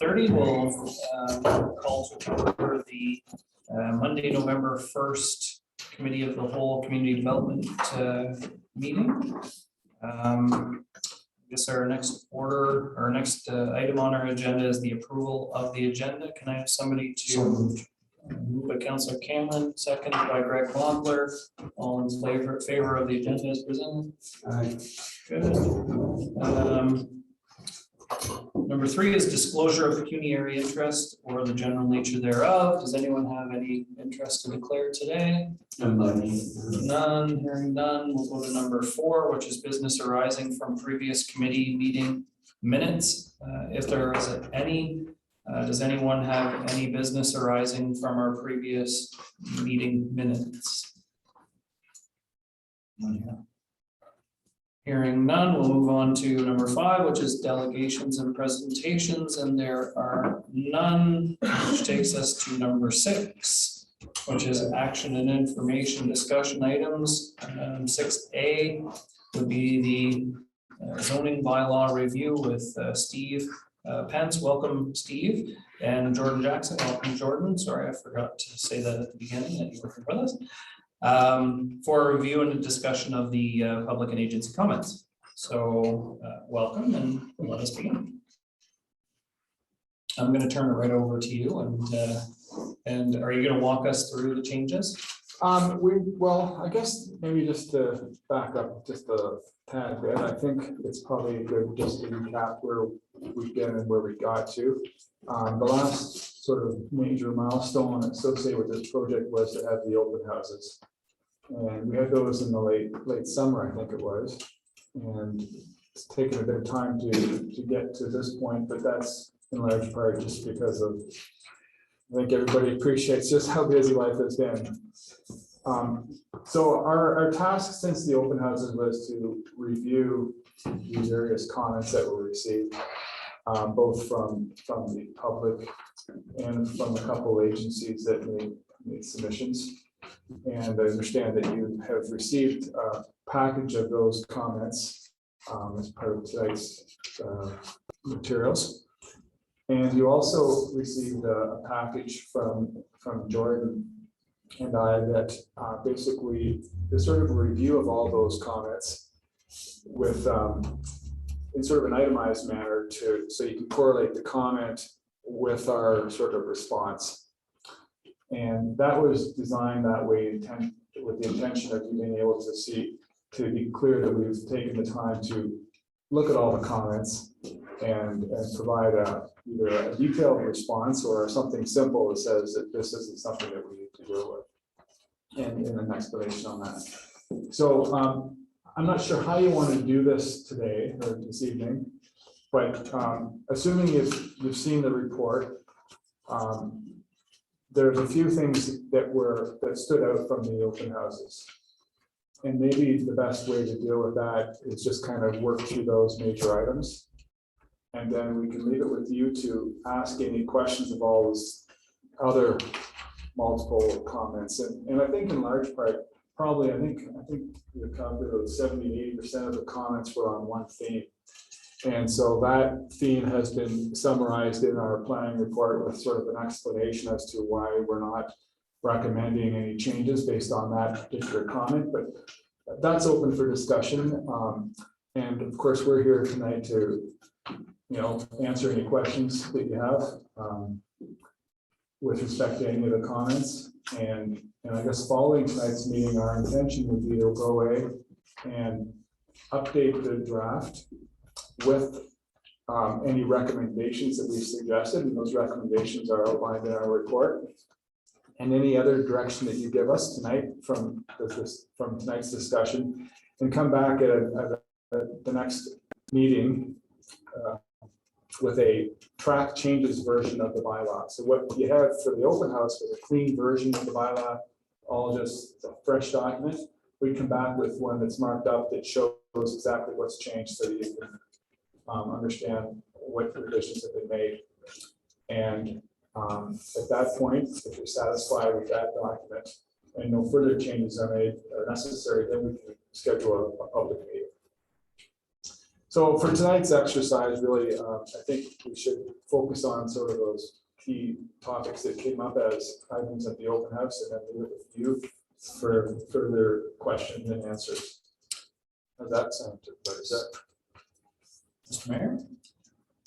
6:30. We'll call to order the Monday, November 1st Committee of the Whole Community Development meeting. I guess our next item on our agenda is the approval of the agenda. Can I have somebody to move by Councillor Cameron, second by Greg Wandler? All in favor of the agenda as presented? Aye. Good. Number 3 is disclosure of pecuniary interest or the general nature thereof. Does anyone have any interest to declare today? None. Hearing none, we'll go to number 4, which is business arising from previous committee meeting minutes. If there is any, does anyone have any business arising from our previous meeting minutes? Hearing none, we'll move on to number 5, which is delegations and presentations, and there are none, which takes us to number 6, which is action and information discussion items. 6A would be the zoning bylaw review with Steve Pence. Welcome, Steve, and Jordan Jackson. Welcome, Jordan. Sorry, I forgot to say that at the beginning that you were with us. For a review and a discussion of the public and agency comments. So welcome, and let us begin. I'm going to turn it right over to you, and are you going to walk us through the changes? Well, I guess maybe just to back up just a tad bit, I think it's probably good just to recap where we've been and where we got to. The last sort of major milestone associated with this project was to have the open houses. And we had those in the late summer, I think it was. And it's taken a bit of time to get to this point, but that's in large part just because of, I think everybody appreciates just how busy life has been. So our task since the open houses was to review the various comments that were received, both from the public and from a couple of agencies that made submissions. And I understand that you have received a package of those comments as part of tonight's materials. And you also received a package from Jordan and I that basically is sort of a review of all those comments with in sort of an itemized manner so you can correlate the comment with our sort of response. And that was designed that way with the intention of you being able to be clear that we've taken the time to look at all the comments and provide either a detailed response or something simple that says that this isn't something that we need to deal with, and an explanation on that. So I'm not sure how you want to do this today or this evening, but assuming you've seen the report, there's a few things that stood out from the open houses. And maybe the best way to deal with that is just kind of work through those major items. And then we can leave it with you to ask any questions of all those other multiple comments. And I think in large part, probably, I think you counted about 70–80% of the comments were on one theme. And so that theme has been summarized in our planning report with sort of an explanation as to why we're not recommending any changes based on that particular comment, but that's open for discussion. And of course, we're here tonight to, answer any questions that you have with respect to any of the comments. And I guess following tonight's meeting, our intention would be to go away and update the draft with any recommendations that we've suggested, and those recommendations are outlined in our report. And any other direction that you give us tonight from tonight's discussion, and come back at the next meeting with a track changes version of the bylaw. So what you have for the open house was a clean version of the bylaw, all just a fresh document. We come back with one that's marked up that shows exactly what's changed, so that you can understand what revisions have been made. And at that point, if you're satisfied with that document and no further changes are necessary, then we can schedule a public meeting. So for tonight's exercise, really, I think we should focus on sort of those key topics that came up as items at the open house, and then leave it with you for further questions and answers. How's that sound? Mr. Mayor?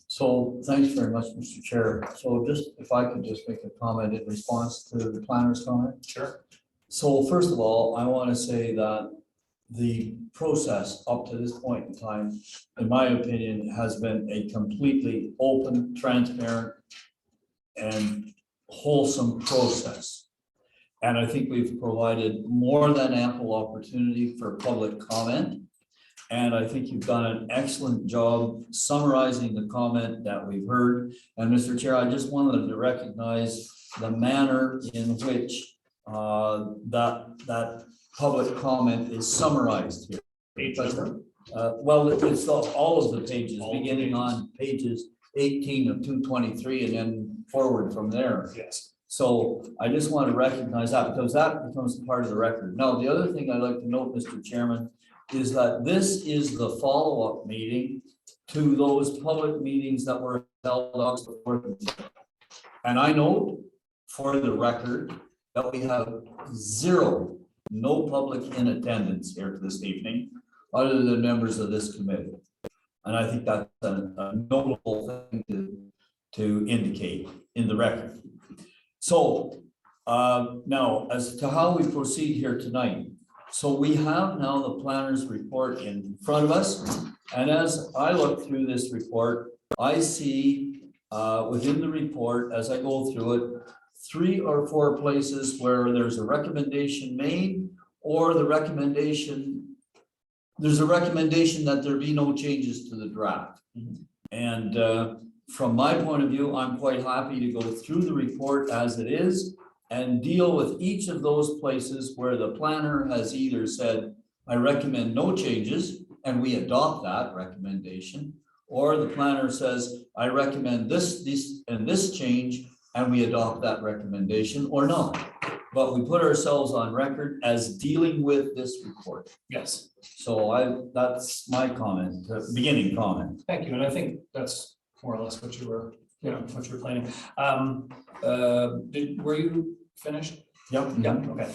So thanks very much, Mr. Chair. So just, if I could just make a comment in response to the planner's comment. Sure. So first of all, I want to say that the process up to this point in time, in my opinion, has been a completely open, transparent, and wholesome process. And I think we've provided more than ample opportunity for public comment. And I think you've done an excellent job summarizing the comment that we've heard. And Mr. Chair, I just wanted to recognize the manner in which that public comment is summarized here. Page number? Well, it's all of the pages, All the beginning pages. on pages 18 of 223 and then forward from there. Yes. So I just want to recognize that because that becomes part of the record. Now, the other thing I'd like to note, Mr. Chairman, is that this is the follow-up meeting to those public meetings that were held August 4th. And I note for the record that we have no public in attendance here this evening, other than members of this committee. And I think that's a notable thing to indicate in the record. So now, as to how we proceed here tonight. So we have now the planner's report in front of us. And as I look through this report, I see within the report, as I go through it, 3 or 4 places where there's a recommendation made, or there's a recommendation that there be no changes to the draft. And from my point of view, I'm quite happy to go through the report as it is and deal with each of those places where the planner has either said, I recommend no changes, and we adopt that recommendation, or the planner says, I recommend this, and this change, and we adopt that recommendation or not. But we put ourselves on record as dealing with this report. Yes. So that's my comment, beginning comment. Thank you. And I think that's more or less what you were, what you were planning. Were you finished? Yep. Yeah, okay.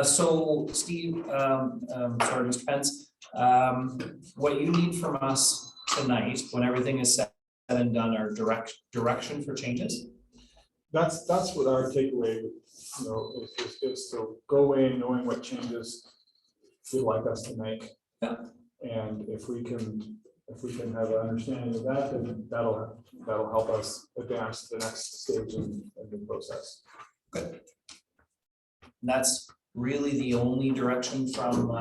So Steve, sorry, Mr. Pence, what you need from us tonight, when everything is said and done, are direction for changes? That's what our takeaway, is to go away knowing what changes you'd like us to make. Yeah. And if we can have an understanding of that, then that'll help us advance to the next stage in the process. Good. And that's really the only direction from,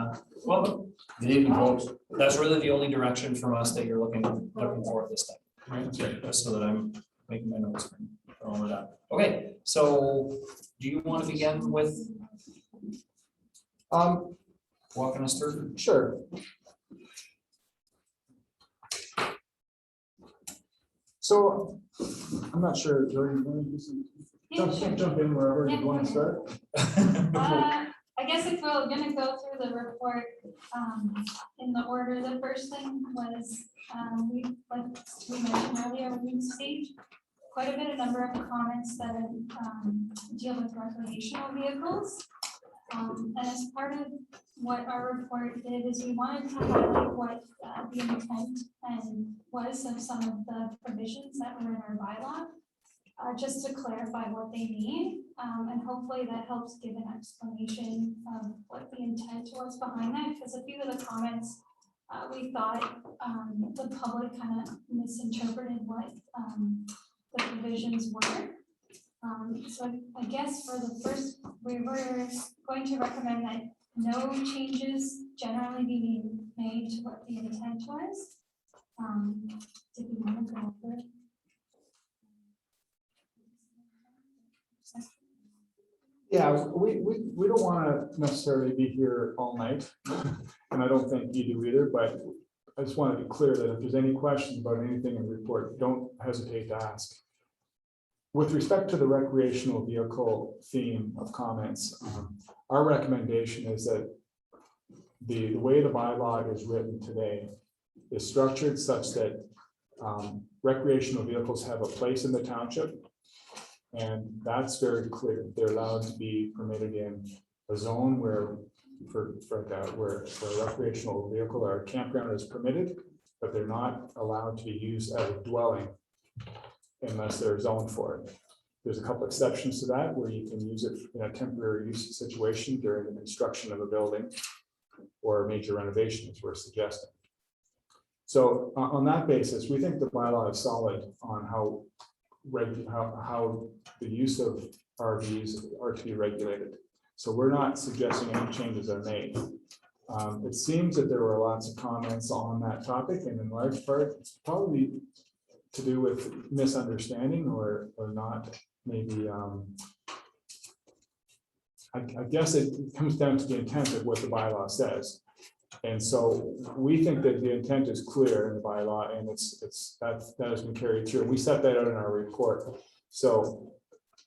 Good evening, folks. that's really the only direction from us that you're looking for this time, right? Just so that I'm making my notes for all of that. Okay, so do you want to begin with walking us through? Sure. So I'm not sure, Joey, you want to do some, jump in wherever you want to start. I guess if we're gonna go through the report in the order, the first thing was, like we mentioned earlier, we received quite a bit, a number of comments that deal with recreational vehicles. And as part of what our report did is we wanted to highlight what the intent and was of some of the provisions that were in our bylaw, just to clarify what they mean. And hopefully that helps give an explanation of what the intent was behind that, because a few of the comments we thought the public kind of misinterpreted what the provisions were. So I guess for the first, we were going to recommend that no changes generally be made to what the intent was. Did we want to go over it? Yeah, we don't want to necessarily be here all night, and I don't think you do either, but I just want to be clear that if there's any questions about anything in the report, don't hesitate to ask. With respect to the recreational vehicle theme of comments, our recommendation is that the way the bylaw is written today is structured such that recreational vehicles have a place in the township. And that's very clear. They're allowed to be permitted in a zone where where a recreational vehicle or campground is permitted, but they're not allowed to be used as a dwelling unless they're zoned for it. There's a couple exceptions to that where you can use it in a temporary use situation during the construction of a building or a major renovation, as we're suggesting. So on that basis, we think the bylaw is solid on how the use of RVs are to be regulated. So we're not suggesting any changes are made. It seems that there were lots of comments on that topic, and in large part, it's probably to do with misunderstanding or not, maybe. I guess it comes down to the intent of what the bylaw says. And so we think that the intent is clear in the bylaw, and that has been carried through. We set that out in our report. So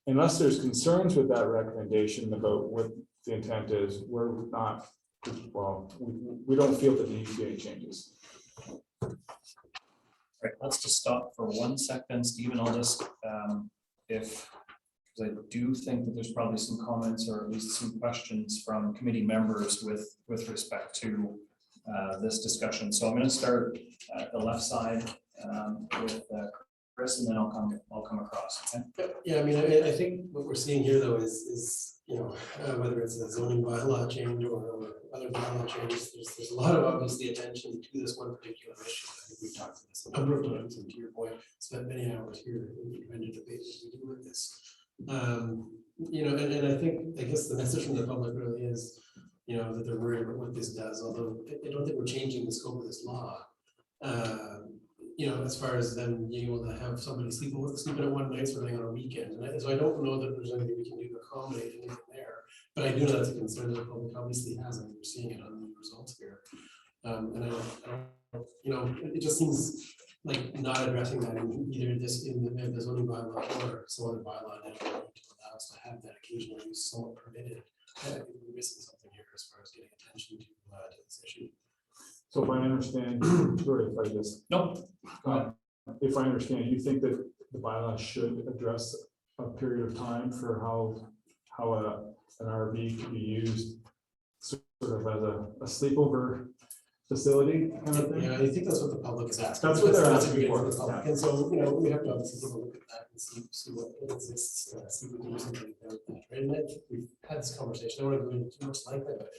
unless there's concerns with that recommendation about what the intent is, we're not, well, we don't feel that there needs to be any changes. Right, let's just stop for 1 second, Stephen. I'll just, because I do think that there's probably some comments or at least some questions from committee members with respect to this discussion. So I'm going to start at the left side with Chris, and then I'll come across. Okay? Yeah, I mean, I think what we're seeing here though is you know, whether it's a zoning bylaw change or other bylaw changes, there's a lot of obviously attention to this one particular issue. I think we've talked about this a number of times, and to your point, spent many hours here in the independent debate as we do with this. You know, and I guess the message from the public really is, you know, that they're worried about what this does, although I don't think we're changing the scope of this law. You know, as far as them being able to have somebody sleeping at one night sort of thing on a weekend. And so I don't know that there's anything we can do to accommodate anything there. But I do know that's a concern that the public obviously has, and we're seeing it on the results here. And I don't, you know, it just seems like not addressing that in either this in the zoning bylaw or some other bylaw that allow us to have that occasional use somewhat permitted. I think we're missing something here as far as getting attention to this issue. So if I understand, sorry if I just. Nope. If I understand, you think that the bylaw should address a period of time for how an RV can be used sort of as a sleepover facility kind of thing? Yeah, I think that's what the public is asking. That's what they're what asking we're for, getting from the public. yeah. And so, you know, we have to obviously take a look at that and see what exists, see if we can do something there with that. Right? And I think we've had this conversation. I don't want to go into too much like that, but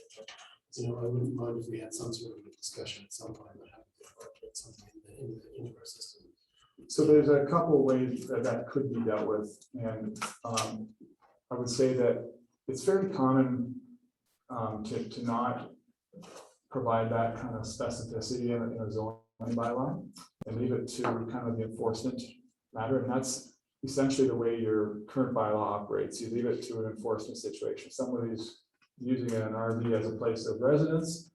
you know, I wouldn't mind if we had some sort of a discussion at some point about how to incorporate something into our system. So there's a couple of ways that could be dealt with, and I would say that it's very common to not provide that kind of specificity in a zoning bylaw and leave it to kind of the enforcement matter, and that's essentially the way your current bylaw operates. You leave it to an enforcement situation. Somebody's using an RV as a place of residence,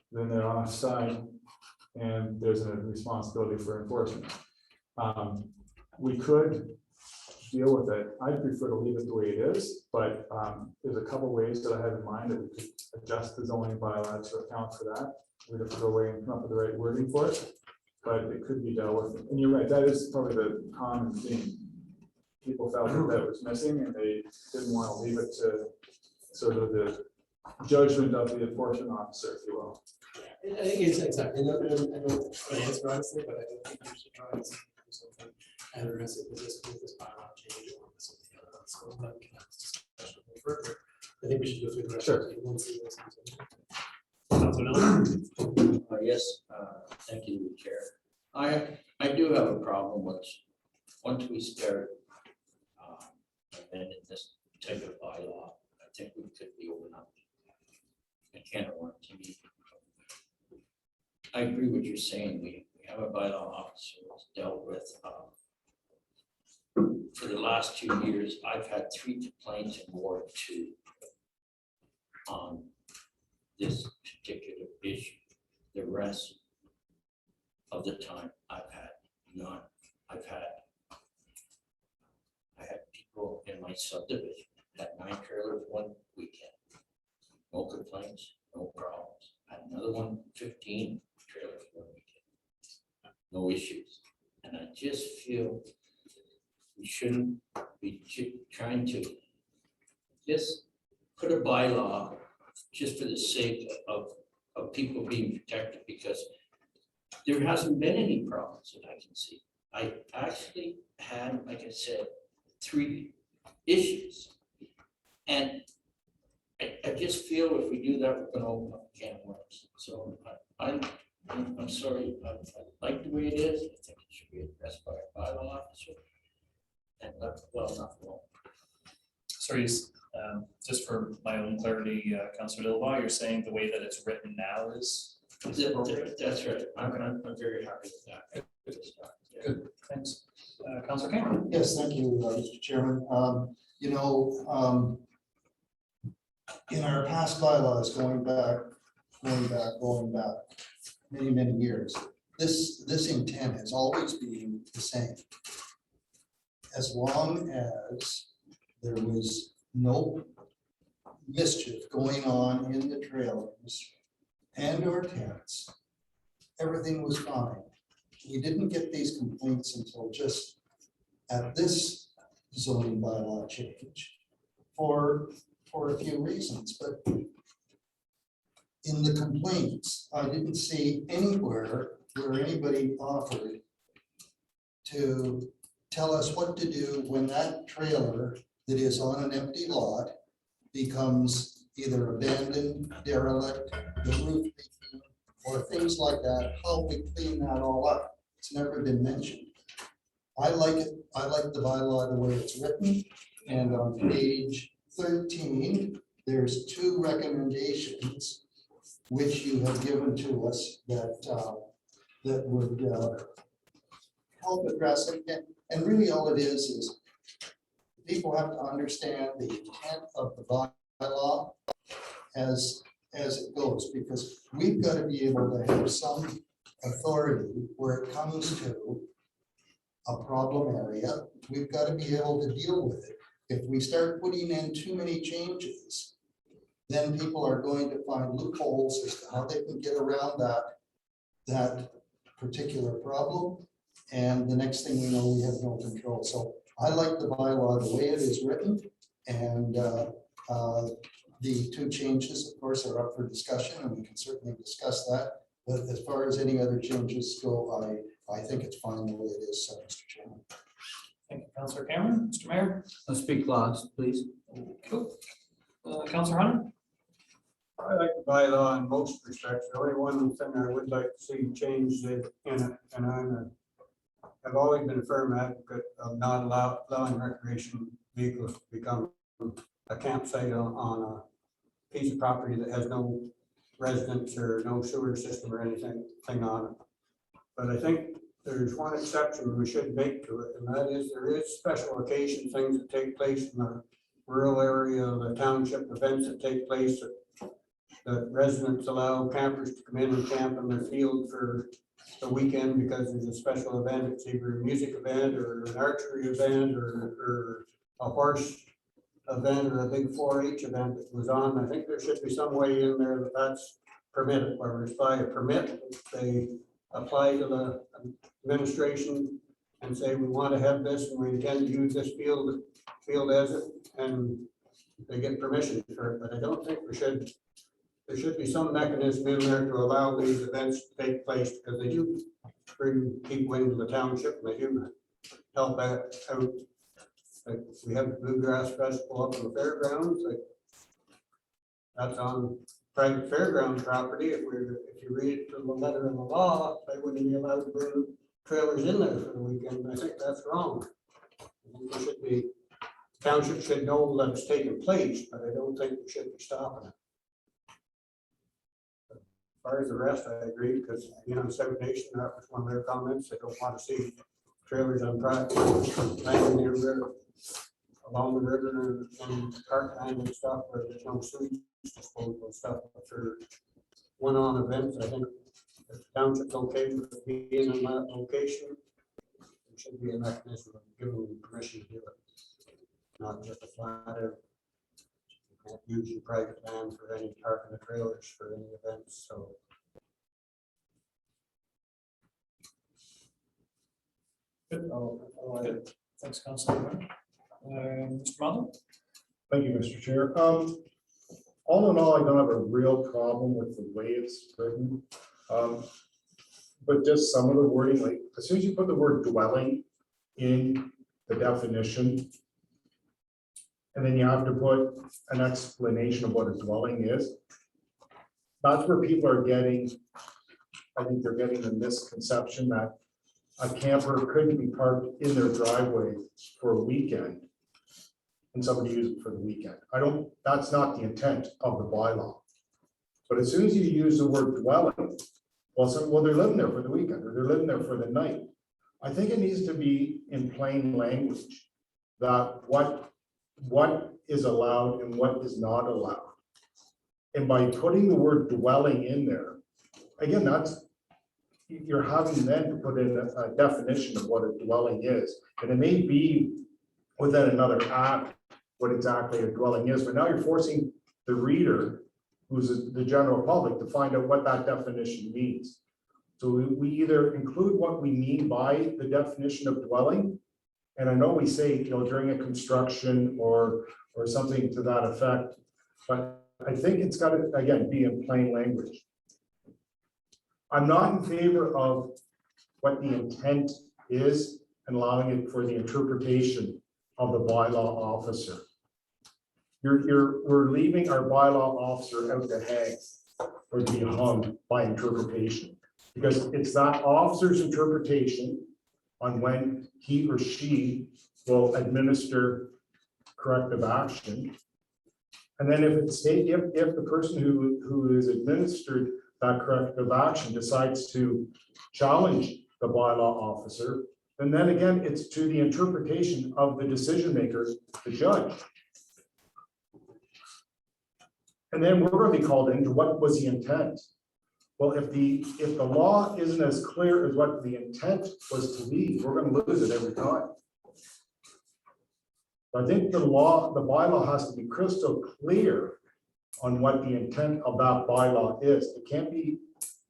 then they're offsite, and there's a responsibility for enforcement. We could deal with it. I'd prefer to leave it the way it is, but there's a couple ways that I have in mind that we could adjust the zoning bylaw to account for that. We'd have to go away and come up with the right wording for it, but it could be dealt with. And you're right, that is probably the common theme. People felt that was missing, and they didn't want to leave it to sort of the judgment of the enforcement officer, if you will. I think it's exactly. I don't want to answer honestly, but I think we should try and do something and address it with this bylaw change or with something else. So that we can have this discussion a little further. I think we should go through the rest of it and see what's Yes, thank you, Chair. I do have a problem with, once we start amending this type of bylaw, I think we could be open up a can of worms. I agree with what you're saying. We have a bylaw officer who's dealt with, for the last 2 years, I've had 3 complaints in Ward 2 on this particular issue. The rest of the time I've had none. I had people in my subdivision had 9 trailers one weekend. No complaints, no problems. I had another one, 15 trailers one weekend. no issues. And I just feel we shouldn't be trying to just put a bylaw just for the sake of people being protected, because there hasn't been any problems that I can see. I actually had, like I said, 3 issues. And I just feel if we do that, we're gonna open up a can of worms. So I'm sorry, I like the way it is. I think it should be addressed by a bylaw officer. And left well enough alone. Sorry, just for my own clarity, Councillor Dillabaugh, you're saying the way that it's written now is appropriate? That's right. I'm very happy with that. Good, thanks. Councillor Cameron? Yes, thank you, Mr. Chairman. In our past bylaws, going back many, many years, this intent has always been the same. As long as there was no mischief going on in the trailers and or tents, everything was fine. We didn't get these complaints until just at this zoning bylaw change for a few reasons, but in the complaints, I didn't see anywhere where anybody offered to tell us what to do when that trailer that is on an empty lot becomes either abandoned, derelict, the roof leaking, or things like that, how we clean that all up. It's never been mentioned. I like it. I like the bylaw the way it's written. And on page 13, there's 2 recommendations which you have given to us that would help address it. And really all it is people have to understand the intent of the bylaw as it goes, because we've got to be able to have some authority where it comes to a problem area. We've got to be able to deal with it. If we start putting in too many changes, then people are going to find loopholes as to how they can get around that particular problem. And the next thing we know, we have no control. So I like the bylaw the way it is written, and the 2 changes, of course, are up for discussion, and we can certainly discuss that. But as far as any other changes go, I think it's fine the way it is, Mr. Chairman. Thank you, Councillor Cameron. Mr. Mayor? Speak last, please. Cool. Councillor Hunter? I like the bylaw in most respects. The only one thing I would like to see changed in it, and I've always been a firm advocate of not allowing recreation vehicles to become a campsite on a piece of property that has no residence or no sewer system or anything on it. But I think there's one exception we should make to it, and that is there is special occasion things that take place in the rural area, the township events that take place that residents allow campers to come in and camp in their field for the weekend because there's a special event. It's either a music event or an archery event or a horse event or a big 4-H event that was on. I think there should be some way in there that that's permitted, whether it's by a permit, they apply to the administration and say, we want to have this and we intend to use this field as it, and they get permission for it. But I don't think there should be some mechanism in there to allow these events to take place, because they do bring people into the township and they do help that out. Like we have the Bluegrass Festival up in the fairgrounds, like that's on private fairground property. If you read it to the letter of the law, they wouldn't be allowed to bring trailers in there for the weekend. I think that's wrong. There should be, township should know that it's taking place, but I don't think we should be stopping it. As far as the rest, I agree, because, Seven Nation, that was one of their comments. They don't want to see trailers on private land near the river, along the river and parkland and stuff where there's no sewage disposal and stuff. But for one-on events, I think if the township's okay with being in that location, there should be a mechanism of giving them permission to do it. Not just a flat out. You can't use your private land for any parking the trailers for any events, so. Good. Good. Thanks, Councilor. Mr. Mother? Thank you, Mr. Chair. All in all, I don't have a real problem with the way it's written. But just some of the wording, like, as soon as you put the word dwelling in the definition, and then you have to put an explanation of what a dwelling is, that's where people are getting, I think they're getting the misconception that a camper couldn't be parked in their driveway for a weekend and somebody use it for the weekend. That's not the intent of the bylaw. But as soon as you use the word dwelling, well, they're living there for the weekend, or they're living there for the night. I think it needs to be in plain language that what is allowed and what is not allowed. And by putting the word dwelling in there, again, you're having then to put in a definition of what a dwelling is. And it may be within another act what exactly a dwelling is, but now you're forcing the reader, who's the general public, to find out what that definition means. So we either include what we mean by the definition of dwelling, and I know we say, during a construction or something to that effect, but I think it's got to, again, be in plain language. I'm not in favor of what the intent is and allowing it for the interpretation of the bylaw officer. We're leaving our bylaw officer out to hang or to be hung by interpretation, because it's that officer's interpretation on when he or she will administer corrective action. And then if the person who is administered that corrective action decides to challenge the bylaw officer, and then again, it's to the interpretation of the decision maker, the judge. And then we're going to be called into what was the intent. Well, if the law isn't as clear as what the intent was to be, we're going to lose it every time. I think the bylaw has to be crystal clear on what the intent of that bylaw is. It can't be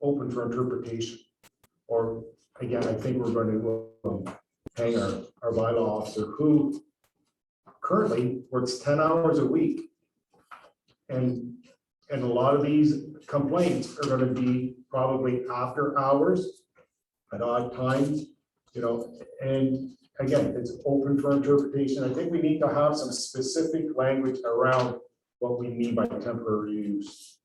open for interpretation. Or again, I think we're going to hang our bylaw officer, who currently works 10 hours a week. And a lot of these complaints are going to be probably after hours at odd times, and again, it's open for interpretation. I think we need to have some specific language around what we mean by temporary use.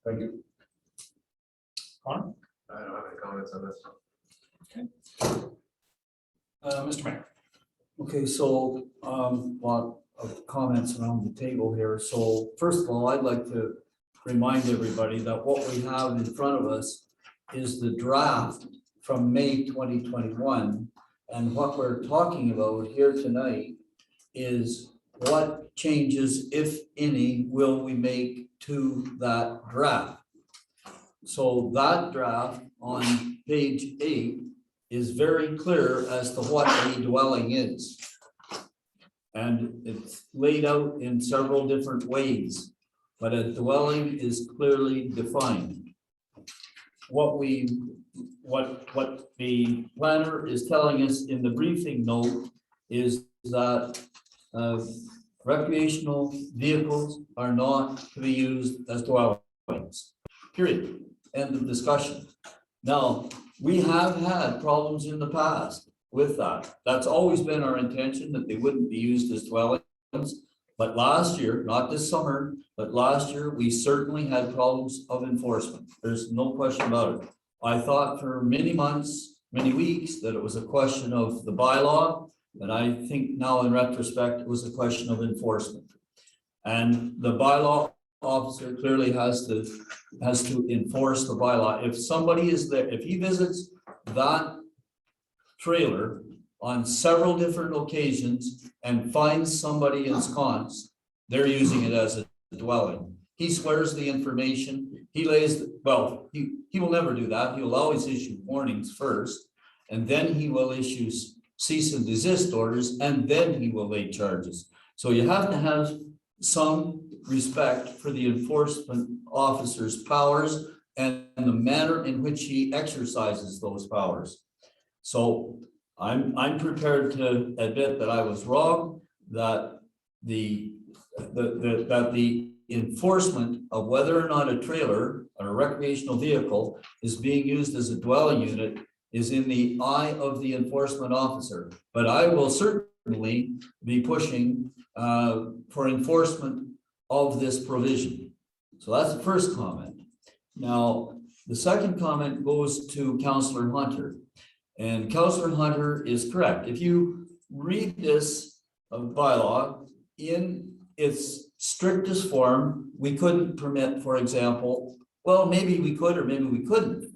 Thank you. Connor? I don't have any comments on this. Mr. Mayor? Okay, so, lot of comments around the table here. So first of all, I'd like to remind everybody that what we have in front of us is the draft from May 2021. And what we're talking about here tonight is what changes, if any, will we make to that draft. So that draft on page 8 is very clear as to what a dwelling is. And it's laid out in several different ways, but a dwelling is clearly defined. What the planner is telling us in the briefing note is that recreational vehicles are not to be used as dwellings, period. End of discussion. Now, we have had problems in the past with that. That's always been our intention, that they wouldn't be used as dwellings. But last year, not this summer, but last year, we certainly had problems of enforcement. There's no question about it. I thought for many months, many weeks, that it was a question of the bylaw. And I think now in retrospect, it was a question of enforcement. And the bylaw officer clearly has to enforce the bylaw. If somebody is there, if he visits that trailer on several different occasions and finds somebody in sconce, they're using it as a dwelling. He swears the information, he lays, well, he will never do that. He will always issue warnings first, and then he will issue cease and desist orders, and then he will lay charges. So you have to have some respect for the enforcement officer's powers and the manner in which he exercises those powers. So I'm prepared to admit that I was wrong, that the enforcement of whether or not a trailer or a recreational vehicle is being used as a dwelling unit is in the eye of the enforcement officer. But I will certainly be pushing for enforcement of this provision. So that's the first comment. Now, the second comment goes to Councillor Hunter. And Councillor Hunter is correct. If you read this bylaw in its strictest form, we couldn't permit, for example, well, maybe we could or maybe we couldn't.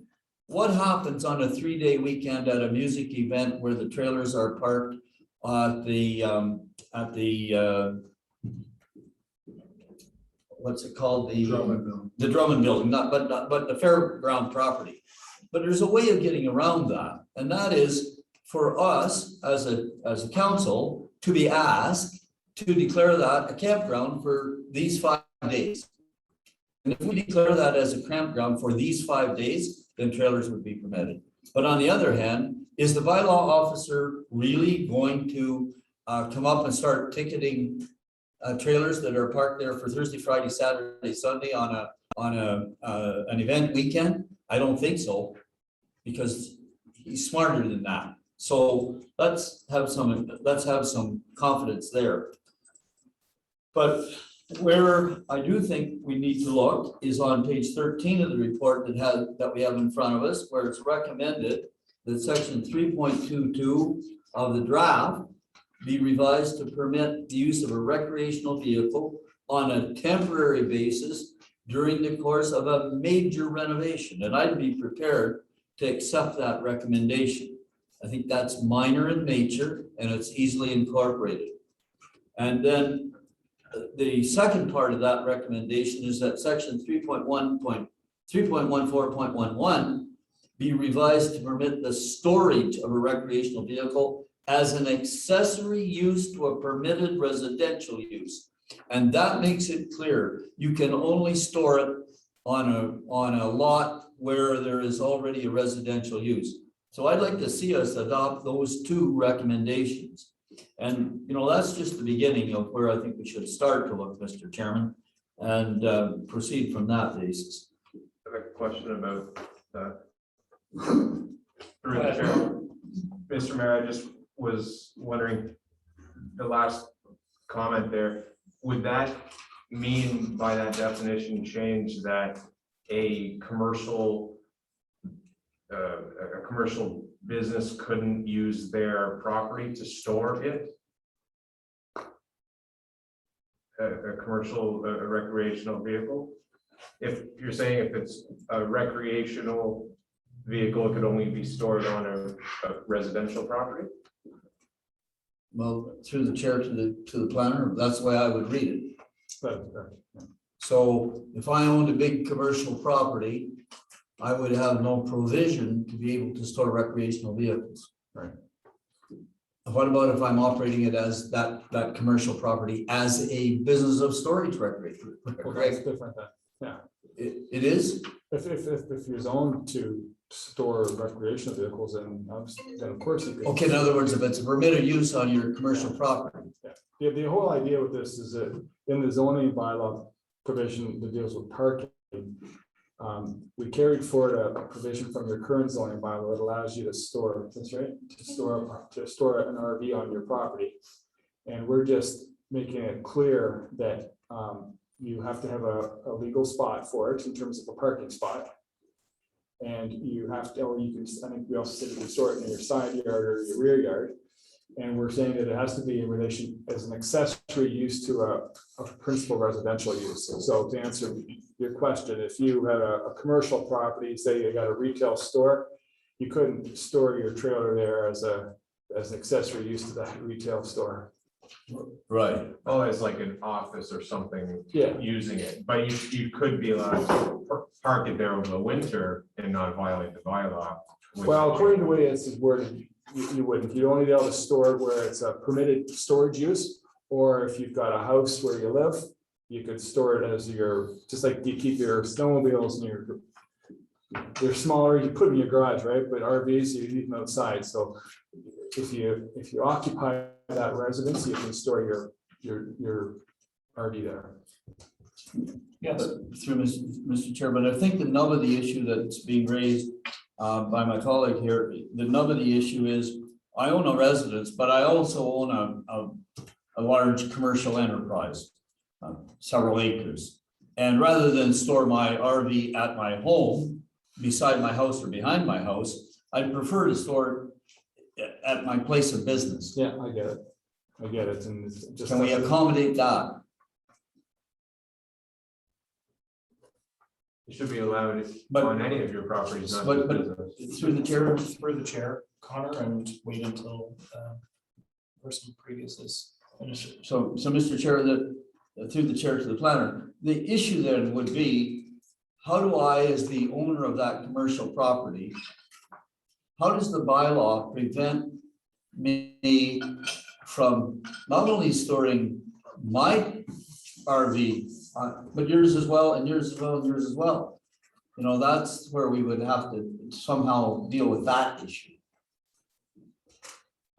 What happens on a 3-day weekend at a music event where the trailers are parked at the what's it called? The Drummond Building, but the fairground property. But there's a way of getting around that, and that is for us as a council to be asked to declare that a campground for these 5 days. And if we declare that as a campground for these 5 days, then trailers would be permitted. But on the other hand, is the bylaw officer really going to come up and start ticketing trailers that are parked there for Thursday, Friday, Saturday, Sunday on an event weekend? I don't think so, because he's smarter than that. So let's have some confidence there. But where I do think we need to look is on page 13 of the report that we have in front of us, where it's recommended that section 3.22 of the draft be revised to permit the use of a recreational vehicle on a temporary basis during the course of a major renovation. And I'd be prepared to accept that recommendation. I think that's minor in nature and it's easily incorporated. And then the second part of that recommendation is that section 3.14.11 be revised to permit the storage of a recreational vehicle as an accessory use to a permitted residential use. And that makes it clear you can only store it on a lot where there is already a residential use. So I'd like to see us adopt those two recommendations. And, you know, that's just the beginning of where I think we should start to look, Mr. Chairman, and proceed from that basis. I have a question about that. Through the chair. Mr. Mayor, I just was wondering, the last comment there, would that mean by that definition change that a commercial business couldn't use their property to store it? A commercial, a recreational vehicle? If you're saying if it's a recreational vehicle, it could only be stored on a residential property? Well, through the chair to the planner, that's the way I would read it. So if I owned a big commercial property, I would have no provision to be able to store recreational vehicles. Right. What about if I'm operating it as that commercial property as a business of storage recreation? Well, that's different then, yeah. It is? If you're zoned to store recreational vehicles, then of course you can. Okay, in other words, if it's a permitted use on your commercial property. Yeah, the whole idea with this is that in the zoning bylaw provision that deals with parking, we carried forward a provision from your current zoning bylaw that allows you to store, that's right, to store an RV on your property. And we're just making it clear that you have to have a legal spot for it in terms of a parking spot. And you have to, or you can, I think we also said you can store it in your side yard or your rear yard. And we're saying that it has to be in relation as an accessory use to a principal residential use. So to answer your question, if you had a commercial property, say you got a retail store, you couldn't store your trailer there as an accessory use to that retail store. Right. Oh, as like an office or something Yeah. using it, but you could be allowed to park it there over the winter and not violate the bylaw. Well, according to the way it's worded, you wouldn't. You'd only be able to store it where it's a permitted storage use, or if you've got a house where you live, you could store it as your, just like you keep your snowmobiles and they're smaller, you put them in your garage, right? But RVs, you leave them outside, so if you occupy that residence, you can store your RV there. Yes, Through Mr. Chair, but I think the nub of the issue that's being raised by my colleague here, the nub of the issue is, I own a residence, but I also own a large commercial enterprise, several acres. And rather than store my RV at my home, beside my house or behind my house, I'd prefer to store it at my place of business. Yeah, I get it, and it's just. Can we accommodate that? You should be allowed But- on any of your properties, not But- just but- business. Through the chair, through the chair, Connor, and wait until person previous is finished. so Mr. Chair, through the chair to the planner, the issue then would be, how do I, as the owner of that commercial property, how does the bylaw prevent me from not only storing my RV, but yours as well, and yours as well, and yours as well? You know, that's where we would have to somehow deal with that issue.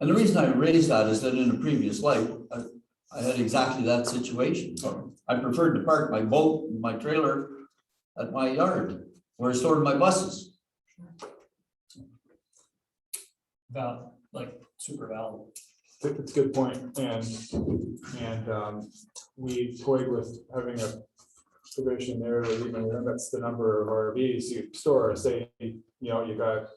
And the reason I raised that is that in a previous life, I had exactly that situation. I preferred to park my boat, my trailer at my yard where I stored my buses. Super valid. It's a good point, and we toyed with having a provision there that even limits the number of RVs you store. Say, you know, you got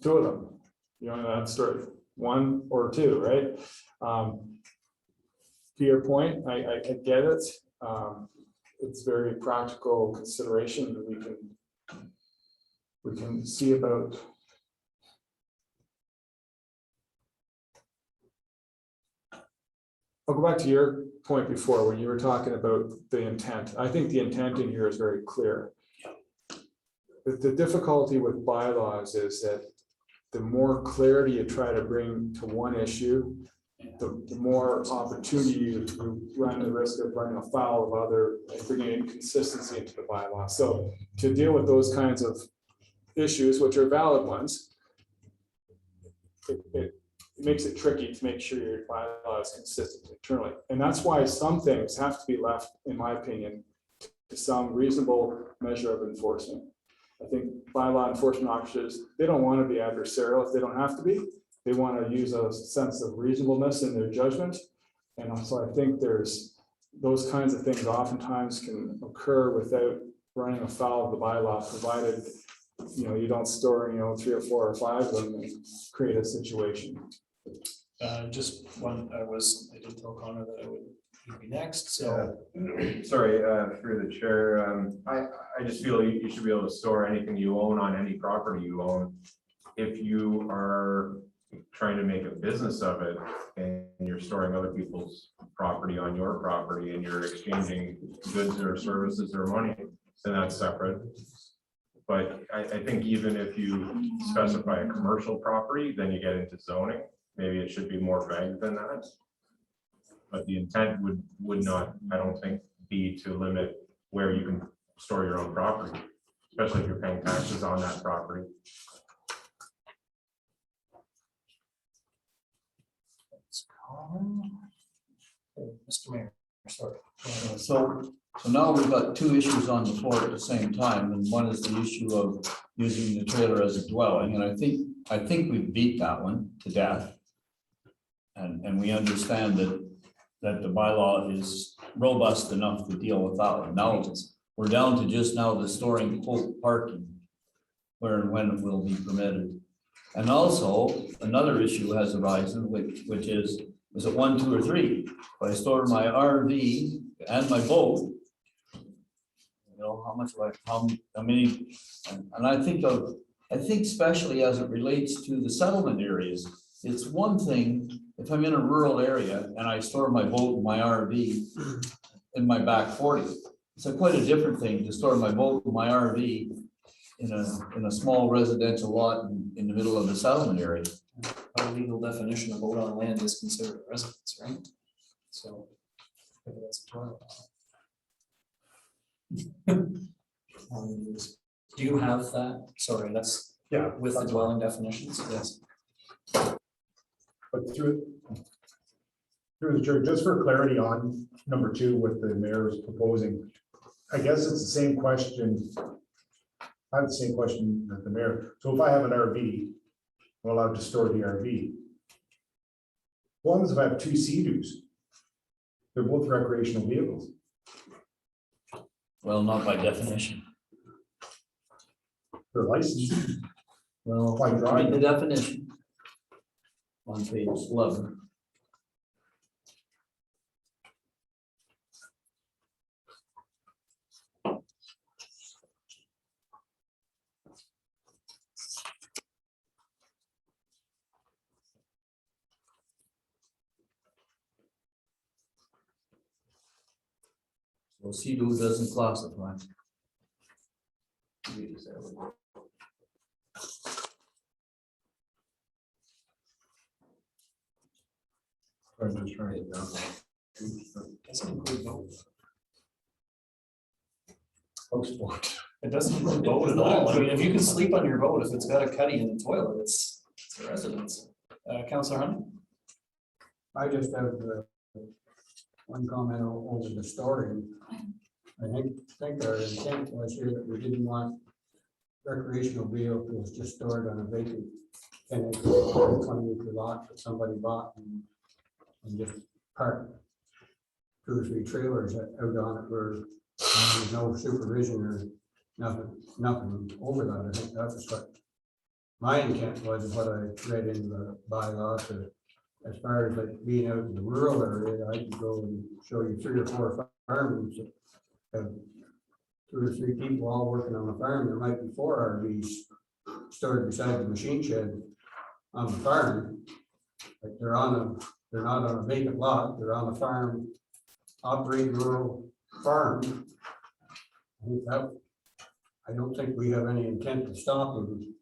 two of them, you know, that's store one or two, right? To your point, I get it. It's very practical consideration that we can see about. I'll go back to your point before when you were talking about the intent. I think the intent in here is very clear. The difficulty with bylaws is that the more clarity you try to bring to one issue, the more opportunity you run the risk of running afoul of other and bringing inconsistency into the bylaw. So to deal with those kinds of issues, which are valid ones, it makes it tricky to make sure your bylaw is consistent internally. And that's why some things have to be left, in my opinion, to some reasonable measure of enforcement. I think bylaw enforcement officers, they don't want to be adversarial if they don't have to be. They want to use a sense of reasonableness in their judgment. And also I think there's those kinds of things oftentimes can occur without running afoul of the bylaw, provided you don't store 3 or 4 or 5 of them and create a situation. Just one, I did tell Connor that I would be next, so. Sorry, through the chair, I just feel you should be able to store anything you own on any property you own. If you are trying to make a business of it and you're storing other people's property on your property and you're exchanging goods or services or money, then that's separate. But I think even if you specify a commercial property, then you get into zoning. Maybe it should be more vague than that. But the intent would not, I don't think, be to limit where you can store your own property, especially if you're paying taxes on that property. Mr. Mayor, sorry. So now we've got 2 issues on the floor at the same time, and one is the issue of using the trailer as a dwelling, and I think we beat that one to death. And we understand that the bylaw is robust enough to deal with that one. Now we're down to just now the storing quote parking, where and when it will be permitted. And also another issue has arisen, which is it 1, 2, or 3? If I store my RV and my boat, how much how many, and I think especially as it relates to the settlement areas, it's one thing if I'm in a rural area and I store my boat and my RV in my back 40. It's quite a different thing to store my boat and my RV in a small residential lot in the middle of the settlement area. Our legal definition of boat on land is considered a residence, right? So. maybe that's a toilet. Do you have that? Sorry, that's Yeah. with the that's dwelling definitions, yes. But through the chair, just for clarity on number 2, what the mayor is proposing, I guess it's the same question. I have the same question that the mayor. So if I have an RV, I'm allowed to store the RV. As long as if I have 2 Sea-Doos, they're both recreational vehicles. Well, not by definition. They're licensed. Well, By read driving. the definition. On page 11. So Sea-Doo doesn't classify. I'm just trying to. Doesn't include boat. Sport. It doesn't include boat at all. I mean, if you can sleep on your boat, if it's got a cuddy in the toilet, it's a residence. Counselor Hunt? I just have one comment over the story. I think our intent was here that we didn't want recreational vehicles just stored on a vacant 10 acre, 20 acre lot that somebody bought and just parked 2 or 3 trailers out on it where there's no supervision or nothing over that. I think that's what my intent was, what I read in the bylaw to, as far as like being out in the rural area, I could go and show you 3 or 4 farms that have 2 or 3 people all working on a farm. There might be 4 RVs stored beside the machine shed on the farm. Like they're not on a vacant lot, they're on a farm, operating rural farm. I don't think we have any intent of stopping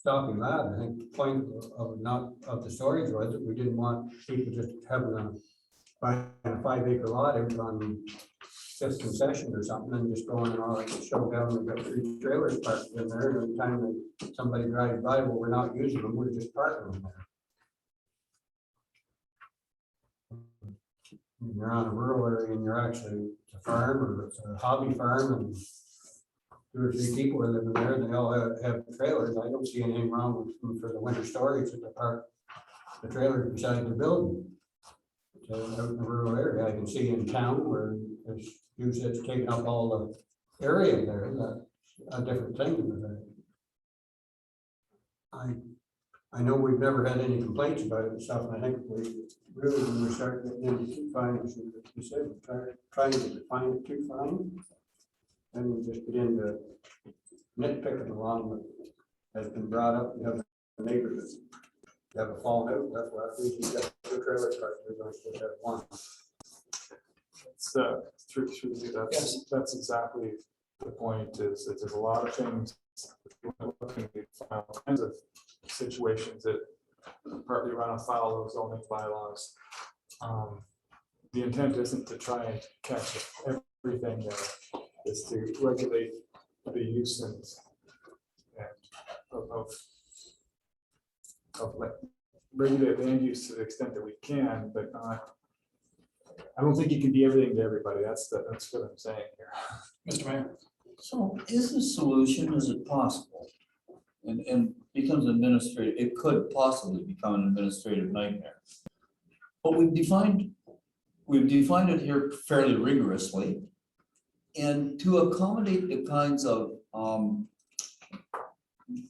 that. I think the point of the storage was that we didn't want people just having buying a 5 acre lot out on 5th concession or something and just going and all like show down, we've got 3 trailers parked in there, and every time that somebody drives by, well, we're not using them, we're just parking them there. When you're on a rural area and you're actually, it's a farm or it's a hobby farm and 2 or 3 people are living there and they all have trailers, I don't see anything wrong with them for the winter storage at the park, the trailers beside the building. So out in the rural area, I can see in town where it's usually it's taking up all the area there, that's a different thing. I know we've never had any complaints about it and stuff, and I think we really, when we start getting into too fine, as you said, trying to define it too fine. And we just get into nitpicking along what has been brought up. You have the neighbors that have a fallout, that's why we got 2 trailer parks, we're going to have 1. It's through you, that's exactly the point, is that there's a lot of things. We're looking at all kinds of situations that partly run afoul of zoning bylaws. The intent isn't to try and catch everything there, is to regulate the use and of like regulate land use to the extent that we can, but I don't think you can be everything to everybody. That's what I'm saying here. Mr. Mayor? So is the solution, is it possible? And becomes administrative, it could possibly become an administrative nightmare. But we've defined it here fairly rigorously. And to accommodate the kinds of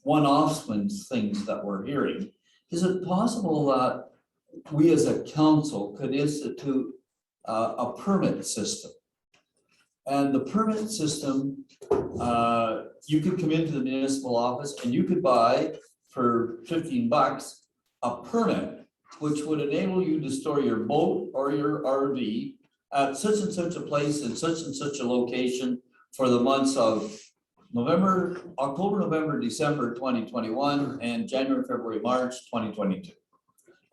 one-offs and things that we're hearing, is it possible that we as a council could institute a permit system? And the permit system, you could come into the municipal office and you could buy for $15 a permit, which would enable you to store your boat or your RV at such and such a place in such and such a location for the months of October, November, December 2021, and January, February, March 2022.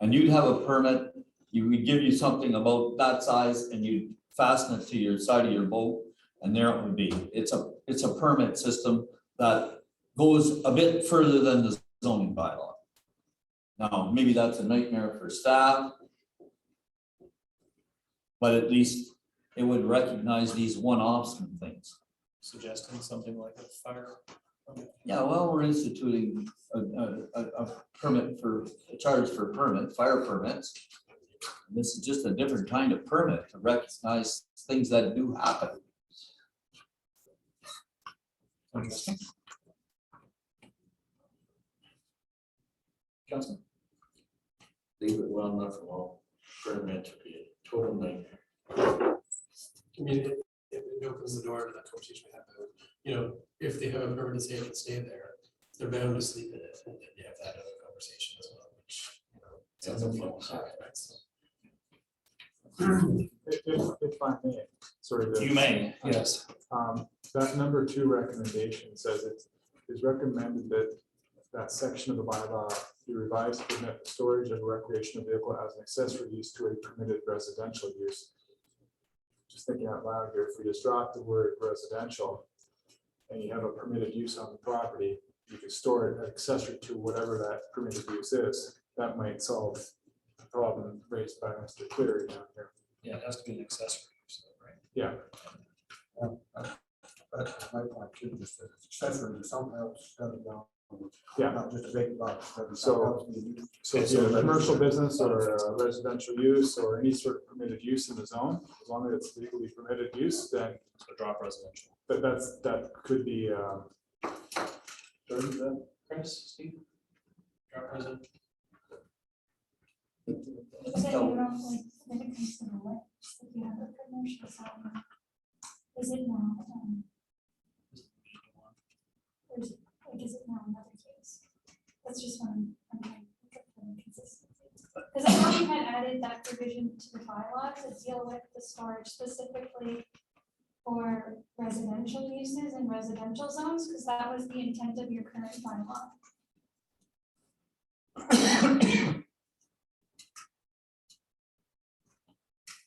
And you'd have a permit, we'd give you something about that size and you'd fasten it to your side of your boat, and there it would be. It's it's a permit system that goes a bit further than the zoning bylaw. Now, maybe that's a nightmare for staff. But at least it would recognize these one-offs and things. Suggesting something like a fire. Yeah, well, we're instituting a permit for, a charge for permit, fire permits. This is just a different kind of permit to recognize things that do happen. Interesting. Councilman? Leave it well enough alone, permit to be a total nightmare. I mean, it opens the door to that conversation we had about, you know, if they have a permit to say it can stay there, they're bound to sleep in it, and then you have that other conversation as well, which, you know, sounds like If I may, sorry. to- You may, yes. That number 2 recommendation says it is recommended that that section of the bylaw be revised to permit the storage of a recreational vehicle as an accessory use to a permitted residential use. Just thinking out loud here, if we just drop the word residential and you have a permitted use on the property, you can store it accessory to whatever that permitted use is. That might solve the problem raised by Mr. Cleary down here. Yeah, it has to be an accessory, so, right? Yeah, That's my point too, just that it's accessory to something else, doesn't go. Yeah. Not just a big box. but it's So- something else being used. so if you have a commercial business or a residential use or any sort of permitted use in the zone, as long as it's legally permitted use, then So drop residential. that could be, Chris, Steve? Drop residential. Is it, you know, like, when it comes to the what, if you have a commercial zone, is it now, or is it, like, is it now another case? That's just one, I'm trying to look at the consistency. Because I know we had added that provision to the bylaw to deal with the storage specifically for residential uses and residential zones, because that was the intent of your current bylaw.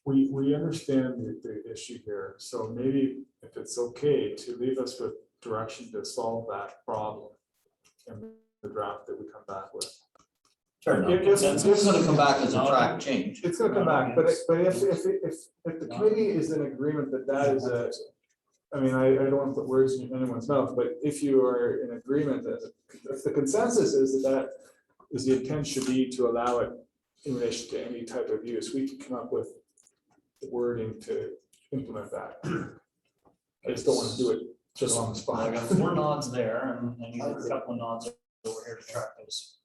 we understand the issue here, so maybe if it's okay to leave us with direction to solve that problem in the draft that we come back with. Fair enough. It's gonna come back as a track change. It's gonna come back, but if the committee is in agreement that that is a, I mean, I don't want to put words in anyone's mouth, but if you are in agreement that if the consensus is that is the intent should be to allow it in relation to any type of use, we can come up with the wording to implement that. I just don't want to do it just on the Well, I spot. got 4 nods there and I need a couple of nods over here to track those.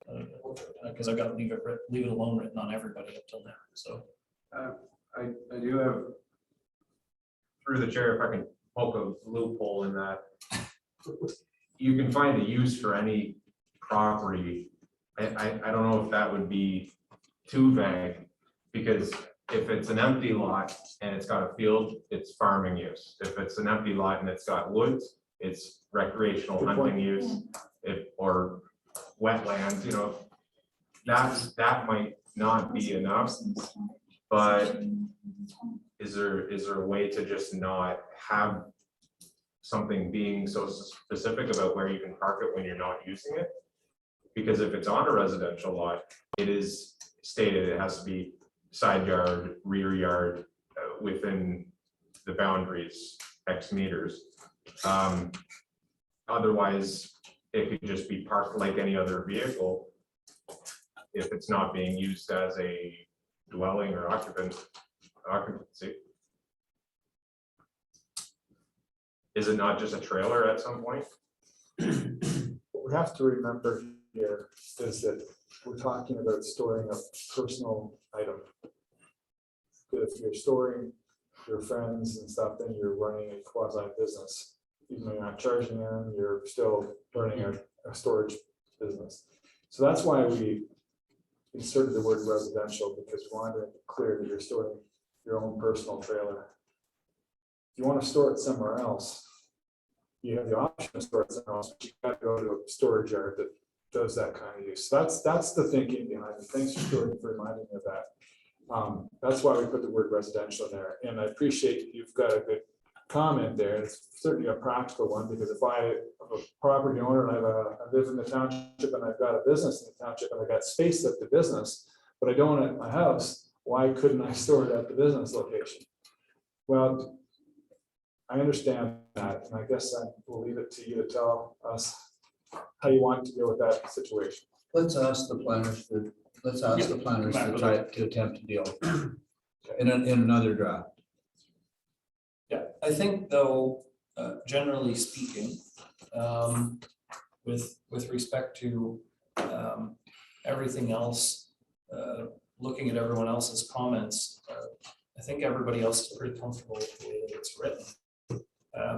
Because I've got leave it alone written on everybody up till now, so. I do have, through the chair, if I can poke a loophole in that. You can find a use for any property. I don't know if that would be too vague, because if it's an empty lot and it's got a field, it's farming use. If it's an empty lot and it's got woods, it's recreational Good point. hunting use. Or wetlands, you know, that might not be enough, but is there a way to just not have something being so specific about where you can park it when you're not using it? Because if it's on a residential lot, it is stated it has to be side yard, rear yard, within the boundaries, X meters. Otherwise, it could just be parked like any other vehicle if it's not being used as a dwelling or occupancy. Is it not just a trailer at some point? What we have to remember here is that we're talking about storing a personal item. If you're storing your friends and stuff, then you're running a quasi business. Even though you're not charging them, you're still running a storage business. So that's why we inserted the word residential, because we wanted to be clear that you're storing your own personal trailer. If you want to store it somewhere else, you have the option to store it somewhere else, but you gotta go to a storage yard that does that kind of use. So that's the thinking behind it. Thanks for reminding me of that. That's why we put the word residential in there, and I appreciate you've got a good comment there. It's certainly a practical one, because if I'm a property owner and I live in the township and I've got a business in the township and I got space at the business, but I don't at my house, why couldn't I store it at the business location? Well, I understand that, and I guess I will leave it to you to tell us how you want to deal with that situation. Let's ask the planners to try to attempt to deal in another draft. Yeah, I think though, generally speaking, with respect to everything else, looking at everyone else's comments, I think everybody else is pretty comfortable with the way that it's written.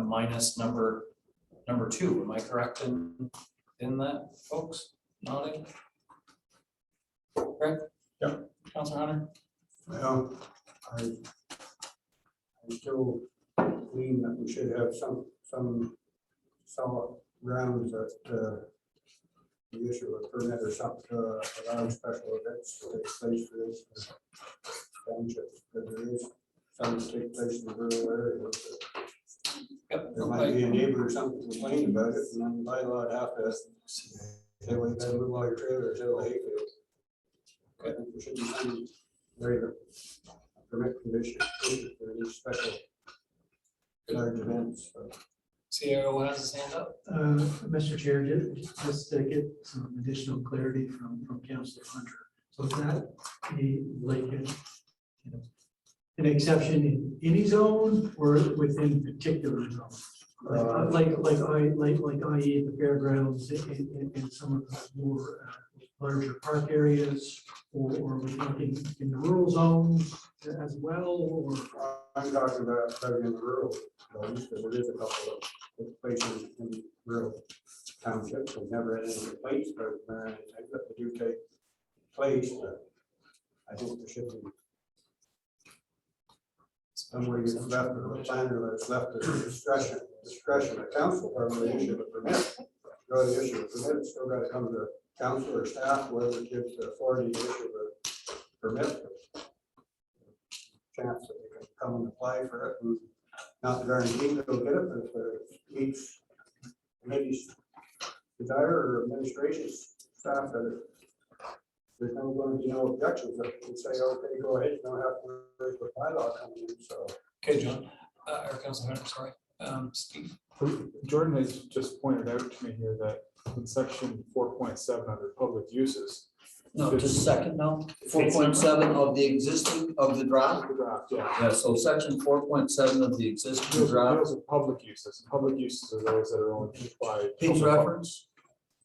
Minus number 2, am I correct in that, folks? Nodding? Greg? Yep. Councilor Hunter? Well, I still lean that we should have some solid grounds that the issue of permit or something to allow special events to take place for this township, because there is some that take place in the rural area. Yep. There might be a neighbor or something complaining about it, and then by law, have to say, well, you gotta move all your trailers out of the hayfield. I think there should be some way to permit conditions for these special large events. So. CAO has his hand up. Mr. Chair, just to get some additional clarity from Councilor Hunter. So is that an exception in any zone or within particular zones? Like i.e. the fairgrounds in some of the more larger park areas, or are we talking in the rural zones as well, or? I'm talking about in the rural zones, because there is a couple of places in rural townships that never had any complaints, but I think that they do take place, but I think there should be somewhere that's left to the planner, that's left to the discretion of council, or the issue of permit. Or the issue of permit, it's still got to come to the council or staff, whoever gives the authority to issue the permit. Chance that they can come and apply for it, and not guaranteed that they'll get it, but if there meets committee's desire or administration's staff that it there's no going to be no objections, that you can say, okay, go ahead, you don't have to worry with bylaw coming in, so. Okay, John, or Councilor Hunter, sorry. Steve. Jordan has just pointed out to me here that in section 4.7 under public uses. No, just a second now. 4.7 of the existing of the draft. The draft, yeah. Yeah, so section 4.7 of the existing Deals draft. with public uses. Public uses are those that are only by. Page reference,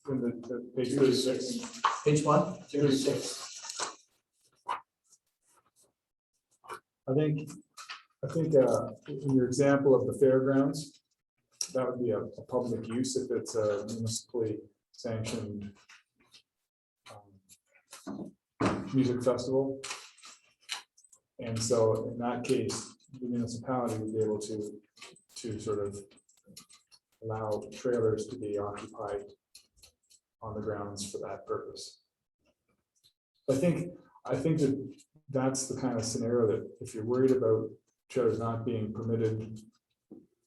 In the page 36. page one. 36. I think in your example of the fairgrounds, that would be a public use if it's a municipally sanctioned music festival. And so in that case, the municipality would be able to sort of allow trailers to be occupied on the grounds for that purpose. I think that that's the kind of scenario that if you're worried about trailers not being permitted,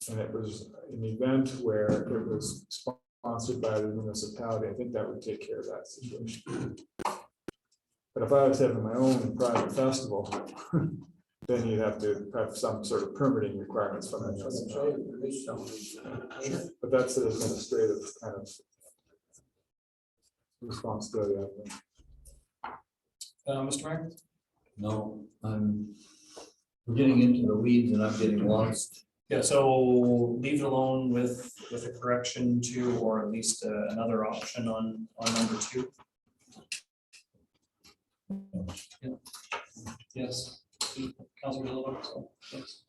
and it was an event where it was sponsored by the municipality, I think that would take care of that situation. But if I was having my own private festival, then you'd have to have some sort of permitting requirements from the municipality. But that's an administrative kind of responsibility, I think. Mr. Mayor? No, we're getting into the weeds and I'm getting lost. Yeah, so leave it alone with a correction to, or at least another option on number 2. Yeah. Yes, Councilor Dillon, so, yes.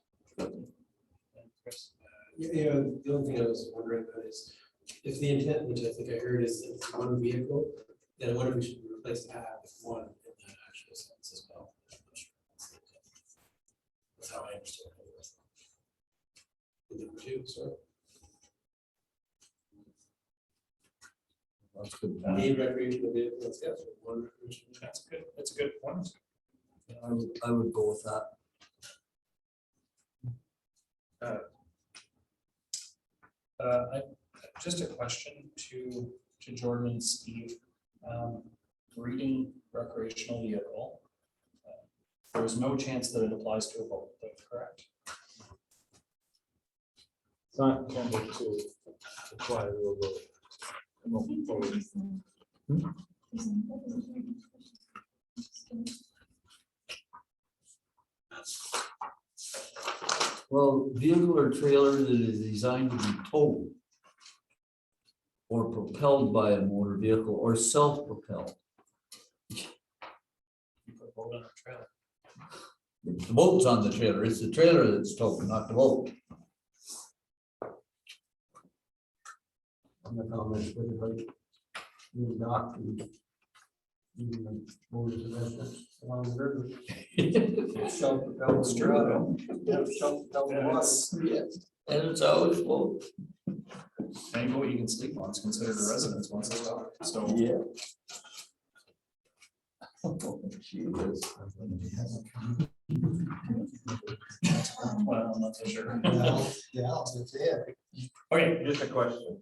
Chris. Yeah, the only thing I was wondering about is, if the intent, which I think I heard, is it's one vehicle, then I wonder if we should replace the "have" with "one" in that actual sense as well. I'm not sure that's how I understood it. Number 2, sorry. That's good. Main recreational vehicle, that's got one recreational. That's a good point. I would go with that. Just a question to Jordan and Steve. Reading recreational vehicle. There's no chance that it applies to a boat, correct? It's not intended to apply to a road. Well, vehicle or trailer that is designed to be towed or propelled by a motor vehicle or self-propelled. You put a boat on a trailer. The boat's on the trailer, it's the trailer that's towed, not the boat. I'm the comments with like, you dock and even the motors and that along the river. Self-propelled. It's true. Yeah, self-propelled water. And it's always boat. Any boat you can sleep on is considered a residence once it's out, so. Yeah. She is. Well, I'm not so sure. Well, yeah, that's it. Okay, Just a question.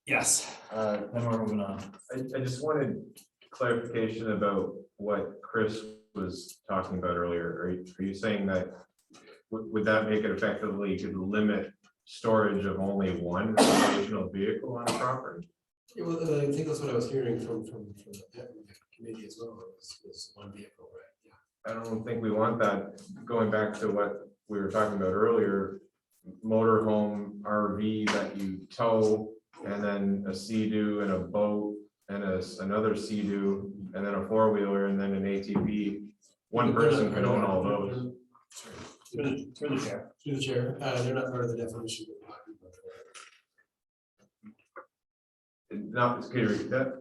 yes, then we're moving on. I just wanted clarification about what Chris was talking about earlier. Are you saying that, would that make it effectively, you could limit storage of only one recreational vehicle on a property? Yeah, well, I think that's what I was hearing from the committee as well, was one vehicle, right? Yeah. I don't think we want that. Going back to what we were talking about earlier, motorhome RV that you tow, and then a Sea-Doo and a boat, and another Sea-Doo, and then a four-wheeler, and then an ATV. One person can own all those. Through the chair. Through the chair, they're not part of the definition we're talking about. Not, can you repeat that?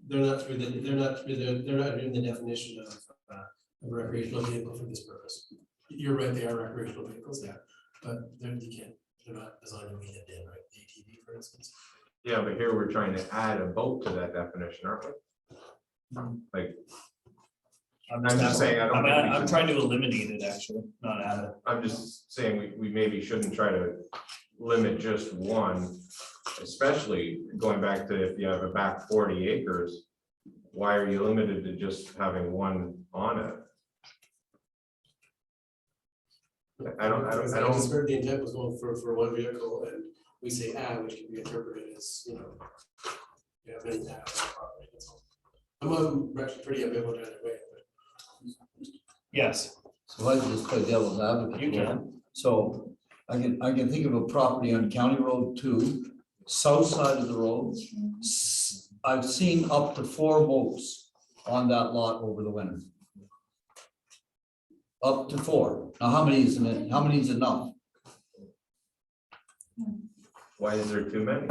They're not in the definition of a recreational vehicle for this purpose. You're right, they are recreational vehicles, yeah, but they're not designed to be lived in, right? The ATV, for instance. Yeah, but here we're trying to add a boat to that definition, aren't we? Like, I'm just saying, I don't think we I'm should- trying to eliminate it, actually, not add it. I'm just saying we maybe shouldn't try to limit just one, especially going back to if you have a back 40 acres, why are you limited to just having one on it? I just heard the intent was going for one vehicle, and we say which can be interpreted as, you know, you have many on the property, that's all. I'm actually pretty ambivalent either way, but Yes, So I just play devil's advocate. you here. can. So I can think of a property on County Road 2, south side of the road. I've seen up to 4 boats on that lot over the winter. Up to 4. Now, how many is enough? Why is there too many?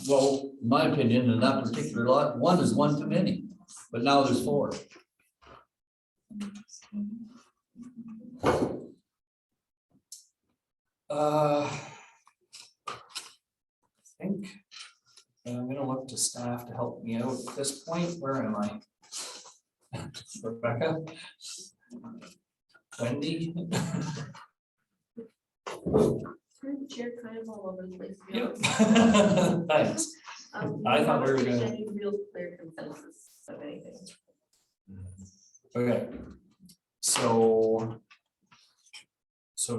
Well, in my opinion, in that particular lot, 1 is one too many, but now there's 4. I think I'm gonna look to staff to help me out at this point. Where am I? Rebecca? Wendy? Chair kind of all over the place. to be Yep. honest. Thanks. I thought we were don't gonna- reach any real clear consensus of anything. Okay. So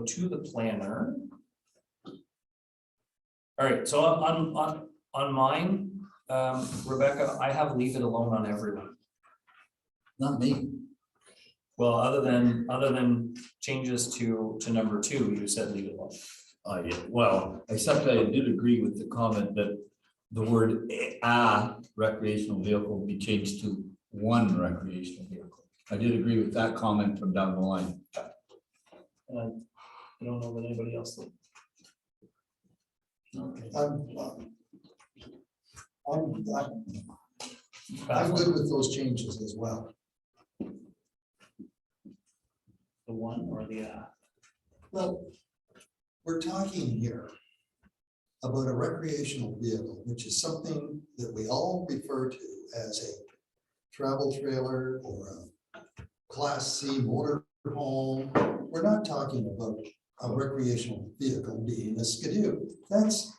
to the planner. All right, so on mine, Rebecca, I have leave it alone on everyone. Not me. Well, other than changes to number 2, you said leave it alone. Yeah, well, except I did agree with the comment that the word "a" recreational vehicle be changed to 1 recreational vehicle. I did agree with that comment from down the line. And I don't know what anybody else did. Okay. I'm good with those changes as well. The 1 or the Well, we're talking here about a recreational vehicle, which is something that we all refer to as a travel trailer or a Class C motor home. We're not talking about a recreational vehicle being a skidoo. That's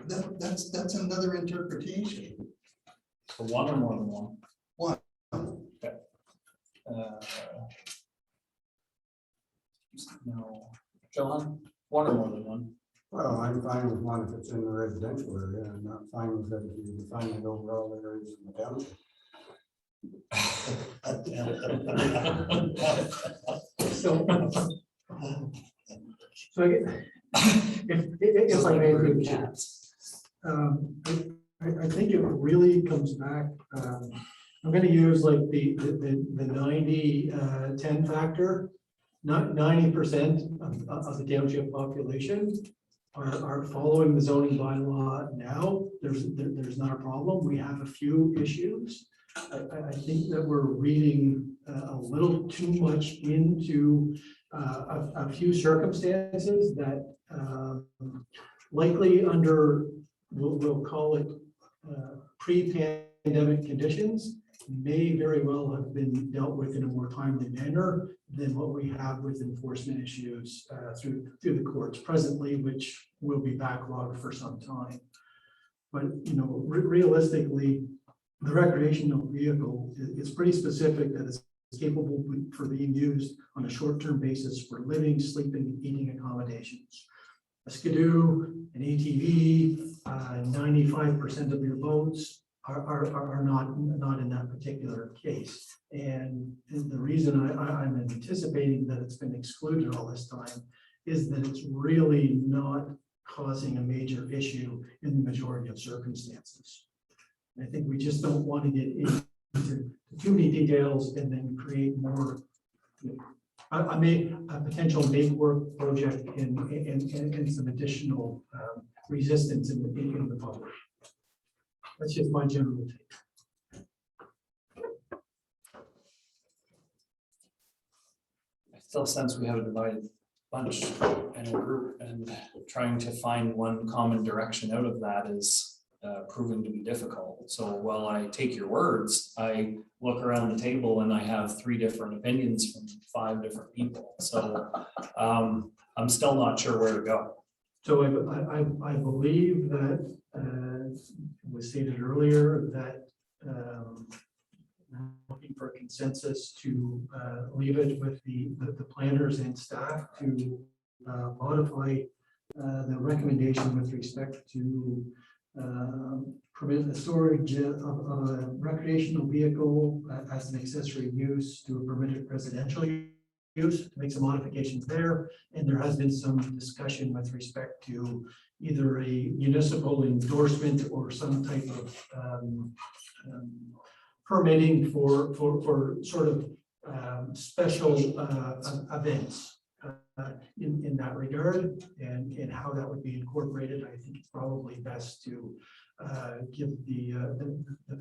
That's another interpretation. So one or more than one? One. Okay. No, John, one or more than one? Well, I'm fine with one if it's in the residential area. I'm not fine with it if you define it overall areas in the township. So I get, if I may, I think it really comes back, I'm gonna use like the 90-10 factor. Not 90% of the township population are following the zoning bylaw now. There's not a problem. We have a few issues. I think that we're reading a little too much into a few circumstances that likely under, we'll call it pre-pandemic conditions, may very well have been dealt with in a more timely manner than what we have with enforcement issues through the courts presently, which will be backlogged for some time. But, you know, realistically, the recreational vehicle is pretty specific that it's capable for being used on a short-term basis for living, sleeping, eating accommodations. A Skidoo, an ATV, 95% of your boats are not in that particular case. And the reason I'm anticipating that it's been excluded all this time is that it's really not causing a major issue in the majority of circumstances. I think we just don't want to get into too many details and then create more, a potential make work project and some additional resistance in the public. That's just my general take. I still sense we have a divided bunch in a group, and trying to find one common direction out of that is proving to be difficult. So while I take your words, I look around the table and I have 3 different opinions from 5 different people. So I'm still not sure where to go. So I believe that was stated earlier that looking for a consensus to leave it with the planners and staff to modify the recommendation with respect to permit the storage of a recreational vehicle as an accessory use to a permitted residential use, to make some modifications there. And there has been some discussion with respect to either a municipal endorsement or some type of permitting for sort of special events in that regard, and how that would be incorporated. I think it's probably best to give the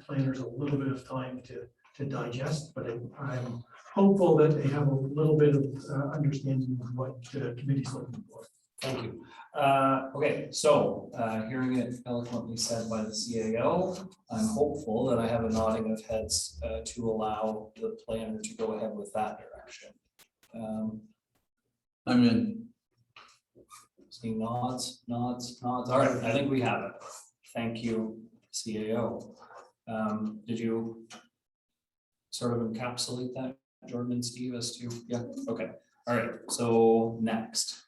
planners a little bit of time to digest, but I'm hopeful that they have a little bit of understanding of what the committee's looking for. Thank you. Okay, so hearing it eloquently said by the CAO, I'm hopeful that I have a nodding of heads to allow the planner to go ahead with that direction. I'm in. Seeing nods. All right, I think we have it. Thank you, CAO. Did you sort of encapsulate that, Jordan and Steve, as to, yeah, okay. All right, so next.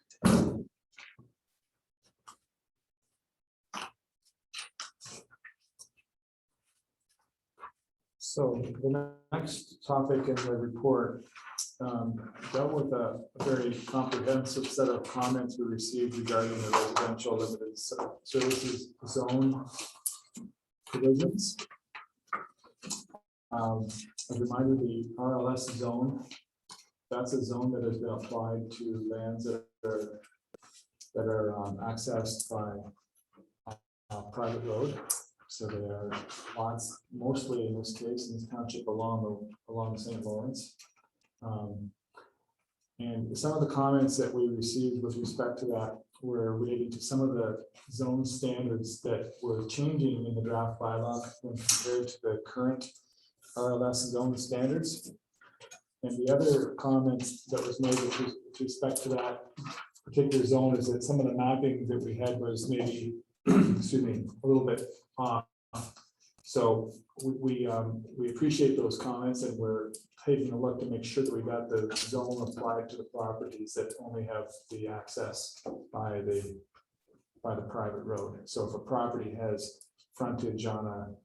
So the next topic in the report dealt with a very comprehensive set of comments we received regarding the residential limited services zone provisions. As a reminder, the RLS zone, that's a zone that has been applied to lands that are accessed by private road. So they are lots, mostly in this case, in this township along the St. Lawrence. And some of the comments that we received with respect to that were related to some of the zone standards that were changing in the draft bylaw when compared to the current RLS zone standards. And the other comments that was made with respect to that particular zone is that some of the mapping that we had was maybe excuse me, a little bit off. So we appreciate those comments, and we're taking a look to make sure that we got the zone applied to the properties that only have the access by the private road. So if a property has frontage on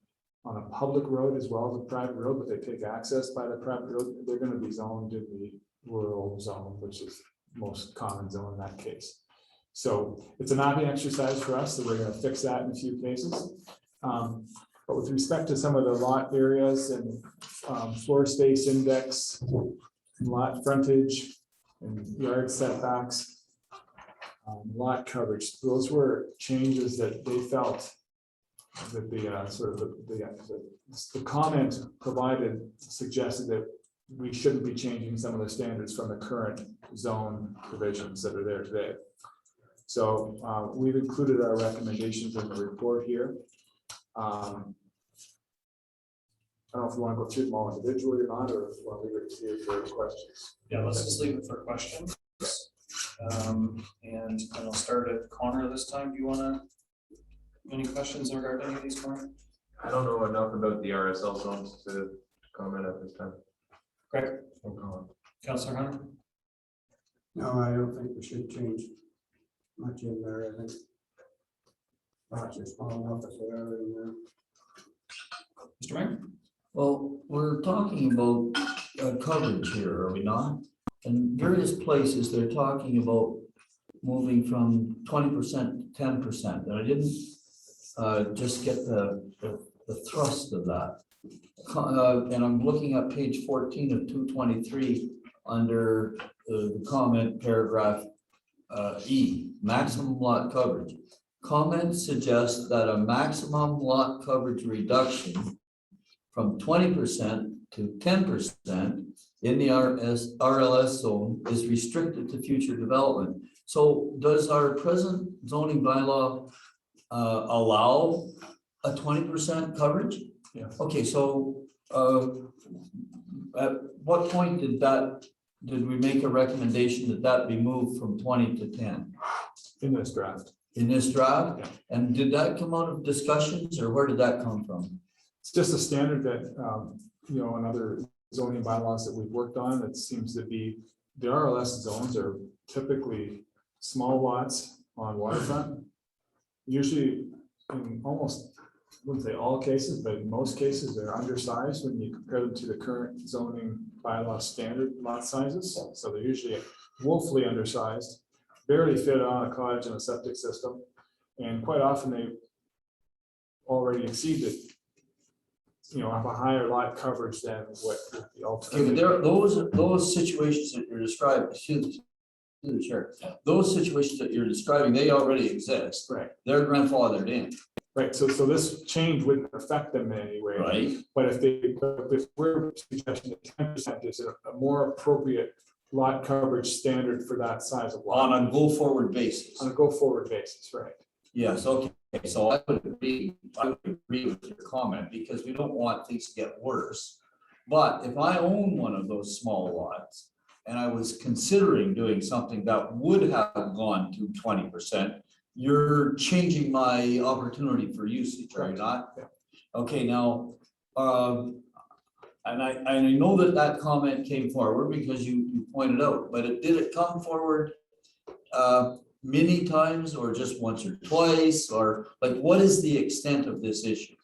a public road as well as a private road, but they take access by the private road, they're gonna be zoned in the rural zone, which is most common zone in that case. So it's a mapping exercise for us, so we're gonna fix that in a few cases. But with respect to some of the lot areas and floor space index, lot frontage and yard setbacks, lot coverage, those were changes that they felt that the comment provided suggested that we shouldn't be changing some of the standards from the current zone provisions that are there today. So we've included our recommendations in the report here. I don't know if you want to go through them all individually or not, or if you want to leave it here for questions. Yeah, let's just leave it for questions. And I'll start at Connor this time. Do you wanna, any questions regarding any of these, Connor? I don't know enough about the RSL zones to comment at this time. Greg? No comment. Counselor Hunter? No, I don't think we should change much in there, I think. Lots are small enough as they are in there. Mr. Mayor? Well, we're talking about coverage here, are we not? In various places, they're talking about moving from 20% to 10%, and I didn't just get the thrust of that. And I'm looking at page 14 of 223 under the comment paragraph E, maximum lot coverage. Comments suggest that a maximum lot coverage reduction from 20% to 10% in the RLS zone is restricted to future development. So does our present zoning bylaw allow a 20% coverage? Yeah. Okay, so at what point did we make a recommendation that be moved from 20 to 10? In this draft. In this draft? Yeah. And did that come out of discussions, or where did that come from? It's just a standard that, in other zoning bylaws that we've worked on, it seems to be, the RLS zones are typically small lots on waterfront. Usually in almost, I wouldn't say all cases, but in most cases, they're undersized when you compare them to the current zoning bylaw standard lot sizes. So they're usually woefully undersized, barely fit on a cottage and a septic system. And quite often they already exceeded, have a higher lot coverage than what the Okay, but alternative. there, those situations that you're describing, excuse the chair, those situations that you're describing, they already exist. Right, They're grandfathered in, right. So this change wouldn't affect them in any way. right? But if we're suggesting that 10% is a more appropriate lot coverage standard for that size of lot. On a go-forward basis. On a go-forward basis, right? Yes, okay, so I would agree with your comment, because we don't want things to get worse. But if I own one of those small lots, and I was considering doing something that would have gone to 20%, you're changing my opportunity for usage, are you not? Yeah. Okay, now, and I know that comment came forward because you pointed out, but did it come forward many times, or just once or twice, or like, what is the extent of this issue?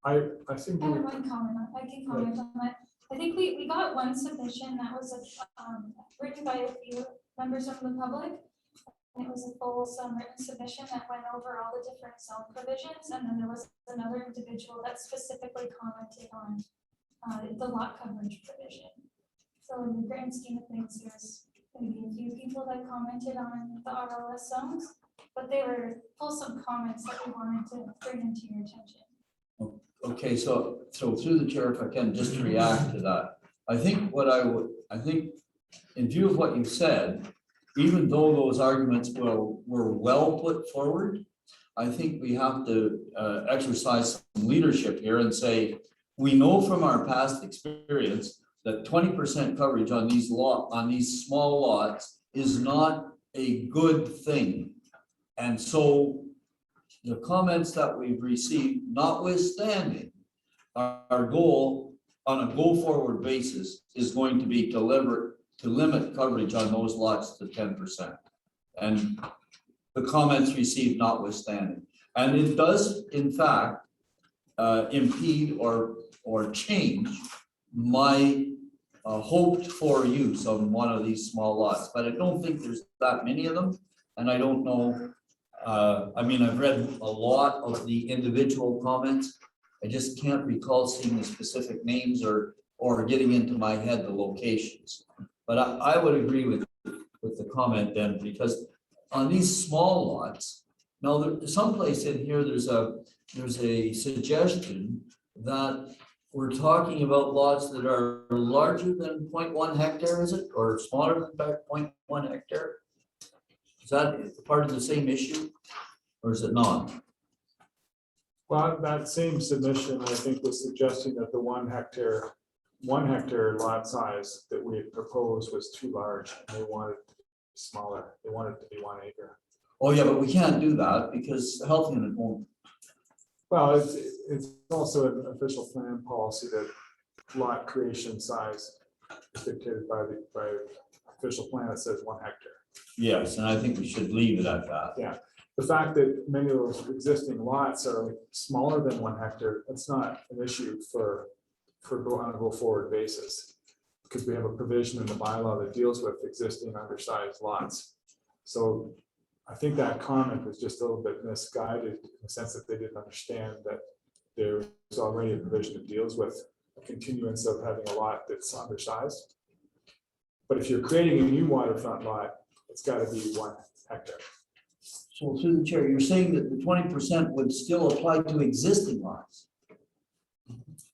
I think I have one comment, I can comment on that. I think we got one submission that was written by a few members of the public. And it was a full written submission that went over all the different zone provisions, and then there was another individual that specifically commented on the lot coverage provision. So in the grand scheme of things, there's maybe a few people that commented on the RLS zones, but they were fulsome comments that we wanted to bring into your attention. Okay, so through the chair, if I can, just to react to that, I think in view of what you said, even though those arguments were well put forward, I think we have to exercise some leadership here and say, we know from our past experience that 20% coverage on these small lots is not a good thing And so the comments that we've received, notwithstanding, our goal on a go-forward basis is going to be to limit coverage on those lots to 10%. And the comments received notwithstanding. And it does, in fact, impede or change my hoped for use on one of these small lots, but I don't think there's that many of them. And I don't know, I mean, I've read a lot of the individual comments. I just can't recall seeing the specific names or getting into my head the locations. But I would agree with the comment then, because on these small lots, now there's someplace in here, there's a suggestion that we're talking about lots that are larger than 0.1 hectare, is it, or smaller than 0.1 hectare? Is that part of the same issue, or is it not? Well, that same submission, I think, was suggesting that the 1 hectare lot size that we had proposed was too large, and they wanted it to be smaller. They wanted it to be 1 acre. Oh, yeah, but we can't do that because the health unit won't. Well, it's also an official plan policy that lot creation size is dictated by official plan that says 1 hectare. Yes, and I think we should leave it at that. Yeah, the fact that many of those existing lots are smaller than 1 hectare, that's not an issue on a go forward basis. Because we have a provision in the bylaw that deals with existing undersized lots. So I think that comment was just a little bit misguided in the sense that they didn't understand that there was already a provision that deals with a continuance of having a lot that's undersized. But if you're creating a new waterfront lot, it's got to be 1 hectare. So through the chair, you're saying that the 20% would still apply to existing lots?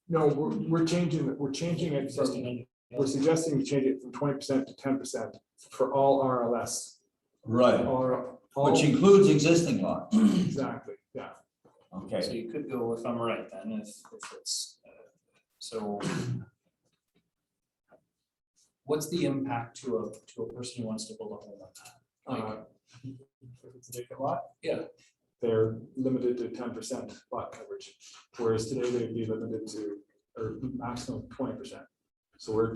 No, we're changing it. We're suggesting we change it from 20% to 10% for all RLS. Right, All- which includes existing lots. Exactly, yeah. So Okay, you could go, if I'm right, then if it's, so. What's the impact to a person who wants to build a home on that? Like, If it's a vacant lot, yeah, they're limited to 10% lot coverage, whereas today they'd be limited to, or maximum 20%. So we're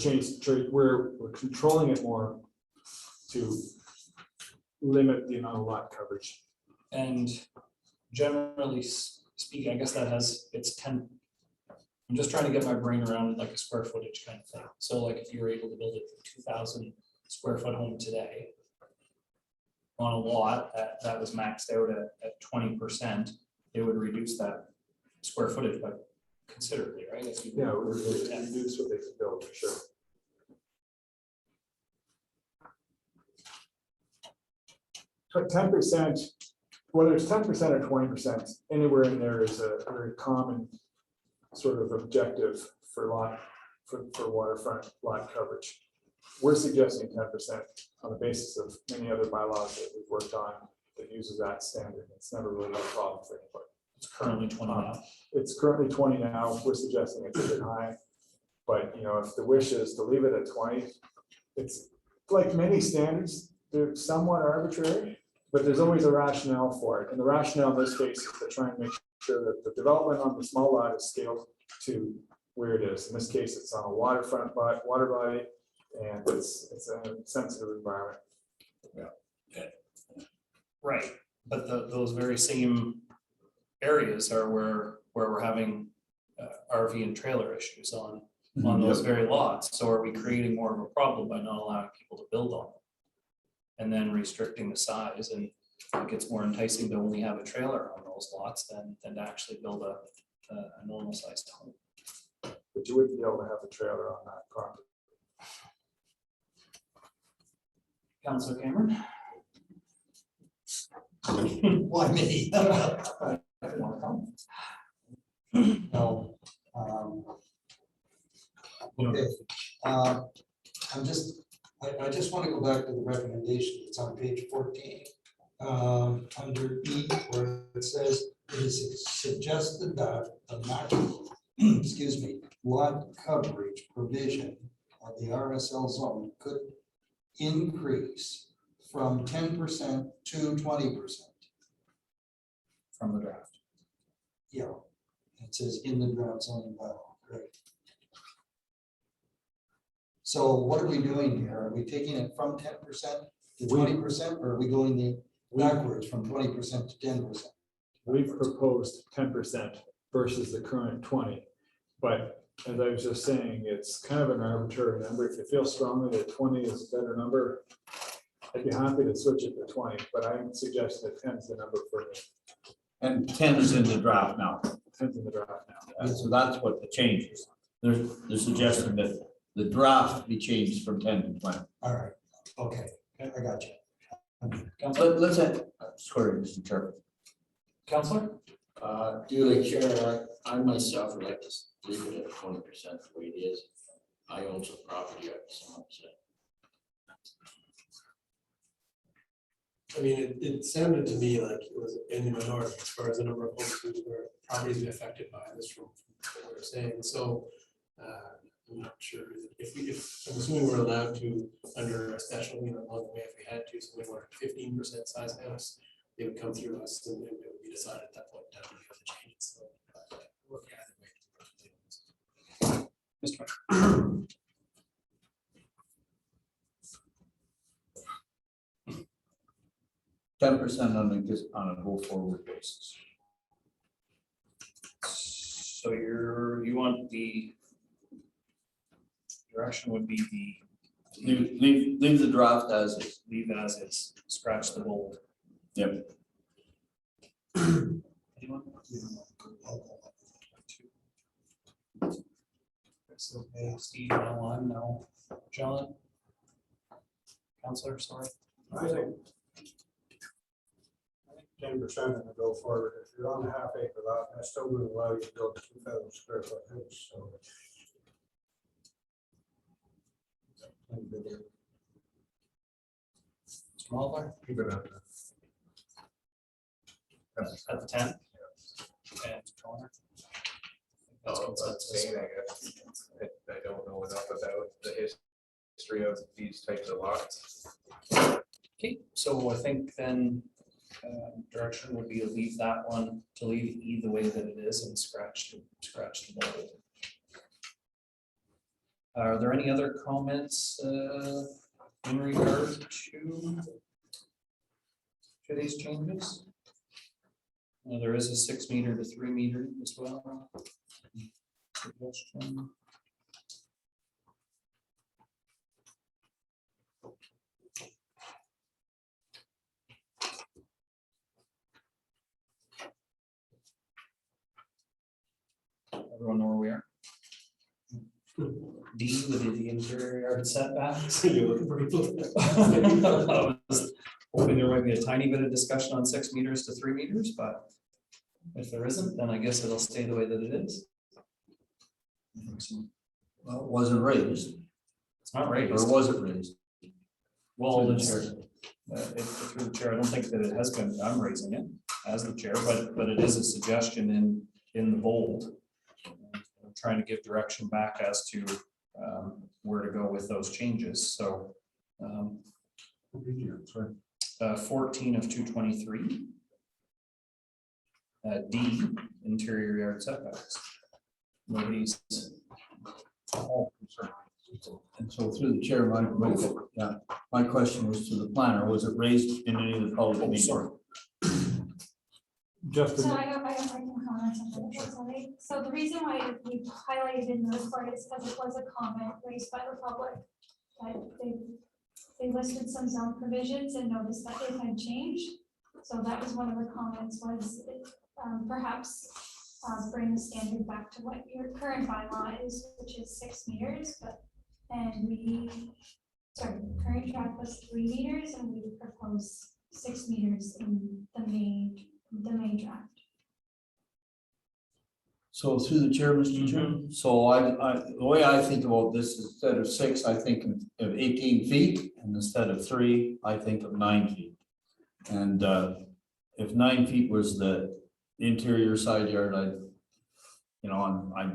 controlling it more to limit the amount of lot coverage. and generally speaking, I guess it's 10. I'm just trying to get my brain around like a square footage kind of thing. So like if you were able to build a 2,000 square foot home today on a lot that was maxed out at 20%, it would reduce that square footage by considerably, right? If you Yeah, were we're to 10. reduce what they can build for sure. But 10%, whether it's 10% or 20%, anywhere in there is a very common sort of objective for waterfront lot coverage. We're suggesting 10% on the basis of many other bylaws that we've worked on that uses that standard. It's never really been a problem for anybody. It's currently 20 now. It's currently 20 now. We're suggesting it's a bit high. But if the wish is to leave it at 20, it's like many standards, they're somewhat arbitrary, but there's always a rationale for it. And the rationale in this case is to try and make sure that the development on the small lot is scaled to where it is. In this case, it's on a waterfront water body, and it's a sensitive environment. Right, but those very same areas are where we're having RV and trailer issues on those very lots. So are we creating more of a problem by not allowing people to build on them? And then restricting the size, and it gets more enticing to only have a trailer on those lots than to actually build a normal sized home. But you wouldn't be able to have a trailer on that property. Councilor Cameron? Why me? No. Okay, I just want to go back to the recommendation that's on page 14. Under E, where it says it is suggested that the maximum, excuse me, lot coverage provision of the RSL zone could increase from 10% to 20%. from the draft. Yeah, it says in the draft zoning bylaw, great. So what are we doing here? Are we taking it from 10% to 20%, or are we going the backwards from 20% to 10%? We've proposed 10% versus the current 20. But as I was just saying, it's kind of an arbitrary number. If you feel strongly that 20 is a better number, I'd be happy to switch it to 20, but I'm suggesting that 10 is the number for me. And 10 is in the draft now. 10's in the draft now. And so that's what the change is. They're suggesting that the draft be changed from 10 to 20. All right, okay, I got you. Let's, sorry, Mr. Chair. Counselor? Duly chair, I myself would like to leave it at 20% the way it is. I own some property up to some upset. I mean, it sounded to me like it was in the minority as far as the number of homes who were properties been affected by this from what we're saying, so. I'm not sure if I'm assuming we're allowed to, under a special, along the way, if we had to, so we wanted 15% size house, they would come through us and it would be decided at that point in time to do the changes, so. Work either way. Mr. 10% on a go forward basis. So you want the direction would be Leave the draft as is. leave as is, scratch the bold. Yep. Anyone? So, Steve, no, I'm no. John? Counselor, sorry. I think 10% and go forward. If you're on a half acre lot, I still would allow you to go to 2,000 square foot house, so. Mr. Mulder, Keep it at at the 10? And Connor? That's Oh, consensus. I guess. I don't know enough about the history of these types of lots. Okay, so I think then direction would be to leave that one, to leave E the way that it is and scratch the bold. Are there any other comments in regard to these changes? There is a 6 meter to 3 meter as well. Suggestion. Everyone know where we are? D with the interior yard setbacks. You're looking pretty close. I was hoping there might be a tiny bit of discussion on 6 meters to 3 meters, but if there isn't, then I guess it'll stay the way that it is. Well, it wasn't raised, It's not or raised. was it raised? Well, Through the it's, chair. through the chair, I don't think that it has been, I'm raising it as the chair, but it is a suggestion in the bold. I'm trying to give direction back as to where to go with those changes, so. 14 of 223. D, interior yard setbacks. Nobody's. And so through the chair, my question was to the planner, was it raised in any of the public meetings? Sorry. Justin, So I can comment on that, that's all right. So the reason why we highlighted in the report is because it was a comment raised by the public. That they listed some zone provisions and noticed that it had changed. So that was one of the comments was perhaps bring the standard back to what your current bylaw is, which is 6 meters, current draft was 3 meters and we proposed 6 meters in the main draft. So through the chair, Mr. Chairman, so the way I think about this, is instead of 6, I think of 18 feet, and instead of 3, I think of 9 feet. And if 9 feet was the interior side yard, I'd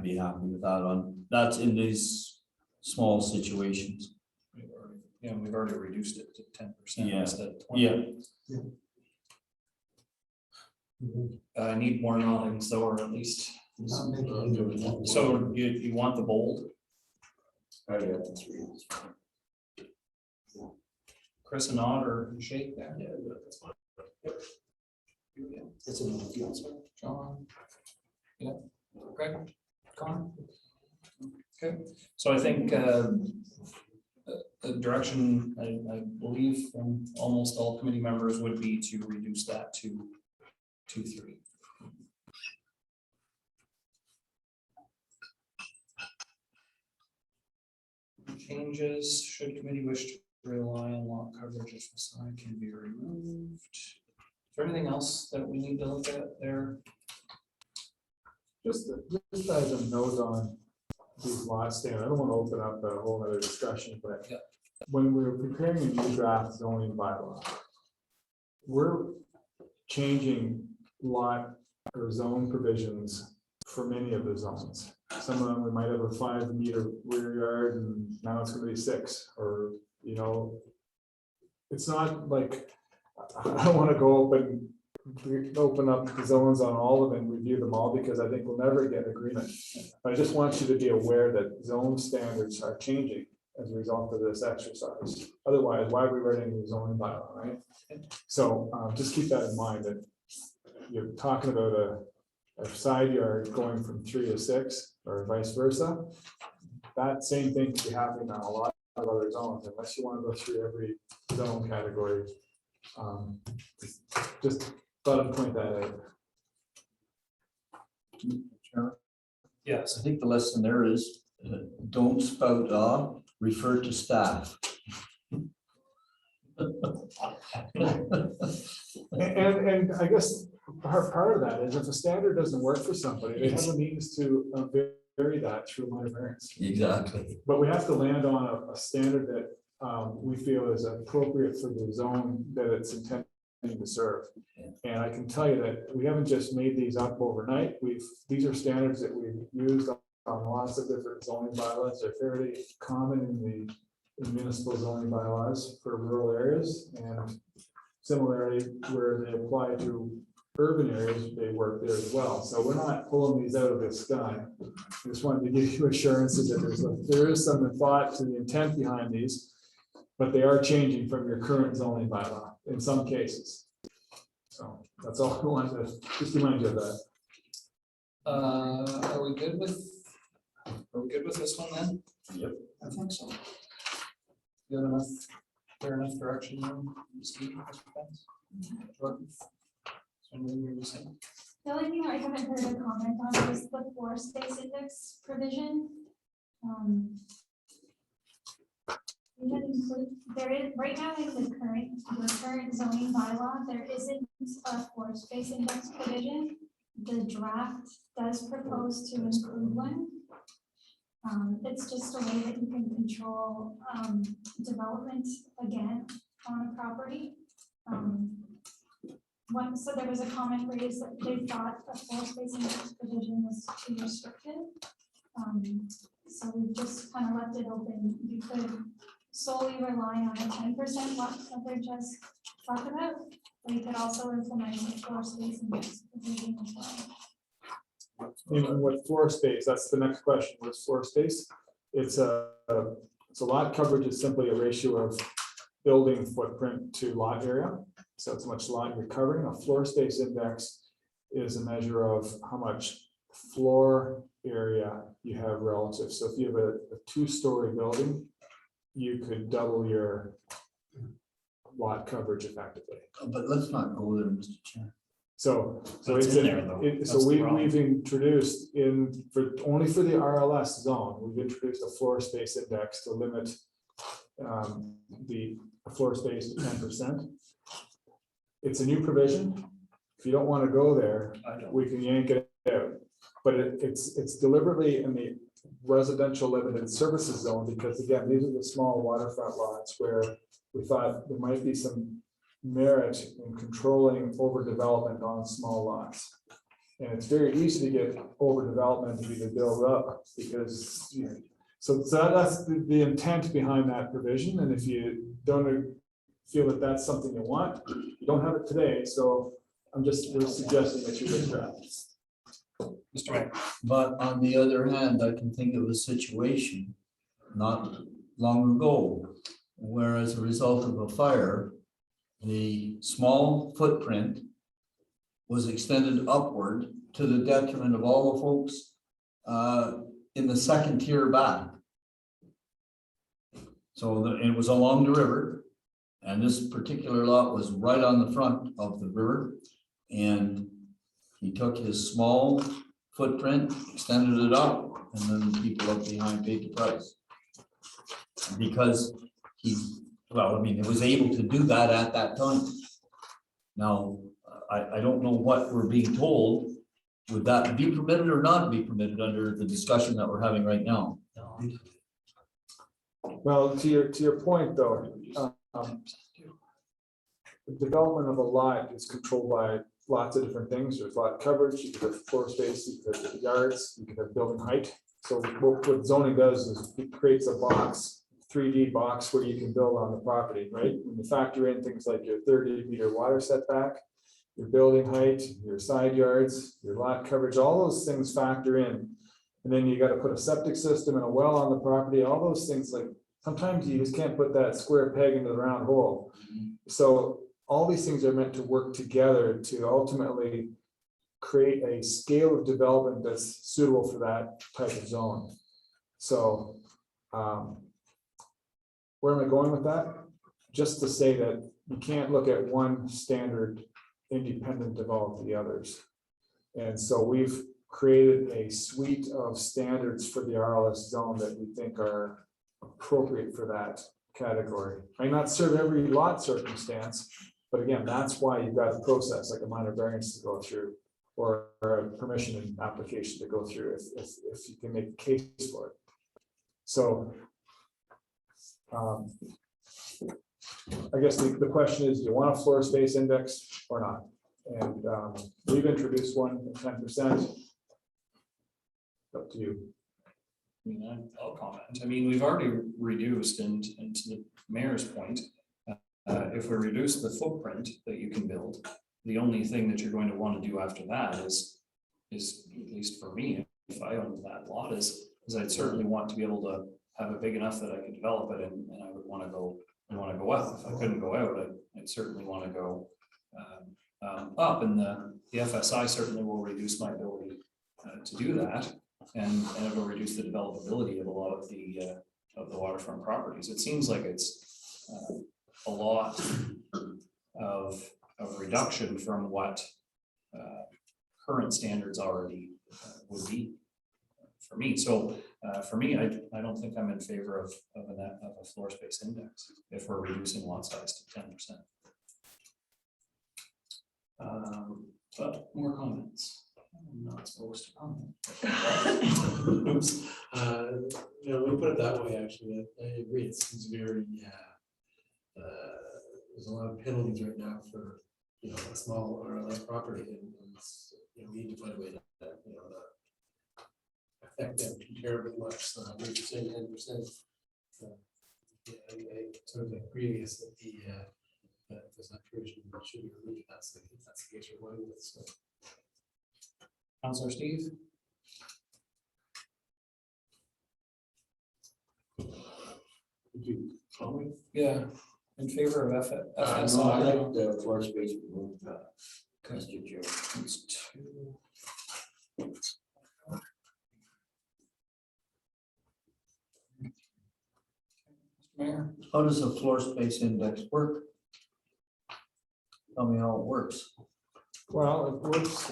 be happy with that that's in these small situations. We've already reduced it to 10% Yeah. instead of 20. Yeah. I need more noddings though, or at least, Not making any difference. so you want the bold? Chris, a nod or a shake there? Yeah, that's fine. It's in the field, sir. John? Yeah, Greg, Connor? Okay, so I think the direction, I believe from almost all committee members would be to reduce that to 2-3. Changes, should committee wish to rely on lot coverage if the sign can be removed. Is there anything else that we need to look at there? Just as a note on these lots, Dan, I don't want to open up a whole other discussion, but Yeah. when we were preparing a new draft zoning bylaw, we're changing lot or zone provisions for many of the zones. Some of them, we might have a 5-meter rear yard and now it's gonna be 6, or, you know, it's not like, I don't wanna go open up the zones on all of them, and review them all, because I think we'll never get agreement. I just want you to be aware that zone standards are changing as a result of this exercise. Otherwise, why are we writing a zoning bylaw, right? So just keep that in mind, that you're talking about a side yard going from 3 to 6, or vice versa. That same thing could be happening on a lot of other zones, unless you want to go through every zone category. Just thought I'd point that out. Yes. I think the lesson there is, don't spout off, refer to staff. And I guess part of that is if a standard doesn't work for somebody, they have a means to vary that through minor variance. Exactly. But we have to land on a standard that we feel is appropriate for the zone that it's intended to serve. And I can tell you that we haven't just made these up overnight. These are standards that we've used on lots of different zoning bylaws. They're fairly common in the municipal zoning bylaws for rural areas, and similarly, where they apply to urban areas, they work there as well. So we're not pulling these out of the sky. I just wanted to give you assurances that there is some thought to the intent behind these, but they are changing from your current zoning bylaw in some cases. So that's all I wanted to just remind you of that. Are we good with this one then? Yep. I think so. Good enough, fair enough direction then, Steve? Jordan? Something you were saying? The only thing I haven't heard a comment on is the floor space index provision. We had include, there is, right now in the current zoning bylaw, there isn't a floor space index provision. The draft does propose to include one. It's just a way that you can control development again on a property. So there was a comment raised that they thought a floor space index provision was too restrictive. So we just kind of left it open. You could solely rely on a 10% lot coverage as talked about, or you could also implement a floor space index provision as well. Even with floor space, that's the next question. What's floor space? It's a lot coverage is simply a ratio of building footprint to lot area. So it's how much lot you're covering. A floor space index is a measure of how much floor area you have relative. So if you have a 2-story building, you could double your lot coverage effectively. But let's not go there, Mr. Chair. So It's it's in there, though. so That's the problem. we've introduced only for the RLS zone, we've introduced a floor space index to limit the floor space to 10%. It's a new provision. If you don't want to go there, I don't. we can yank it out. But it's deliberately in the residential limited services zone, because again, these are the small waterfront lots where we thought there might be some merit in controlling overdevelopment on small lots. And it's very easy to get overdevelopment to either build up because, so that's the intent behind that provision. And if you don't feel that that's something you want, you don't have it today. So I'm just suggesting that you withdraw. Mr. Mayor. But on the other hand, I can think of a situation not long ago, where as a result of a fire, the small footprint was extended upward to the detriment of all the folks in the second tier back. So it was along the river, and this particular lot was right on the front of the river. And he took his small footprint, extended it up, and then the people up behind paid the price. Because he, well, I mean, it was able to do that at that time. Now, I don't know what we're being told. Would that be permitted or not be permitted under the discussion that we're having right now? Well, to your point though, the development of a lot is controlled by lots of different things. There's lot coverage, you could have floor space, you could have yards, you could have building height. So what zoning does is it creates a box, 3D box where you can build on the property, right? When you factor in things like your 30-meter water setback, your building height, your side yards, your lot coverage, all those things factor in. And then you got to put a septic system and a well on the property, all those things, like sometimes you just can't put that square peg into the round hole. So all these things are meant to work together to ultimately create a scale of development that's suitable for that type of zone. So where am I going with that? Just to say that you can't look at one standard independent of all of the others. And so we've created a suite of standards for the RLS zone that we think are appropriate for that category. Might not serve every lot circumstance, but again, that's why you've got a process like a minor variance to go through or a permission and application to go through if you can make a case for it. So I guess the question is, do you want a floor space index or not? And we've introduced one at 10%. Up to you. I mean, I'll comment. I mean, we've already reduced and to the mayor's point, if we reduce the footprint that you can build, the only thing that you're going to want to do after that is at least for me, if I owned that lot, is I'd certainly want to be able to have it big enough that I could develop it and I would want to go out. If I couldn't go out, I'd certainly want to go up, and the FSI certainly will reduce my ability to do that. And it will reduce the developability of a lot of the waterfront properties. It seems like it's a lot of reduction from what current standards already would be for me. So for me, I don't think I'm in favor of a floor space index if we're reducing lot size to 10%. But more comments. I'm not supposed to comment. Oops. We put it that way, actually. I agree. It seems very, there's a lot of penalties right now for, a small or less property, and we need to find a way to, not affect them too terribly much. So I'm saying 10%. I sort of agree with that there's not provision that should be removed. If that's the case you're going with. So. Councillor Steve? Yeah, in favor of FSI. I like the floor space removed, Mr. Chair. It's two. Mr. Mayor? How does a floor space index work? Tell me how it works. Well, it works.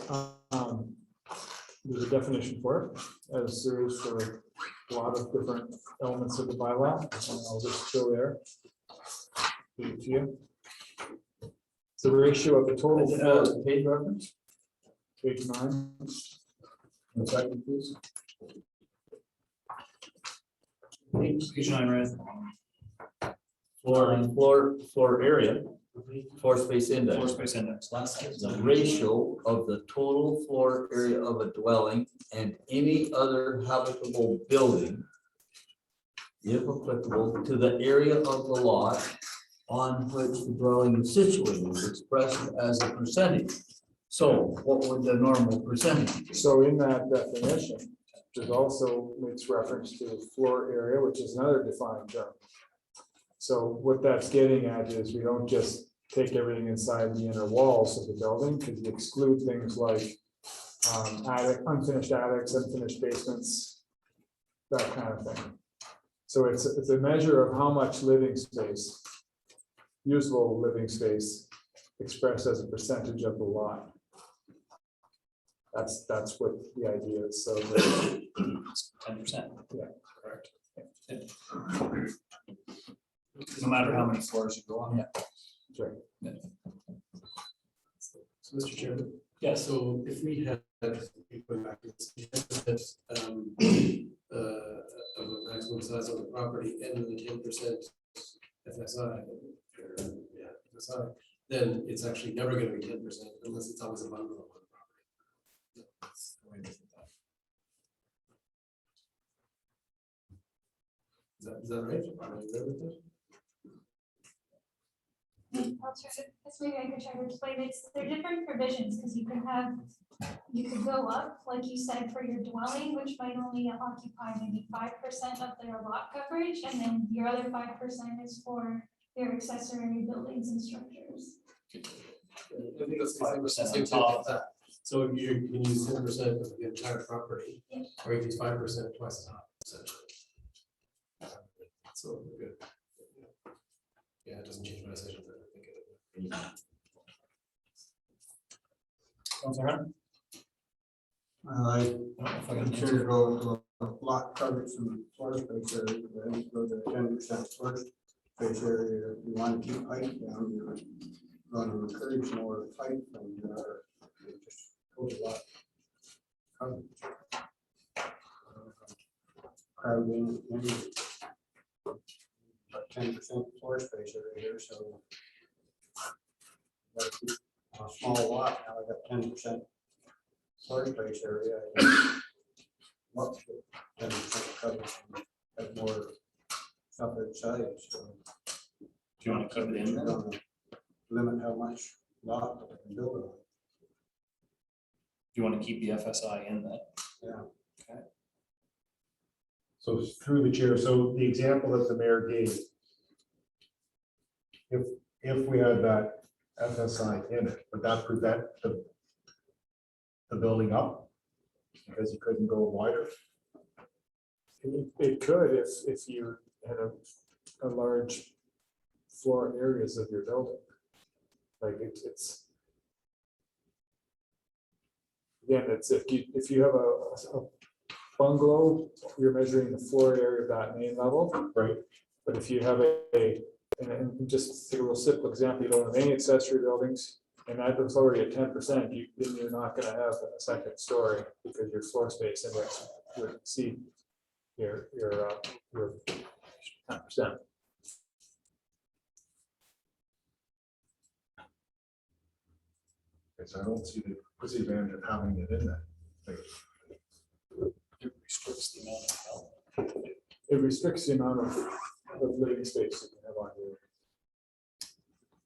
There's a definition for it, as there is for a lot of different elements of the bylaw. And I'll just show there. Give it to you. It's the ratio of the total floor. Page reference? Page 9. One second, please. Page 9, right? Floor area, floor space Floor index. space index, last. The ratio of the total floor area of a dwelling and any other habitable building, if applicable, to the area of the lot on which the dwelling is situated, expressed as a percentage. So what would the normal percentage be? So in that definition, there's also makes reference to floor area, which is another defined term. So what that's getting at is we don't just take everything inside the inner walls of the building, because you exclude things like attic, unfinished attics, unfinished basements, that kind of thing. So it's a measure of how much living space, usable living space, expressed as a percentage of the lot. That's what the idea is, so. 10%. Yeah. Correct. No matter how many floors you go on. Sure. So, Mr. Chairman. Yes. So if we had, going back to this, of a maximum size on the property and the 10% FSI, FSI, then it's actually never going to be 10% unless it's always a bungalow on the property. That's the way to think about it. Is that right? Am I good with this? I'll try to, this maybe I could try to explain it. They're different provisions, because you could go up, like you said, for your dwelling, which might only occupy maybe 5% of their lot coverage, and then your other 5% is for your accessory buildings and structures. I think that's 5% on on top. top of that. So you can use 10% of the entire property, Yeah. or you can use 5% twice the top, essentially. So we're good. Yeah, it doesn't change my decision. I think it. Councilor Hunt? I I don't know if I can consider answer. go to a lot coverage from floor space area, but then go to 10% floor space area. If you want to keep height down, you're going to encourage more height from there. Just go to lot coverage. Crowding in. About 10% floor space area here, so. Gotta keep a small lot, now I got 10% floor space area. I can up to 10% coverage and have more stuff outside, so. Do you want to keep it in you're there? gonna Limit how much lot I can build on. Do you want to keep the FSI in that? Yeah. So through the chair, so the example that the mayor gave. If we had that FSI in it, would that prevent the building up? Because you couldn't go wider? It could if you had a large floor areas of your building. Like it's. Again, it's if you have a bungalow, you're measuring the floor area of that main level. Right. But if you have and just take a real simple example, you don't have any accessory buildings, and that was already at 10%, then you're not gonna have a second story because your floor space index would exceed your 10%. So I don't see the disadvantage of having it in there. It restricts the amount of help. It restricts the amount of living space you can have on your.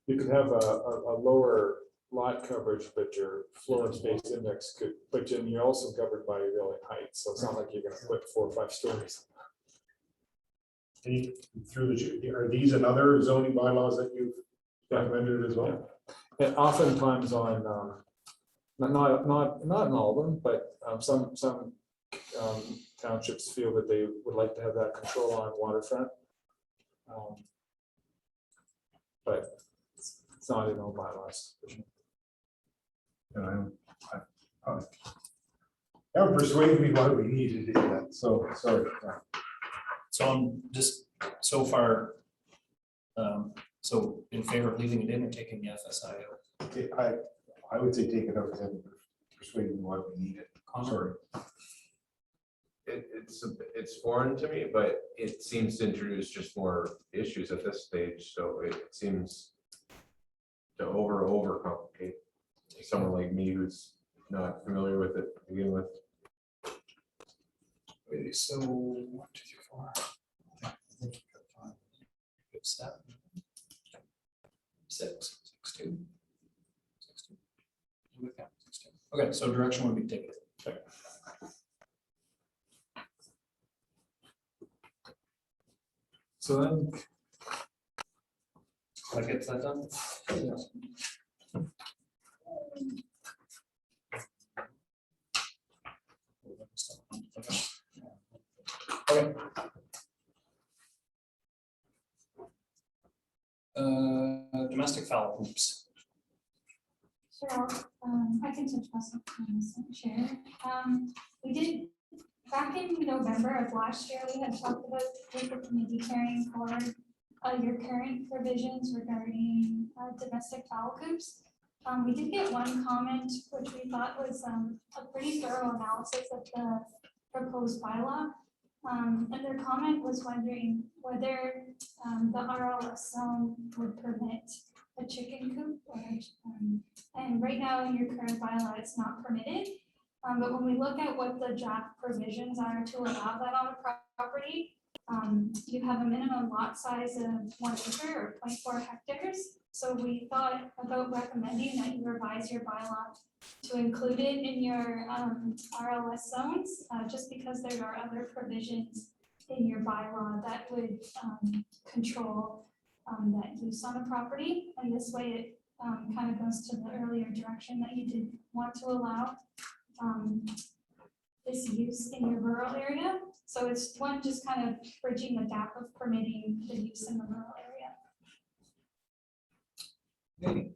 You could have a lower lot coverage, but your floor space index could, but then you're also covered by your building height, so it's not like you're gonna put 4 or 5 stories. Through the, are these another zoning bylaws that you've recommended as well? And oftentimes on, not in all of them, but some townships feel that they would like to have that control on waterfront. But it's not in all bylaws. And that persuaded me why we needed to do that, so, sorry. So I'm just so far, so in favor of leaving it in or taking the FSI out? I would say take it out and persuade me why we need it, sorry. It's foreign to me, but it seems to introduce just more issues at this stage, so it seems to overcomplicate someone like me who's not familiar with it to begin with. Okay, so 1, 2, 3, 4. Good, 7. 6, 6, 2. 6, 2. You would count. Okay, so direction would be taken. So then, That gets that done? Okay. Domestic fowl hoops. Sure, I can touch base on this, Chair. We did, back in November of last year, we had talked about with the committee carrying forward your current provisions regarding domestic fowl coops. We did get one comment, which we thought was a pretty thorough analysis of the proposed bylaw. And their comment was wondering whether the RLS zone would permit a chicken coop or, and right now in your current bylaw, it's not permitted. But when we look at what the draft provisions are to allow that on a property, you have a minimum lot size of 1 acre or 0.4 hectares. So we thought about recommending that you revise your bylaw to include it in your RLS zones, just because there are other provisions in your bylaw that would control that use on a property. And this way it kind of goes to the earlier direction that you did want to allow this use in your rural area. So it's one, just kind of bridging the gap of permitting the use in the rural area. Okay,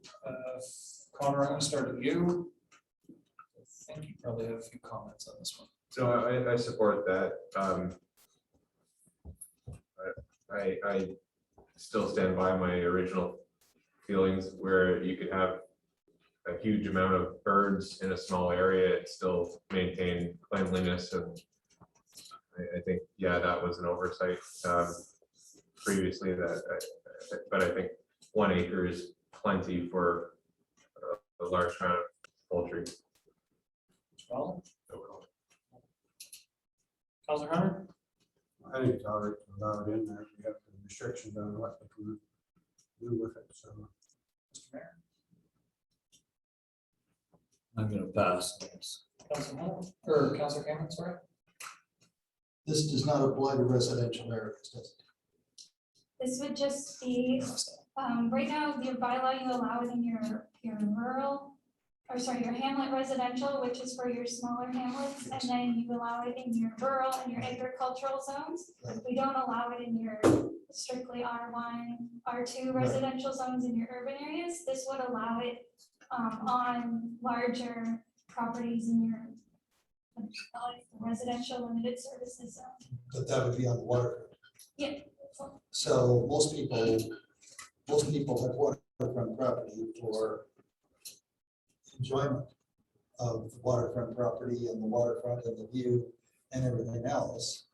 Connor, I'm gonna start with you. I think you probably have a few comments on this one. So I support that. I still stand by my original feelings where you could have a huge amount of birds in a small area and still maintain cleanliness. And I think, yeah, that was an oversight previously but I think 1 acre is plenty for a large amount of poultry. Well, Counselor Hunter? I think it's all right to allow it in there. We have the restrictions on what they can do with it, so. Mr. Mayor? I'm gonna pass this. Counselor Hunter, or Counselor Cameron, sorry? This does not apply to residential areas, does it? This would just be, right now, your bylaw, you allow it in your rural, or sorry, your hamlet residential, which is for your smaller hamlets, and then you allow it in your rural and your agricultural zones. Right. We don't allow it in your strictly R1, R2 Right. residential zones in your urban areas. This would allow it on larger properties in your residential limited services zone. But that would be on the waterfront. Yeah. So most people have waterfront property for enjoyment of the waterfront property and the waterfront and the view and everything else.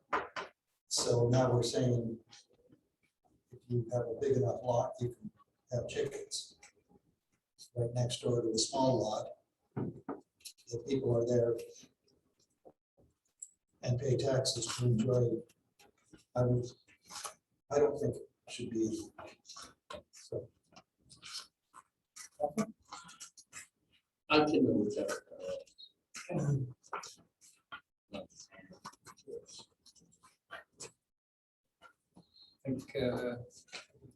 So now we're saying if you have a big enough lot, you can have chickens right next door to a small lot. The people are there and pay taxes to enjoy. I don't think it should be. So. I can live with that. I think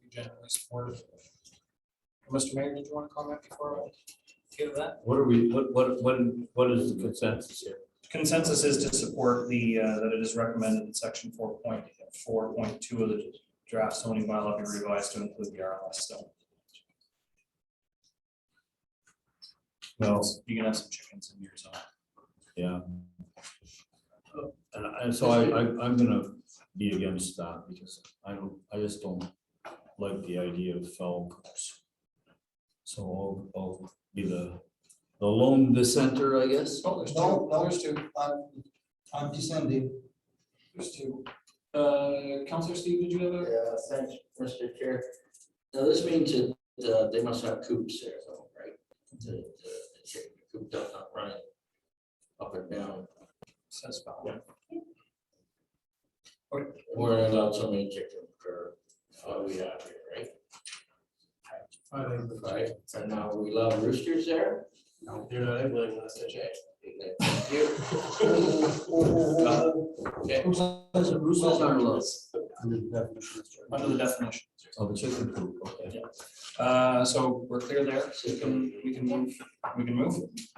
we generally support it. Mr. Mayor, did you want to comment before I get to that? What are we, what is the consensus here? Consensus is to support the, that it is recommended that section 4.4.2 of the draft zoning bylaw be revised to include the RLS zone. Well, You can have some chickens in your zone. yeah. And so I'm gonna be against that because I just don't like the idea of fowl coops. So I'll be the lone dissenter, I guess. Oh, there's No, no. there's two. I'm descending. There's two. Counselor Steve, did you have a? Yeah, thanks, Mr. Chair. Now, this means that they must have coops there, though, right? The chicken coop does not run up and down. Says fowl. Yeah. We're allowed so many chickens per, we have here, right? I think Right, and now we allow roosters there? No, they're not implementing last SHA. Okay. Who says aren't allowed? Under the definition. Under the definition. Of a chicken coop, okay. So we're clear there, so we can move.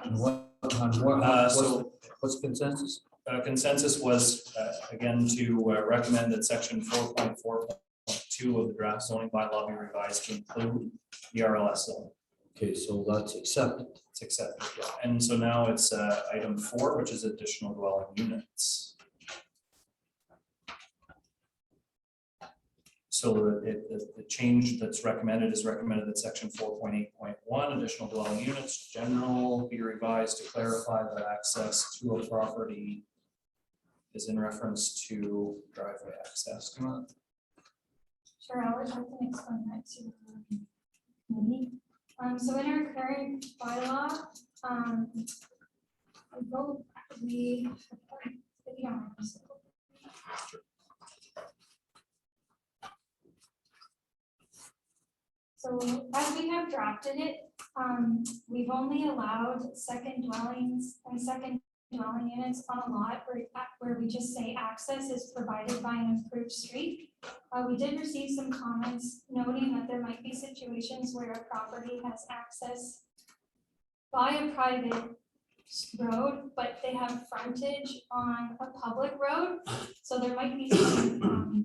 And So what's consensus? consensus was, again, to recommend that section 4.4.2 of the draft zoning bylaw be revised to include the RLS zone. Okay, so that's accepted. It's accepted, yeah. And so now it's item 4, which is additional dwelling units. So the change that's recommended is recommended that section 4.8.1, additional dwelling units, general, be revised to clarify that access to a property is in reference to driveway access. Sure, I can explain that to the committee. So in our current bylaw, so as we have drafted it, we've only allowed second dwellings and second dwelling units on a lot where we just say access is provided by an improved street. We did receive some comments noting that there might be situations where a property has access by a private road, but they have frontage on a public road. So there might be some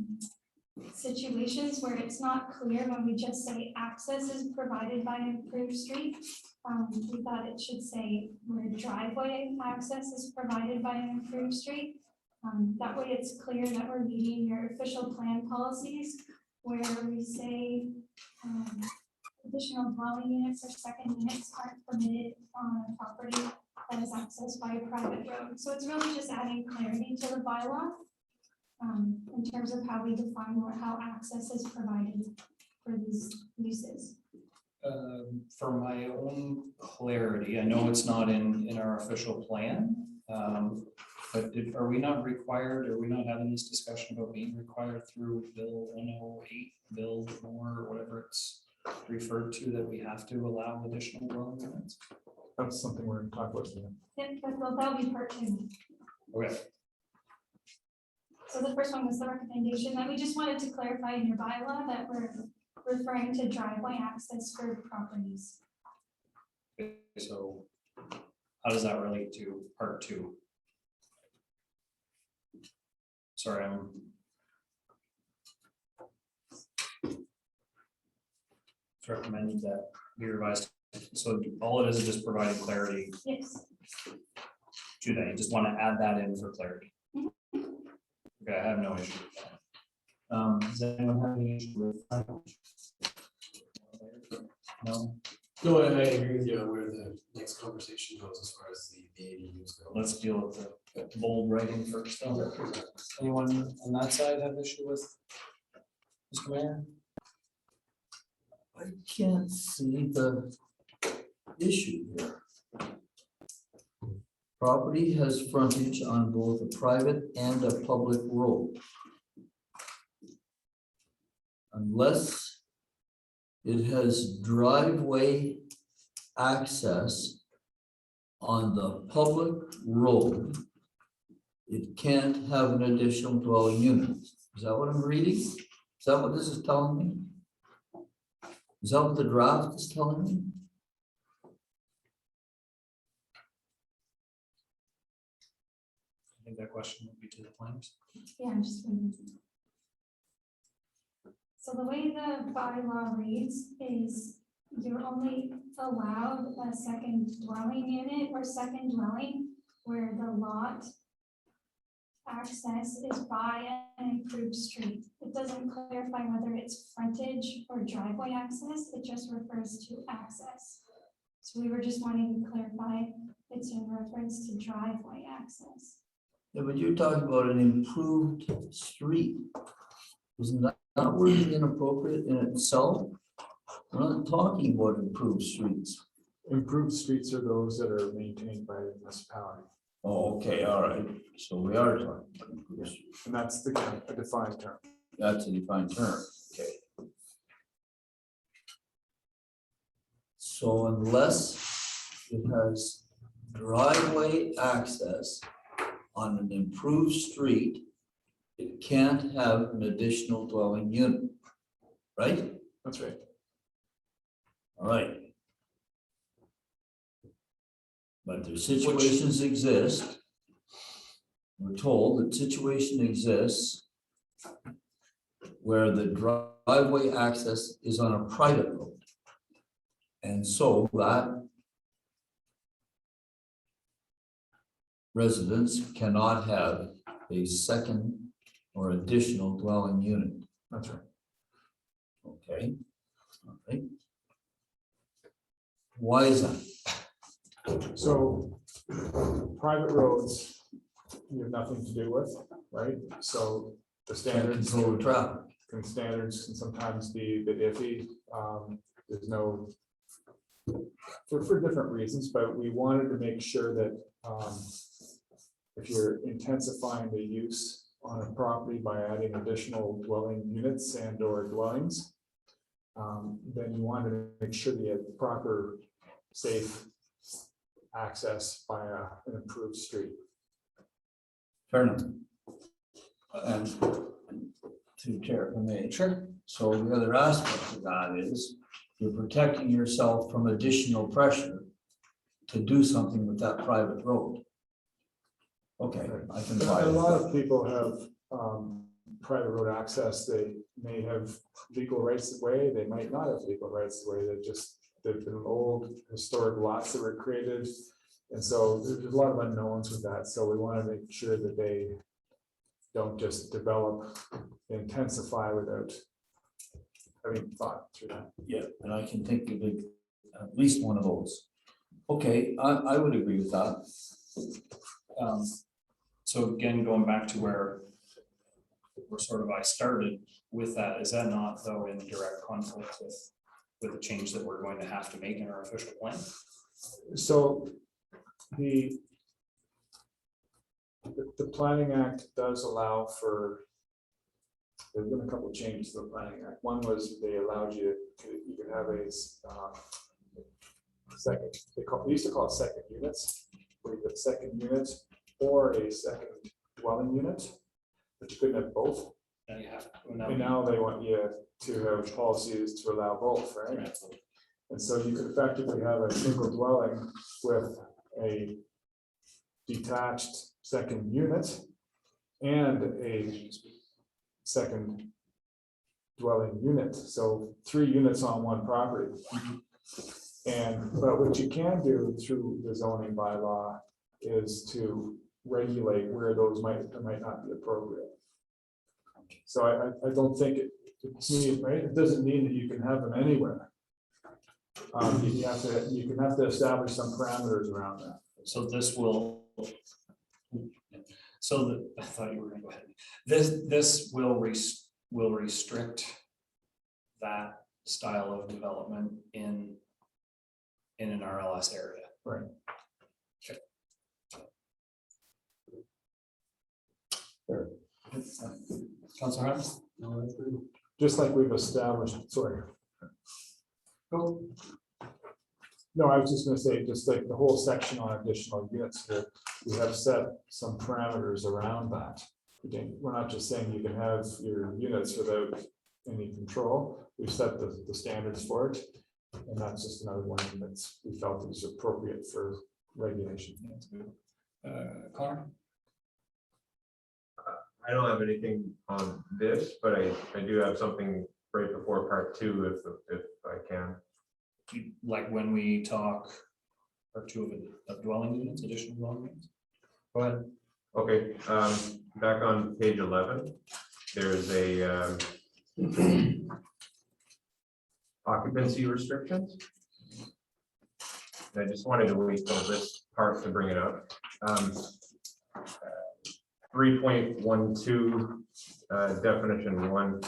situations where it's not clear when we just say access is provided by an improved street. We thought it should say where driveway access is provided by an improved street. That way it's clear that we're meeting your official plan policies where we say additional dwelling units or second units aren't permitted on a property that is accessed by a private road. So it's really just adding clarity to the bylaw in terms of how we define or how access is provided for these uses. For my own clarity, I know it's not in our official plan, but are we not required, are we not having this discussion about being required through Bill 108, Bill or whatever it's referred to, that we have to allow additional dwelling units? That's something we're gonna talk about soon. Yep, that'll be part 2. Okay. So the first one was the recommendation that we just wanted to clarify in your bylaw that we're referring to driveway access for properties. So how does that relate to part 2? Sorry, it's recommended that we revised. So all it is just providing clarity Yes. to that. You just want to add that in for clarity. Okay, I have no issue with that. Does anyone have any issue with that? No, No, I agree with you on where the next conversation goes as far as the ADUs go. let's deal with the bold writing first. Anyone on that side have issue with Mr. Mayor? I can't see the issue here. Property has frontage on both a private and a public road. Unless it has driveway access on the public road, it can't have an additional dwelling unit. Is that what I'm reading? Is that what this is telling me? Is that what the draft is telling me? I think that question would be to the planners. Yeah, I'm just reading. So the way the bylaw reads is you're only allowed a second dwelling unit or second dwelling where the lot access is by an improved street. It doesn't clarify whether it's frontage or driveway access, it just refers to access. So we were just wanting to clarify it's in reference to driveway access. Yeah, but you're talking about an improved street. Isn't that not really inappropriate in itself? We're not talking about improved streets. Improved streets are those that are maintained by the municipality, Oh, okay, all right. So we are talking about improved streets. and that's a defined term. That's a defined term, okay. So unless it has driveway access on an improved street, it can't have an additional dwelling unit, right? That's right. All right. But their situations exist. We're told that situation exists where the driveway access is on a private road. And so that residents cannot have a second or additional dwelling unit. That's right. Okay. All right. Why is that? So private roads, you have nothing to do with, right? So the standards. Control the traffic. Standards can sometimes be a bit iffy. There's no, for different reasons, but we wanted to make sure that if you're intensifying the use on a property by adding additional dwelling units and or dwellings, then you want to make sure that you have proper, safe access by an improved street. Fair enough. And to Chair, if I may. Sure. So the other aspect of that is you're protecting yourself from additional pressure to do something with that private road. Okay, I can buy A it. lot of people have private road access. They may have legal rights of way, they might not have legal rights of way. They've been old historic lots that were created. And so there's a lot of unknowns with that. So we want to make sure that they don't just develop, intensify without having thought through that. Yeah, and I can think of at least one of those. Okay, I would agree with that. So again, going back to where I started with that, is that not though in direct conflict with the change that we're going to have to make in our official plan? So the Planning Act does allow for, there's been a couple of changes to the Planning Act. One was they allowed you could have a second, they used to call it second units, where you get second units or a second dwelling unit, but you couldn't have both. Now you have. And now they want you to have policies to allow both, right? Right. And so you could effectively have a single dwelling with a detached second unit and a second dwelling unit. So 3 units on one property. But what you can do through the zoning bylaw is to regulate where those might not be appropriate. So I don't think it doesn't mean that you can have them anywhere. You can have to establish some parameters around that. So this will. I thought you were gonna go ahead. This will restrict that style of development in an RLS area. Right. Okay. Councilor Hunt? No, that's good. Just like we've established, sorry. Go. No, I was just gonna say, just like the whole section on additional units here, we have set some parameters around that. Again, we're not just saying you can have your units without any control. We've set the standards for it. And that's just another one that's we felt is appropriate for regulation. Connor? I don't have anything on this, but I do have something right before part 2, if I can. Like when we talk part 2 of dwelling units, additional dwelling units? Go ahead. Okay, back on page 11, there's a occupancy restrictions. And I just wanted to wait till this part to bring it up. 3.12, definition 1.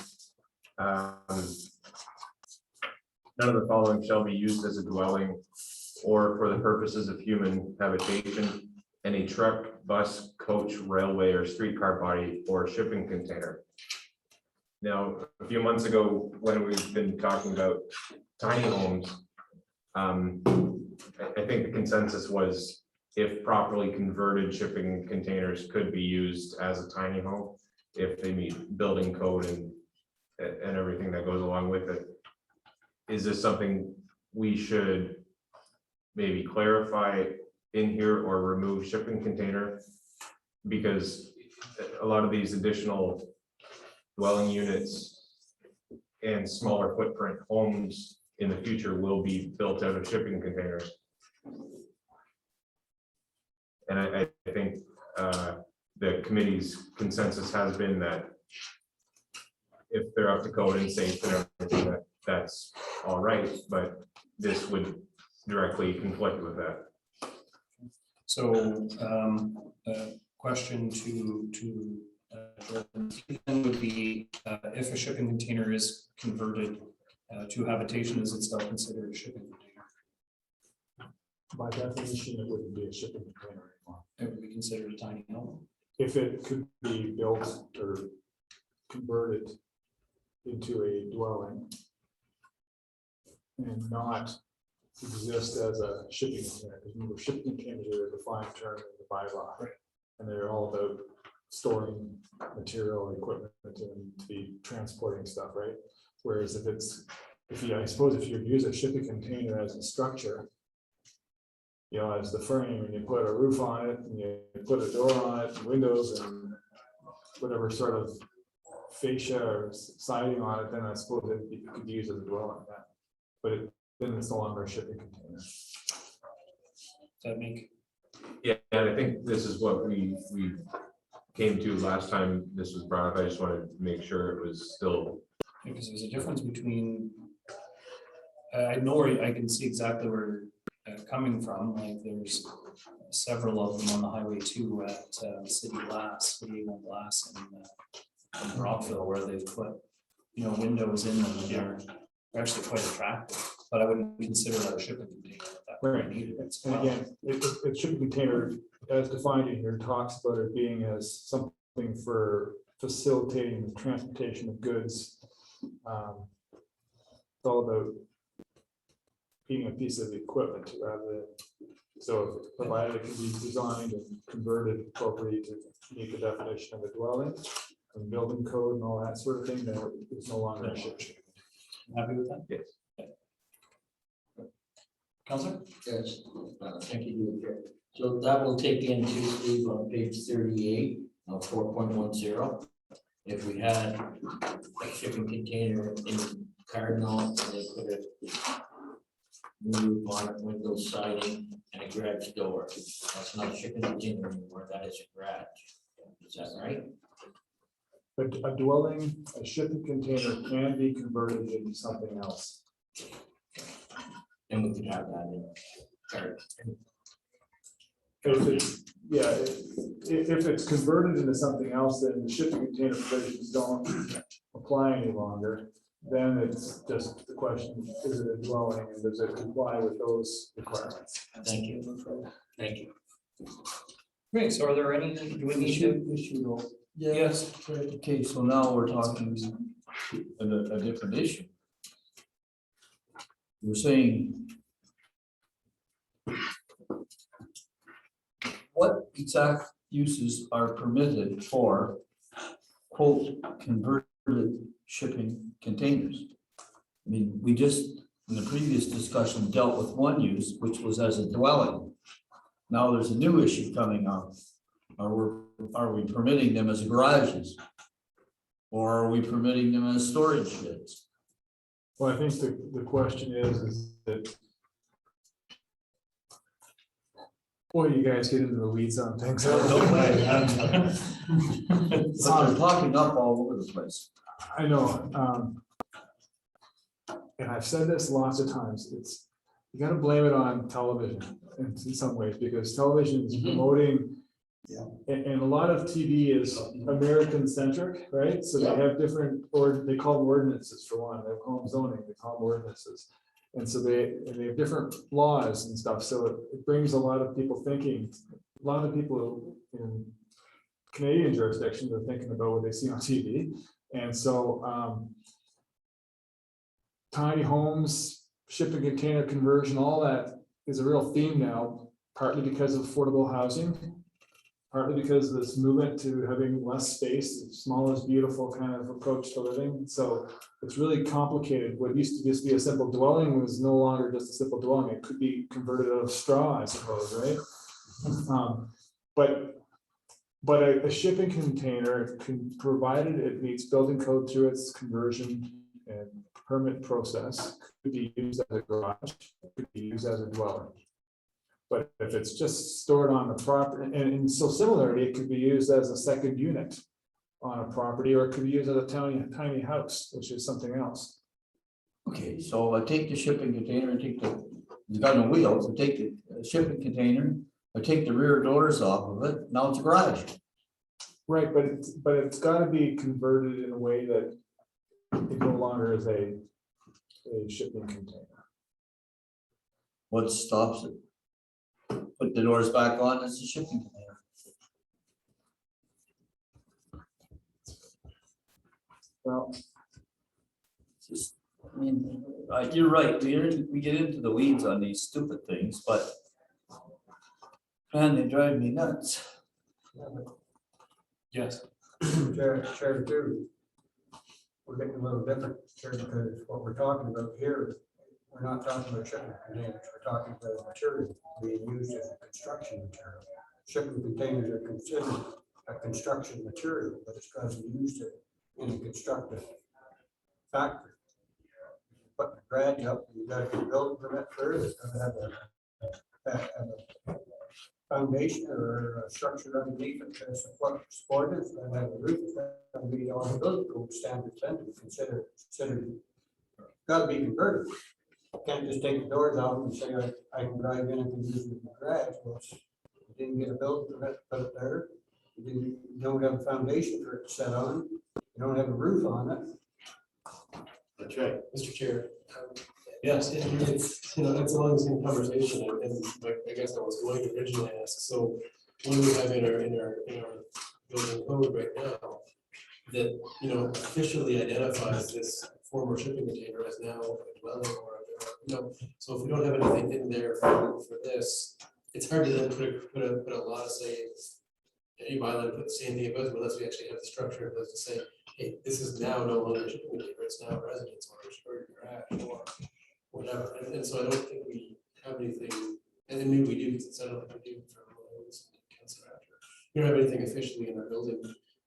None of the following shall be used as a dwelling or for the purposes of human habitation. Any truck, bus, coach, railway, or streetcar body or shipping container. Now, a few months ago, when we've been talking about tiny homes, I think the consensus was if properly converted, shipping containers could be used as a tiny home if they meet building code and everything that goes along with it. Is this something we should maybe clarify in here or remove shipping container? Because a lot of these additional dwelling units and smaller footprint homes in the future will be built out of shipping containers. And I think the committee's consensus has been that if they're up to code and safe and everything, that's all right, but this would directly conflict with that. So, question to Jordan would be, if a shipping container is converted to habitation, is it still considered a shipping container? By definition, it wouldn't be a shipping container anymore. It would be considered a tiny home. If it could be built or converted into a dwelling and not exist as a shipping container, because remember, shipping containers are a defined term in the bylaw. Right. And they're all about storing material, equipment, and to be transporting stuff, right? Whereas I suppose if you use a shipping container as a structure, you know, as the frame, and you put a roof on it, and you put a door on it, and windows, and whatever sort of fascia or siding on it, then I suppose it could be used as a dwelling, yeah. But then it's no longer a shipping container. Does that make? Yeah, and I think this is what we came to last time this was brought up. I just wanted to make sure it was still. Because there's a difference between, I know where I can see exactly where coming from, like there's several of them on the highway too at City Glass in Rockville, where they've put, you know, windows in them and they're actually quite attractive, but I wouldn't consider that a shipping container. That would Right. be needed as And well. again, it shipping container, as defined in here, talks about it being as something for facilitating the transportation of goods. It's all about being a piece of equipment rather than, so provided it can be designed and converted appropriately to meet the definition of a dwelling and building code and all that sort of thing, then it's no longer a ship. Happy with that? Yes. Counselor? Yes, thank you, Chair. So that will take into Steve on page 38 of 4.10. If we had a shipping container in Cardinal, and they put a new roof on it, window siding, and a garage door, that's not a shipping container anymore, that is a garage. Is that right? But a dwelling, a shipping container can be converted into something else. And we could have that in Cardinal. If it's, yeah, if it's converted into something else, then the shipping container provisions don't apply any longer. Then it's just the question, is it a dwelling and does it comply with those requirements? Thank you. Thank you. Great, so are there any, do we need to? Issue though. Yes. Okay, so now we're talking a different issue. We're saying what exact uses are permitted for quote converted shipping containers? I mean, we just, in the previous discussion, dealt with one use, which was as a dwelling. Now there's a new issue coming up. Are we permitting them as garages? Or are we permitting them as storage sheds? Well, I think the question is that, boy, you guys get into the weeds on things. But they're popping up all over the place. I know, and I've said this lots of times, you gotta blame it on television in some ways, because television is promoting. Yeah. And a lot of TV is American centric, right? So they have different, or they call them ordinances for one, they call them zoning, they call them ordinances. And so they have different laws and stuff, so it brings a lot of people thinking, a lot of people in Canadian jurisdictions are thinking about what they see on TV. And so tiny homes, shipping container conversion, all that is a real theme now, partly because of affordable housing, partly because of this movement to having less space, small is beautiful kind of approach to living. So it's really complicated. What used to just be a simple dwelling was no longer just a simple dwelling. It could be converted out of straw, I suppose, right? But a shipping container provided it meets building code through its conversion and permit process, could be used as a garage, could be used as a dwelling. But if it's just stored on the property, and so similarly, it could be used as a second unit on a property, or it could be used as a tiny house, which is something else. Okay, so I take the shipping container and take it's got no wheels, I take the shipping container, I take the rear doors off of it, now it's a garage. Right, but it's gotta be converted in a way that it no longer is a shipping container. What stops it? Put the doors back on, it's a shipping container. Well, Just, I mean, you're right, we get into the weeds on these stupid things, but man, they drive me nuts. Yes. Chair too. We're getting a little different, Chair, because what we're talking about here, we're not talking about shipping containers, we're talking about material being used as a construction material. Shipping containers are considered a construction material, but it's got to be used in a constructive factory. Put the garage up, you gotta get a building permit first, it's gonna have a foundation or a structure underneath it to support it, and have a roof, that'll be all the building code standards, then to consider, gotta be converted. Can't just take the doors out and say, I can drive in and can use it in the garage. Well, you didn't get a building permit to put it there. You don't have a foundation for it to set on. You don't have a roof on it. That's right, Mr. Chair. Yes. It's, it's along the same conversation, and like, I guess I was going to originally ask, so what do we have in our building code right now that, officially identifies this former shipping container as now a dwelling or, so if we don't have anything in there for this, it's hard to then put a law to say, any bylaw to put the same thing about it, unless we actually have the structure of it to say, hey, this is now no longer a shipping container, it's now a residence or a garage or whatever. And so I don't think we have anything, and then maybe we do, because it's not like we do for council after. We don't have anything officially in our building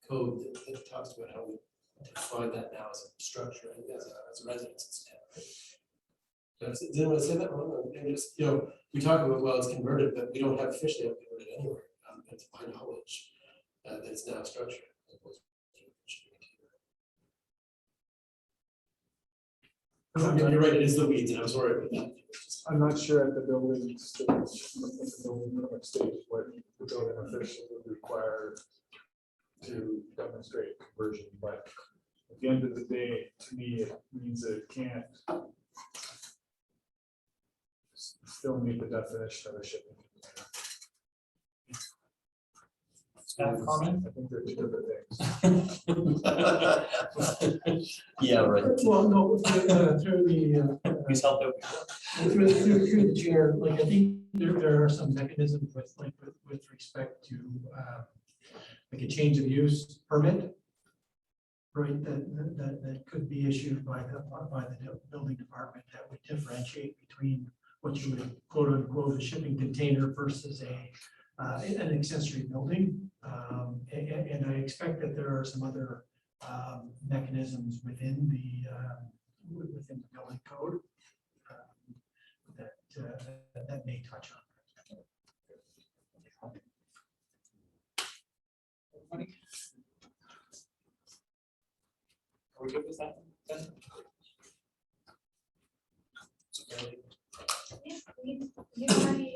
code that talks about how we define that now as a structure and as a residence instead. Did anyone say that wrong? And just, we talk about, well, it's converted, but we don't have officially have converted anywhere. That's my knowledge, that it's now a structure. You're right, it is the weeds, and I'm sorry about that. I'm not sure at the building stage, what the building official would require to demonstrate conversion, but at the end of the day, to me, it means that it can't still meet the definition of a shipping container. Staff comment? I think they're two different things. Yeah, right. Well, no, through the, Please help out. through the chair, like, I think there are some mechanisms with respect to, like a change of use permit, right, that could be issued by the building department that would differentiate between what you would quote unquote a shipping container versus an accessory building. And I expect that there are some other mechanisms within the building code that may touch on. Are we good with that then? You've already,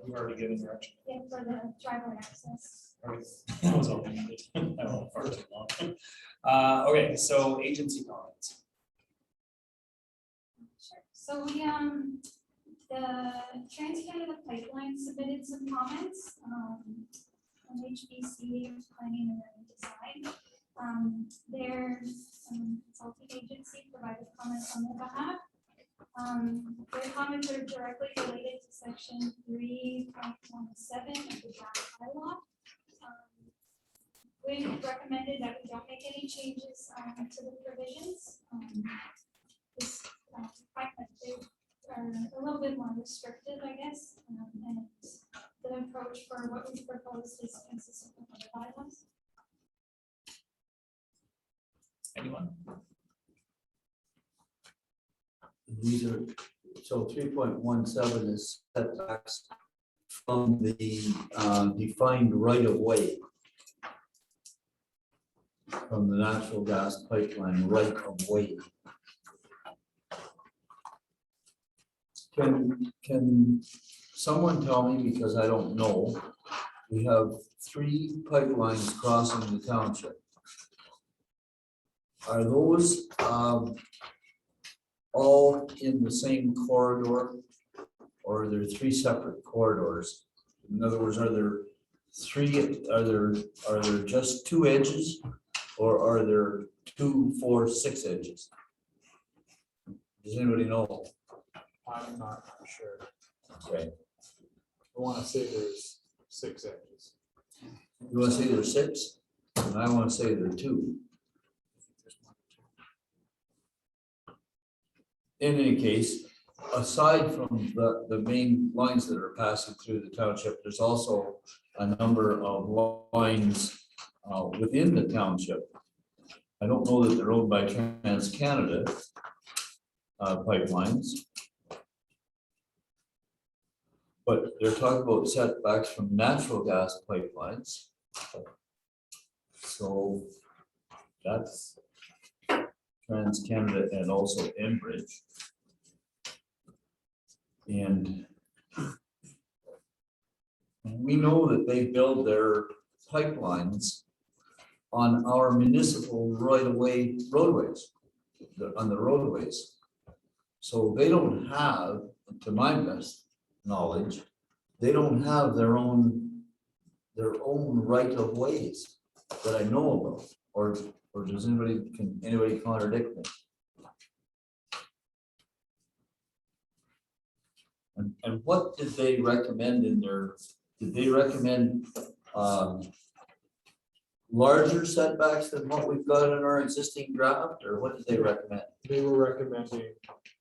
We've already given direction. yeah, for the driveway access. That was all we needed. I won't far too long. Okay, so agency comments. Sure. So we, the TransCanada Pipeline submitted some comments, on HBC planning and design. Their consulting agency provided comments on their behalf. Their comments are directly related to section 3.17 of the draft bylaw. We recommended that we don't make any changes to the provisions. This, fact that they are a little bit more restrictive, I guess, and the approach for what we proposed is consistent with the bylaws. Anyone? These are, so 3.17 is setbacks from the defined right of way. From the natural gas pipeline right of way. Can someone tell me, because I don't know, we have 3 pipelines crossing the township. Are those all in the same corridor? Or are there 3 separate corridors? In other words, are there just 2 edges? Or are there 2, 4, 6 edges? Does anybody know? I'm not sure. Okay. I want to say there's 6 edges. You want to say there's 6? And I want to say there are 2. In any case, aside from the main lines that are passing through the township, there's also a number of lines within the township. I don't know that they're owned by TransCanada pipelines. But they're talking about setbacks from natural gas pipelines. So that's TransCanada and also Enbridge. And we know that they build their pipelines on our municipal right-of-way roadways, on the roadways. So they don't have, to my best knowledge, they don't have their own right-of-ways that I know about, or does anybody contradict me? And what did they recommend in their, did they recommend larger setbacks than what we've got in our existing draft, or what did they recommend? They were recommending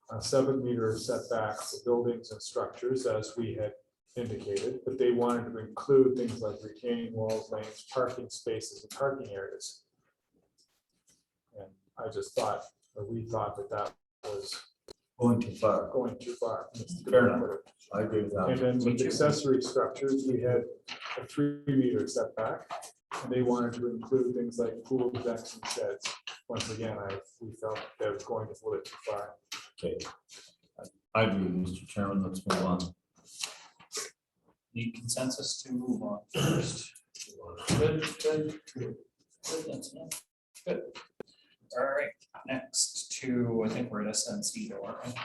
a 7-meter setback for buildings and structures, as we had indicated, but they wanted to include things like retaining walls, lanes, parking spaces, and parking areas. And I just thought, or we thought that was Going too far. going too far. Fair enough. I agree with And that. then with accessory structures, we had a 3-meter setback, and they wanted to include things like pool decks and sheds. Once again, we felt that was going a little bit too far. Okay. I agree, Mr. Chairman, let's move on. Need consensus to move on first. Good, that's enough. Good. All right, next to, I think we're at SNC door, right?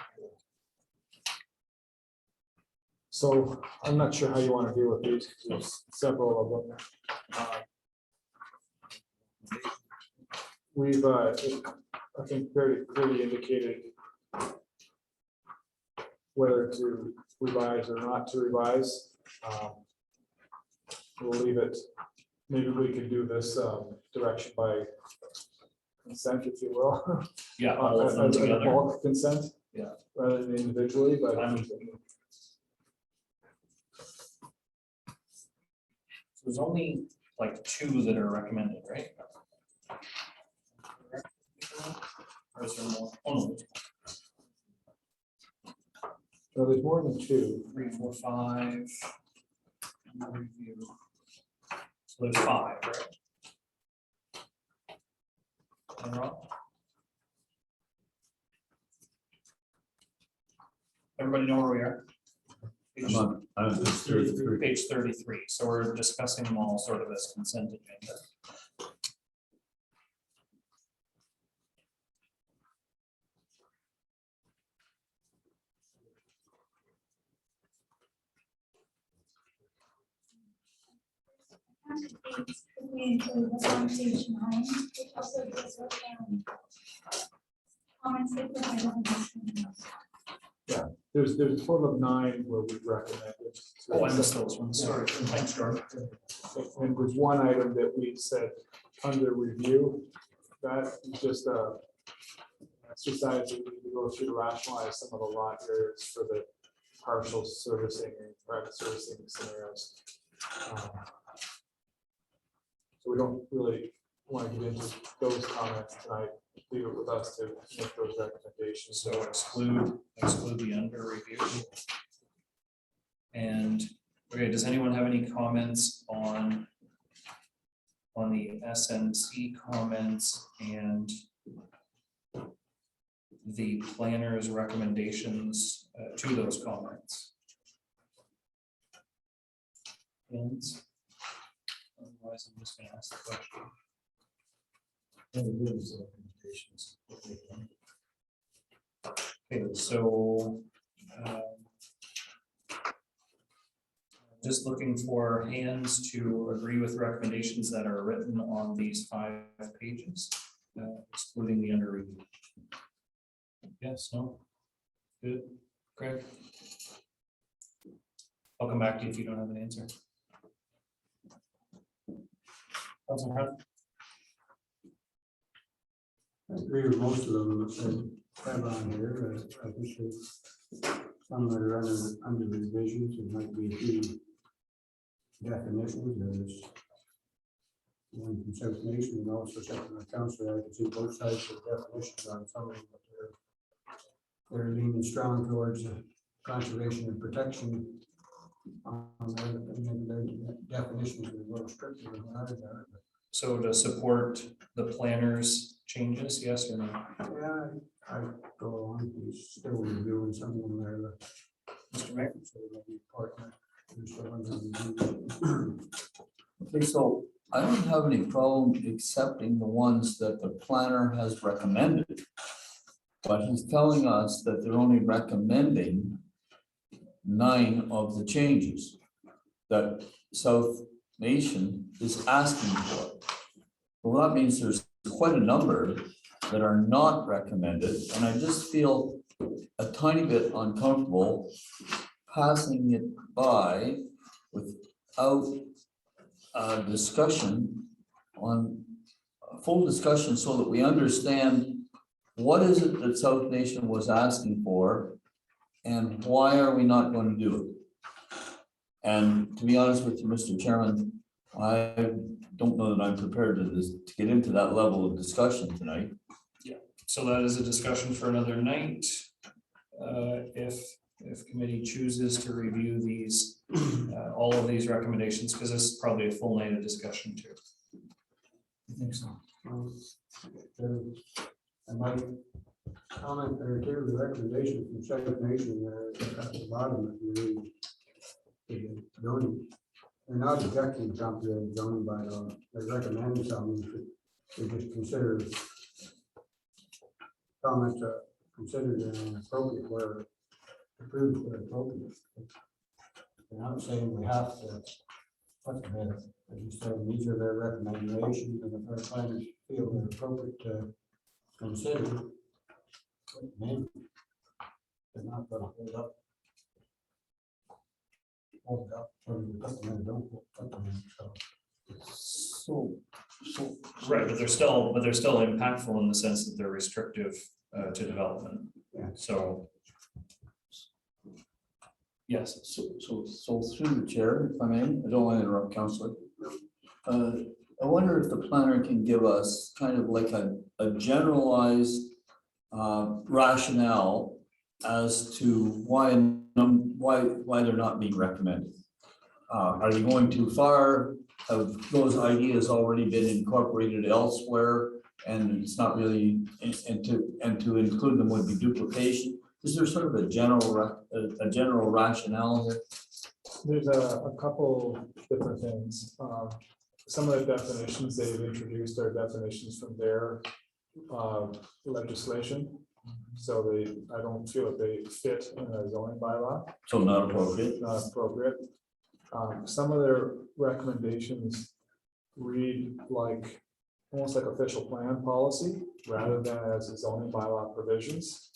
So I'm not sure how you want to deal with these, 'cause there's several of them. We've, I think, very clearly indicated whether to revise or not to revise. We'll leave it, maybe we could do this direction by consent, if you will. Yeah, all of them As a together. bulk consent. Yeah. Rather than individually, but. There's only like 2 that are recommended, right? Or is there more? Oh, no, No, there's more than 2. 3, 4, 5. Review. So there's 5, right? Am I wrong? Everybody know where we are? I'm on page 33. Page 33, so we're discussing them all sort of as consent agenda. We include the on page 9, which also gives what comments they provide on this. there's a total of 9 where we recommended. Oh, I missed those ones, sorry. Thanks, Jordan. And there's one item that we said under review, that is just a exercise that we need to go through to rationalize some of the lot areas for the partial servicing and private servicing scenarios. So we don't really want to get into those comments tonight, leave it with us to make those recommendations. So exclude the under review. And, okay, does anyone have any comments on the SNC comments and the planner's recommendations to those comments? Hands? Otherwise, I'm just gonna ask the question. Okay, so just looking for hands to agree with recommendations that are written on these 5 pages, excluding the under review. Yes, no? Good, Greg? I'll come back to you if you don't have an answer. Councilor Hunt? I agree with most of them that have on here. I think there's some that are under revisions. It might be a few definitions. There's one from South Nation and also second the council. I can see both sides of definitions on some of them, but they're leaning strong towards conservation and protection. Their definitions are a little stricter than ours are. So to support the planner's changes, yes or no? Yeah, I go along, he's still reviewing some of them there. Mr. Mayor? So maybe partner. There's the ones that we do. Okay, so I don't have any problem accepting the ones that the planner has recommended. But he's telling us that they're only recommending 9 of the changes that South Nation is asking for. Well, that means there's quite a number that are not recommended, and I just feel a tiny bit uncomfortable passing it by without a discussion on a full discussion so that we understand what is it that South Nation was asking for and why are we not going to do it? And to be honest with you, Mr. Chairman, I don't know that I'm prepared to get into that level of discussion tonight. So that is a discussion for another night. If committee chooses to review these, all of these recommendations, because this is probably a full night of discussion too. I think so. And my comment there too, the recommendation from South Nation there at the bottom, if you read the zoning, they're not objecting to the zoning bylaw. They recommend something to just consider comments considered appropriate where approved where appropriate. They're not saying we have to put them in. They're just saying these are their recommendations, and if our planners feel they're appropriate to consider, put them in. They're not gonna hold up. Hold up, or you put them in, don't put them in, so. So Right, but they're still impactful in the sense that they're restrictive to development. Yeah. So. Yes, So through the chair, if I may, I don't want to interrupt Councilor. I wonder if the planner can give us kind of like a generalized rationale as to why they're not being recommended. Are they going too far? Have those ideas already been incorporated elsewhere? And it's not really, and to include them would be duplication. Is there sort of a general rationale here? There's a couple different things. Some of the definitions they've introduced are definitions from their legislation. So I don't feel that they fit in a zoning bylaw, So not appropriate. not appropriate. Some of their recommendations read like, almost like official plan policy rather than as zoning bylaw provisions.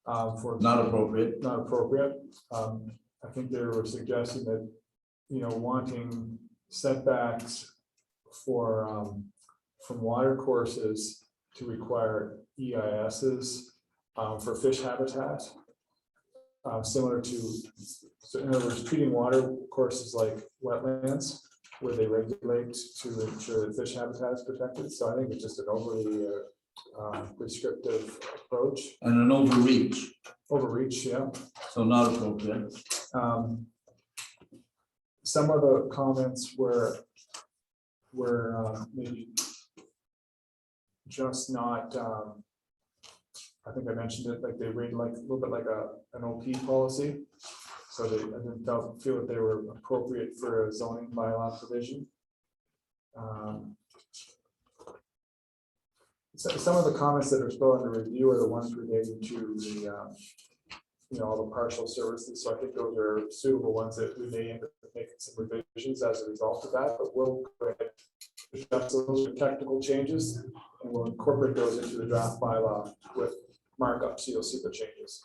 For Not appropriate. not appropriate. I think they were suggesting that, wanting setbacks for, from water courses to require EISs for fish habitat. Similar to, so in other words, treating water courses like wetlands, where they regulate to ensure that fish habitat is protected. So I think it's just an overly prescriptive approach. And an overreach, Overreach, yeah. so not appropriate. Some of the comments were maybe just not, I think I mentioned it, like they read like a little bit like an OP policy. So I didn't feel that they were appropriate for a zoning bylaw provision. So some of the comments that are still under review are the ones relating to the, all the partial services. So I think those are suitable ones that we may end up making some revisions as a result of that, but we'll go ahead. Those are technical changes, and we'll incorporate those into the draft bylaw with markup, so you'll see the changes.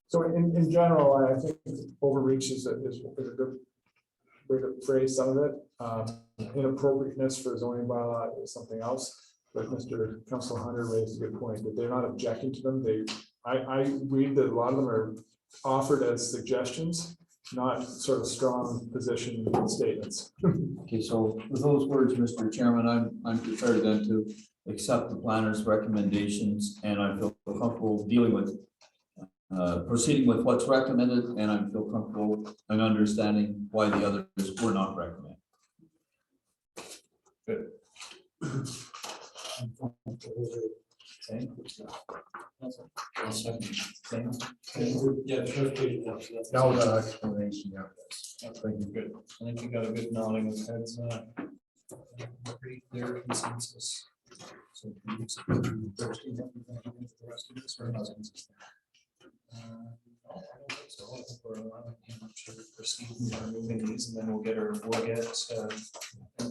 So in general, I think overreach is a good way to phrase some of it. Inappropriateness for zoning bylaw is something else. But Mr. Council Hunter raised a good point that they're not objecting to them. I read that a lot of them are offered as suggestions, not sort of strong position statements. Okay, so with those words, Mr. Chairman, I'm prepared then to accept the planner's recommendations, and I feel comfortable dealing with proceeding with what's recommended, and I feel comfortable in understanding why the others were not recommended. Good. Okay. Yeah, sure. That was an explanation, yeah. Thank you. Good. I think you got a good nodding of heads. Pretty clear consensus. So can you explain the rest of this or not? I don't think so. I think we're allowing him to proceed with removing these, and then we'll get an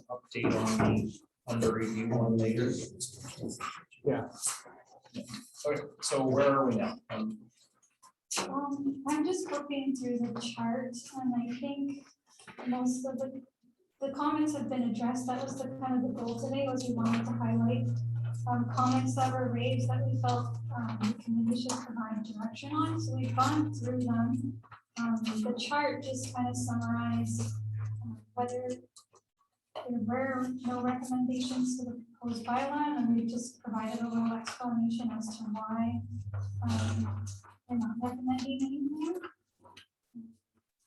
update on the under review one later. Yeah. Okay, so where are we now? I'm just looking through the chart, and I think most of the comments have been addressed. That was the kind of the goal today, was we wanted to highlight comments that were raised that we felt the committee should provide direction on. So we've gone through them. The chart just kind of summarized whether there were no recommendations to the proposed bylaw, and we just provided a little explanation as to why we're not recommending anything.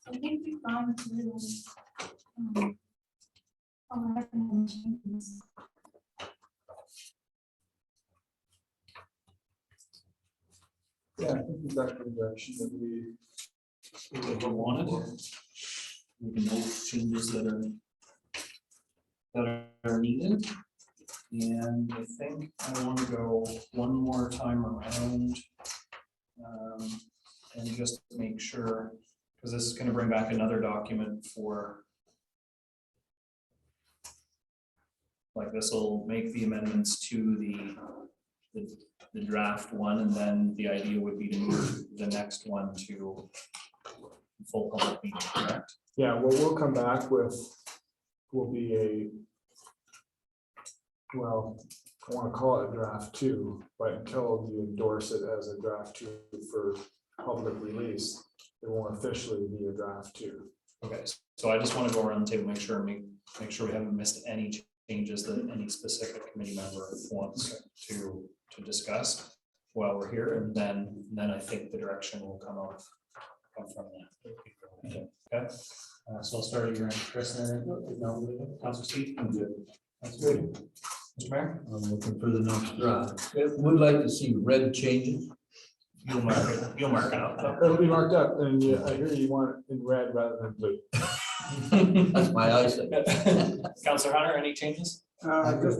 So I think we've gone through all the recommendations. Yeah, I think we've got the direction that we wanted. We can make changes that are needed. And I think I want to go one more time around and just make sure, because this is going to bring back another document for, like, this will make the amendments to the draft one, and then the idea would be to move the next one to full public meeting, correct? Yeah, what we'll come back with will be well, I want to call it draft 2, but until you endorse it as a draft 2 for public release, it won't officially be a draft 2. Okay, so I just want to go around the table, make sure we haven't missed any changes that any specific committee member wants to discuss while we're here, and then I think the direction will come from that. Okay, so I'll start at your end, Chris, and then Councilor Steve. I'm good. That's good. Mr. Mayor? I'm looking for the next draft. Would like to see red changes. You'll mark it up. It'll be marked up, and I hear you want it in red rather than blue. That's my eyesight. Councilor Hunter, any changes? Just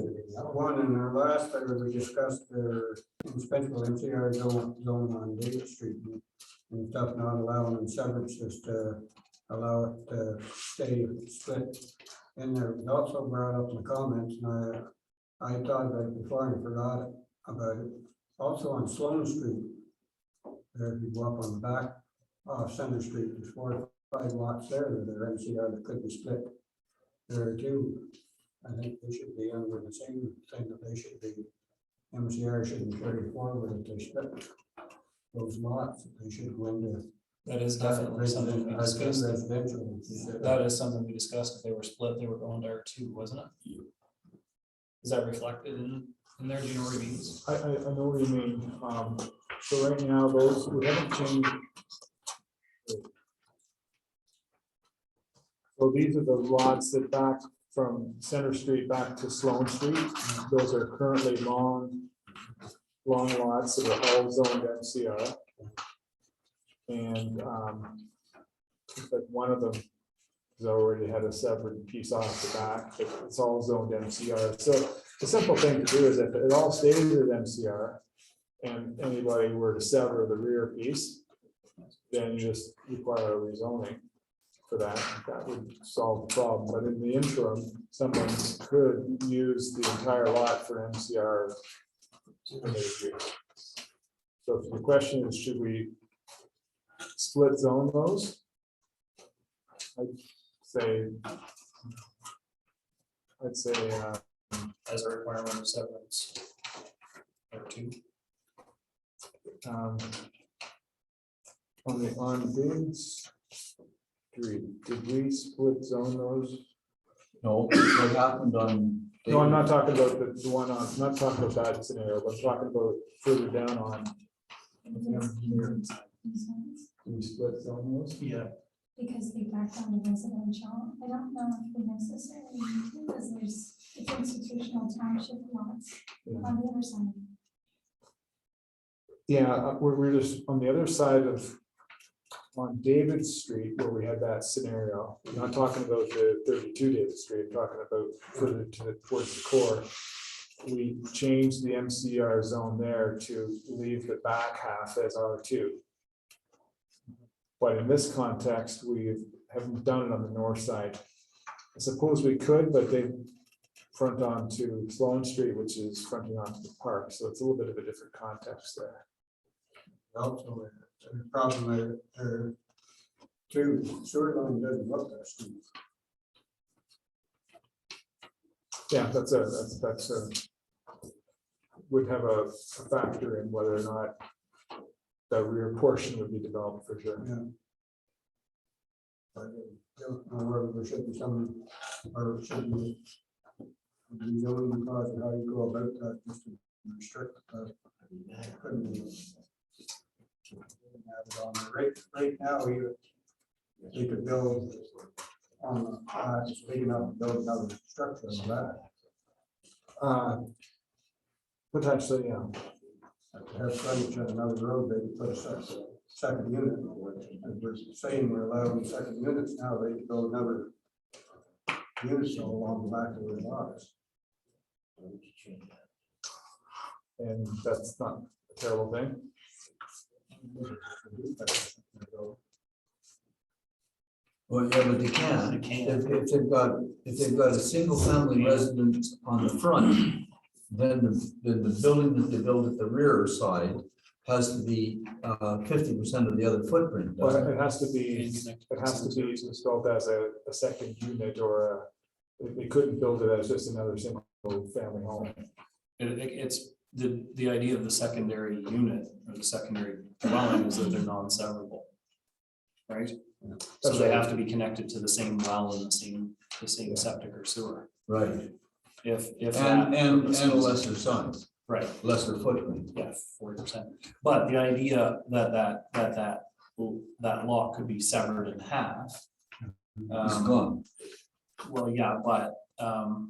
one, in our last letter, we discussed the special NCR zone on David Street and stuff, not allowing them severances to allow it to stay split. And there was also brought up in the comments, and I thought about it before and forgot about it. Also on Sloan Street, There, if you go up on the back, Center Street, there's 4 or 5 lots there that are MCR that could be split. There too, I think they should be under the same thing that they should be. MCR shouldn't carry forward if they split those lots, they should go into. That is definitely something we discussed. Residential. That is something we discussed. If they were split, they were going to R2, wasn't it? Is that reflected in there? Do you know what it means? I know what you mean. So right now, those, we haven't changed. So these are the lots that back from Center Street back to Sloan Street. Those are currently long lots that are all zoned MCR. And but one of them has already had a severed piece off the back, but it's all zoned MCR. So the simple thing to do is if it all stays at MCR and anybody were to sever the rear piece, then you just require a rezoning for that. That would solve the problem. But in the interim, someone could use the entire lot for MCR. So if the question is, should we split zone those? I'd say As a requirement of severance. R2. On David's Street, did we split zone those? No, what happened on? No, I'm not talking about the one on, I'm not talking about that scenario, but I'm talking about further down on. We split zone those? Yeah. Because they backed on the residential, I don't know if we necessarily need to, because there's, it's institutional township lots on the other side. Yeah, we're just on the other side of, on David Street, where we had that scenario. I'm not talking about the 32 David Street, I'm talking about further towards the core. We changed the MCR zone there to leave the back half as R2. But in this context, we haven't done it on the north side. I suppose we could, but they front onto Sloan Street, which is fronting onto the park, so it's a little bit of a different context there. Also, the problem there, too, sewer line doesn't look that steep. Yeah, that's a would have a factor in whether or not the rear portion would be developed for sure. Yeah. But, whether there should be some, or should be zoning because of how you go about that, just to restrict that. Couldn't be. Have it on there. Right now, you could build on, it's big enough to build another structure on that. Potentially, yeah. To have frontage on another road, they could put a second unit. As we're saying, we're allowing second units now, they could build another unit along the back of the lots. And that's not a terrible thing. Well, yeah, but they can. If they've got a single family residence on the front, then the building that they build at the rear side has to be 50% of the other footprint. But doesn't it has to be installed as a second unit or they couldn't build it as just another single family home. It's the idea of the secondary unit or the secondary dwelling is that they're non-severable. Right? So That's they right. have to be connected to the same well and the same septic or sewer. Right. If And that a purpose is- lesser size, Right, lesser footprint. yeah, 40%. But the idea that lot could be severed in half. It's gone. Well, yeah, but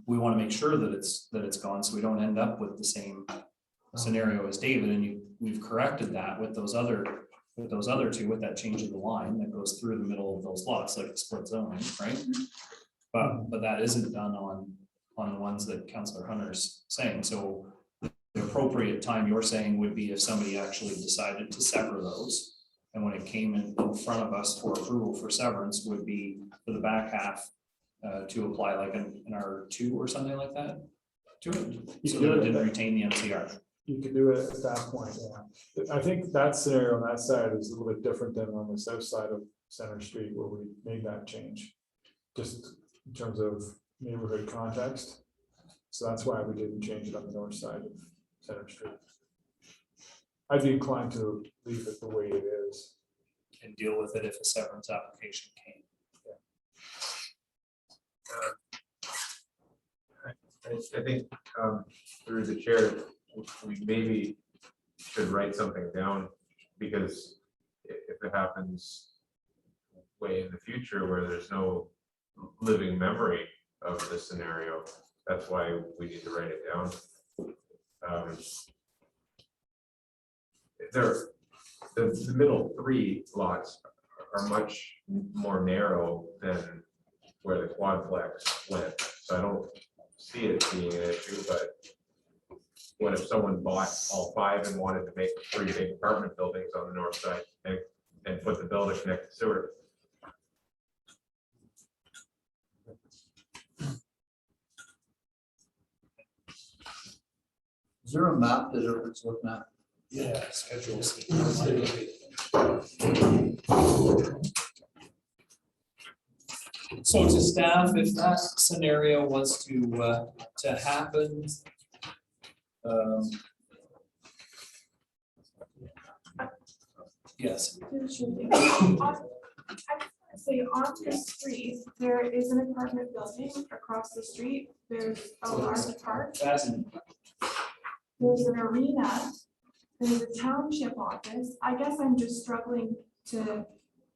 we want to make sure that it's gone, so we don't end up with the same scenario as David, and we've corrected that with those other two, with that change of the line that goes through the middle of those lots, like the split zoning, right? But that isn't done on the ones that Councillor Hunter's saying, so the appropriate time you're saying would be if somebody actually decided to sever those. And when it came in front of us for approval for severance would be for the back half to apply like an R2 or something like that to it. So that it didn't retain the MCR. you could do it at that point, yeah. I think that scenario on that side is a little bit different than on the south side of Center Street where we made that change. Just in terms of neighborhood context. So that's why we didn't change it on the north side of Center Street. I'd be inclined to leave it the way it is. And deal with it if a severance application came. I think through the chair, we maybe should write something down, because if it happens way in the future where there's no living memory of the scenario, that's why we need to write it down. The middle three lots are much more narrow than where the quadplex went, so I don't see it being an issue. But what if someone bought all five and wanted to make 3 big apartment buildings on the north side and put the bill to connect the sewer? Is there a map that everyone's looking at? Yeah, schedule C. So to staff, if that scenario was to happen. Yes, say on the street, there is an apartment building across the street, there's a large park, fascinating. there's an arena, there's a township office. I guess I'm just struggling to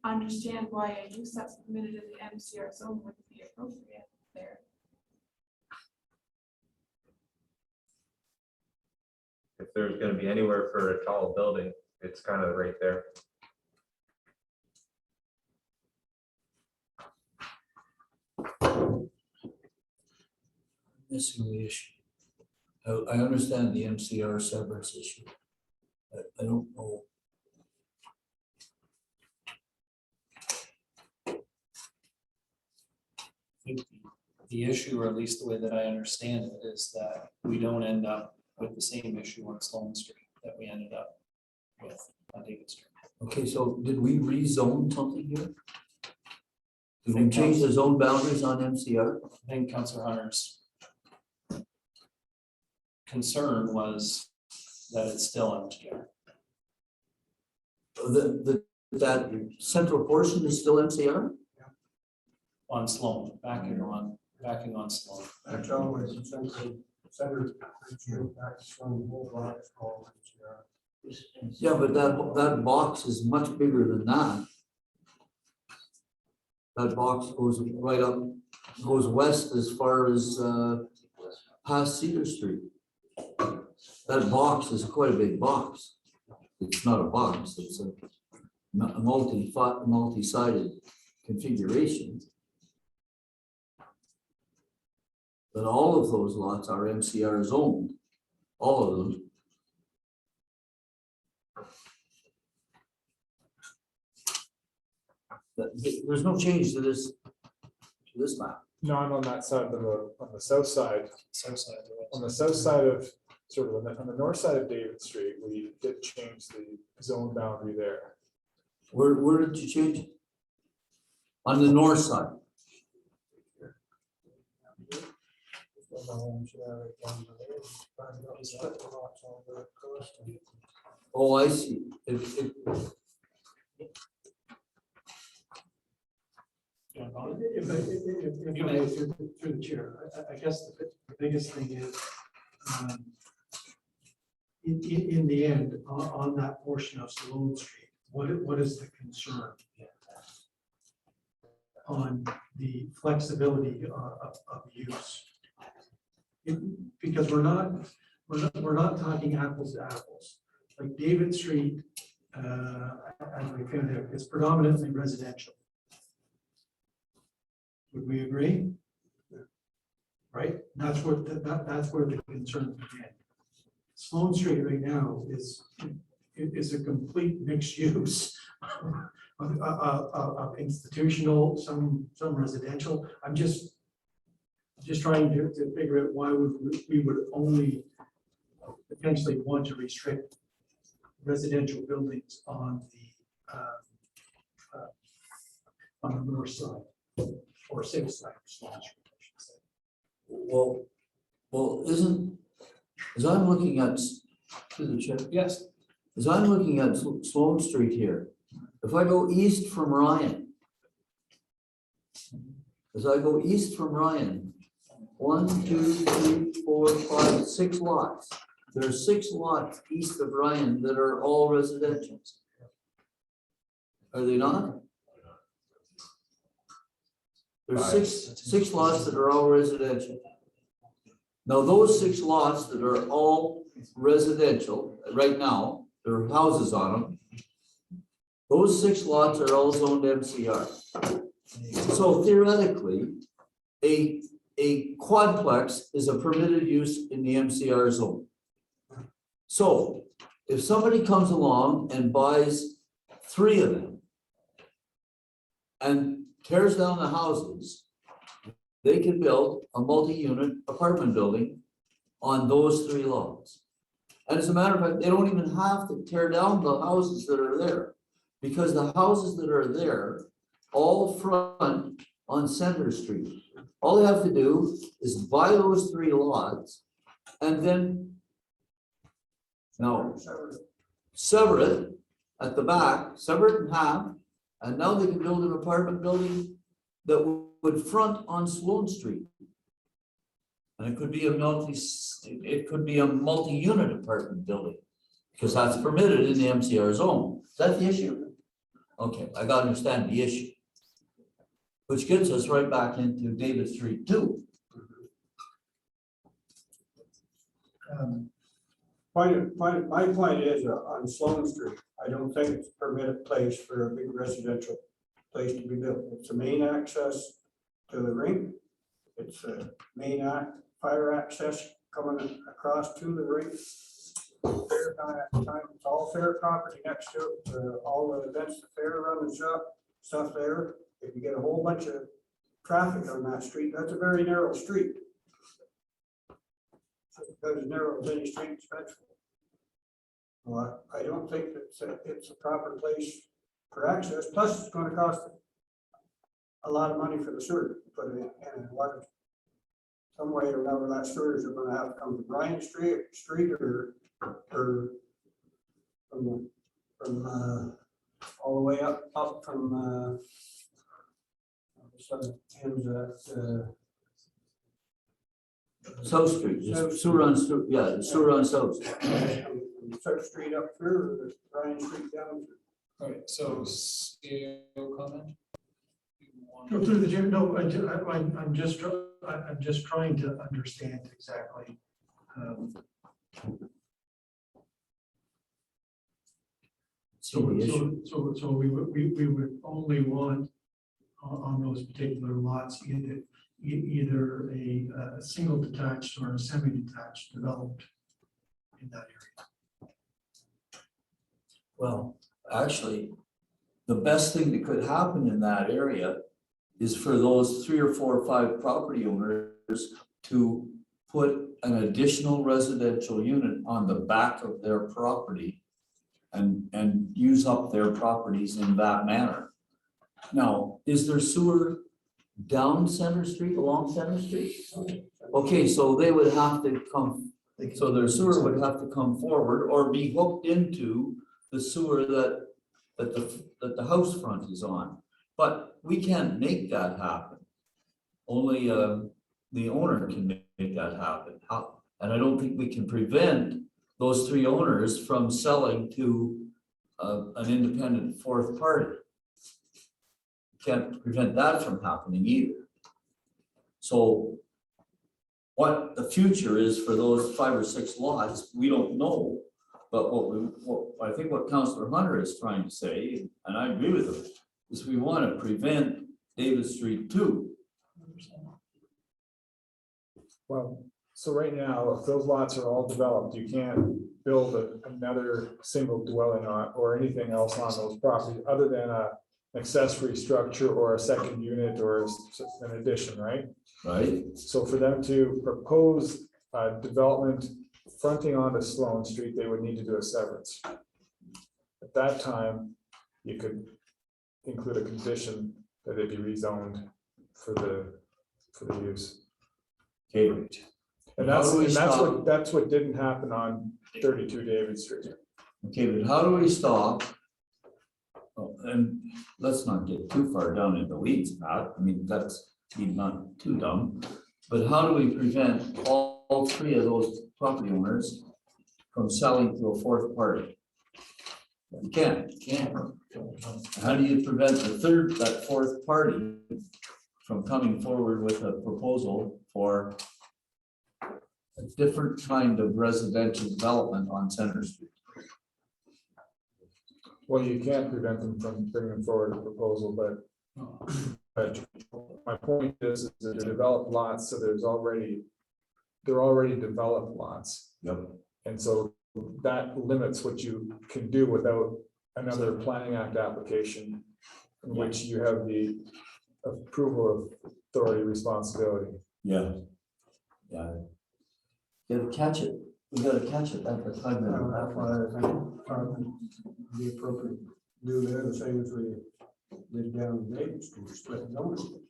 understand why a use that's permitted in the MCR zone wouldn't be appropriate there. If there's gonna be anywhere for a tall building, it's kind of right there. Missing the issue. I understand the MCR severance issue. I don't know. I think the issue, or at least the way that I understand it, is that we don't end up with the same issue on Sloan Street that we ended up with on David Street. Okay, so did we rezone something here? Did we change the zone boundaries on MCR? I think Councilor Hunter's concern was that it's still MTR. That central portion is still MCR? On Sloan, backing on Sloan. That's always the center, that's from the whole lot, it's called, Yeah, but that box is much bigger than that. That box goes right up, goes west as far as past Cedar Street. That box is quite a big box. It's not a box, it's a multi-sided configuration. But all of those lots are MCR zoned, all of them. There's no change to this map. Not on that side of on the south side. South side there was. On the south side of, sort of on the north side of David Street, we did change the zone boundary there. Where did you change it? On the north side. Oh, I see. If I may, through the chair, I guess the biggest thing is, in the end, on that portion of Sloan Street, what is the concern on the flexibility of use? Because we're not talking apples to apples. Like David Street, as we found out, is predominantly residential. Would we agree? Right? That's where the concern began. Sloan Street right now is a complete mixed use of institutional, some residential. I'm just trying to figure out why we would only potentially want to restrict residential buildings on the north side, or south side. I should say. Well, as I'm looking at, to the chair, Yes, as I'm looking at Sloan Street here, if I go east from Ryan, as I go east from Ryan, 1, 2, 3, 4, 5, 6 lots. There are 6 lots east of Ryan that are all residential. Are they not? There's six lots that are all residential. Now, those 6 lots that are all residential, right now, there are houses on them. Those 6 lots are all zoned MCR. So theoretically, a quadplex is a permitted use in the MCR zone. So if somebody comes along and buys 3 of them and tears down the houses, they can build a multi-unit apartment building on those 3 lots. And as a matter of fact, they don't even have to tear down the houses that are there, because the houses that are there all front on Center Street. All they have to do is buy those 3 lots and then sever it at the back, sever it in half, and now they can build an apartment building that would front on Sloan Street. And it could be a multi-unit apartment building, because that's permitted in the MCR zone. Is that the issue? Okay, I gotta understand the issue. Which gets us right back into David Street too. My point is, on Sloan Street, I don't think it's a permitted place for a big residential place to be built. It's a main access to the rink. It's a main fire access coming across to the rink. Fair time, it's all fair property next to it, all the events, the fair runs up, stuff there. If you get a whole bunch of traffic on that street, that's a very narrow street. It's about as narrow as any street in Spencerville. Well, I don't think it's a proper place for access, plus it's gonna cost a lot of money for the sewer to put it in, and what, some way or another, that sewers are gonna have to come to Bryan Street or from all the way up from South Street, just sewer on, sewer on South. South Street up through, Bryan Street down. all right, so CEO comment? Go through the chair. No, I'm just trying to understand exactly. So we would only want on those particular lots either a single detached or a semi-detached developed in that area. Well, actually, the best thing that could happen in that area is for those 3 or 4 or 5 property owners to put an additional residential unit on the back of their property and use up their properties in that manner. Now, is there sewer down Center Street, along Center Street? Okay, so they would have to come, so their sewer would have to come forward or be hooked into the sewer that the house front is on. But we can't make that happen. Only the owner can make that happen. And I don't think we can prevent those 3 owners from selling to an independent 4th party. Can't prevent that from happening either. So what the future is for those 5 or 6 lots, we don't know. But I think what Councillor Hunter is trying to say, and I agree with him, is we want to prevent David Street too. Well, so right now, if those lots are all developed, you can't build another single dwelling on or anything else on those properties other than an accessory structure or a second unit or an addition, right? Right. So for them to propose development fronting onto Sloan Street, they would need to do a severance. At that time, you could include a condition that it be rezoned for the use. Okay, And How that's, do we and that's stop- what, that's what didn't happen on 32 David Street. okay, but how do we stop? Oh, and let's not get too far down in the weeds, Pat. I mean, that's not too dumb. But how do we prevent all three of those property owners from selling to a fourth party? You can't. How do you prevent that fourth party from coming forward with a proposal for a different kind of residential development on Center Street? Well, you can't prevent them from bringing forward a proposal, but my point is that they're developed lots, so they're already developed lots. Yep. And so that limits what you can do without another planning act application in which you have the approval of authority responsibility. Yeah. Yeah. You gotta catch it. We gotta catch it at the time. That's why I think the appropriate do there, the same as we did down in David Street, split zoning.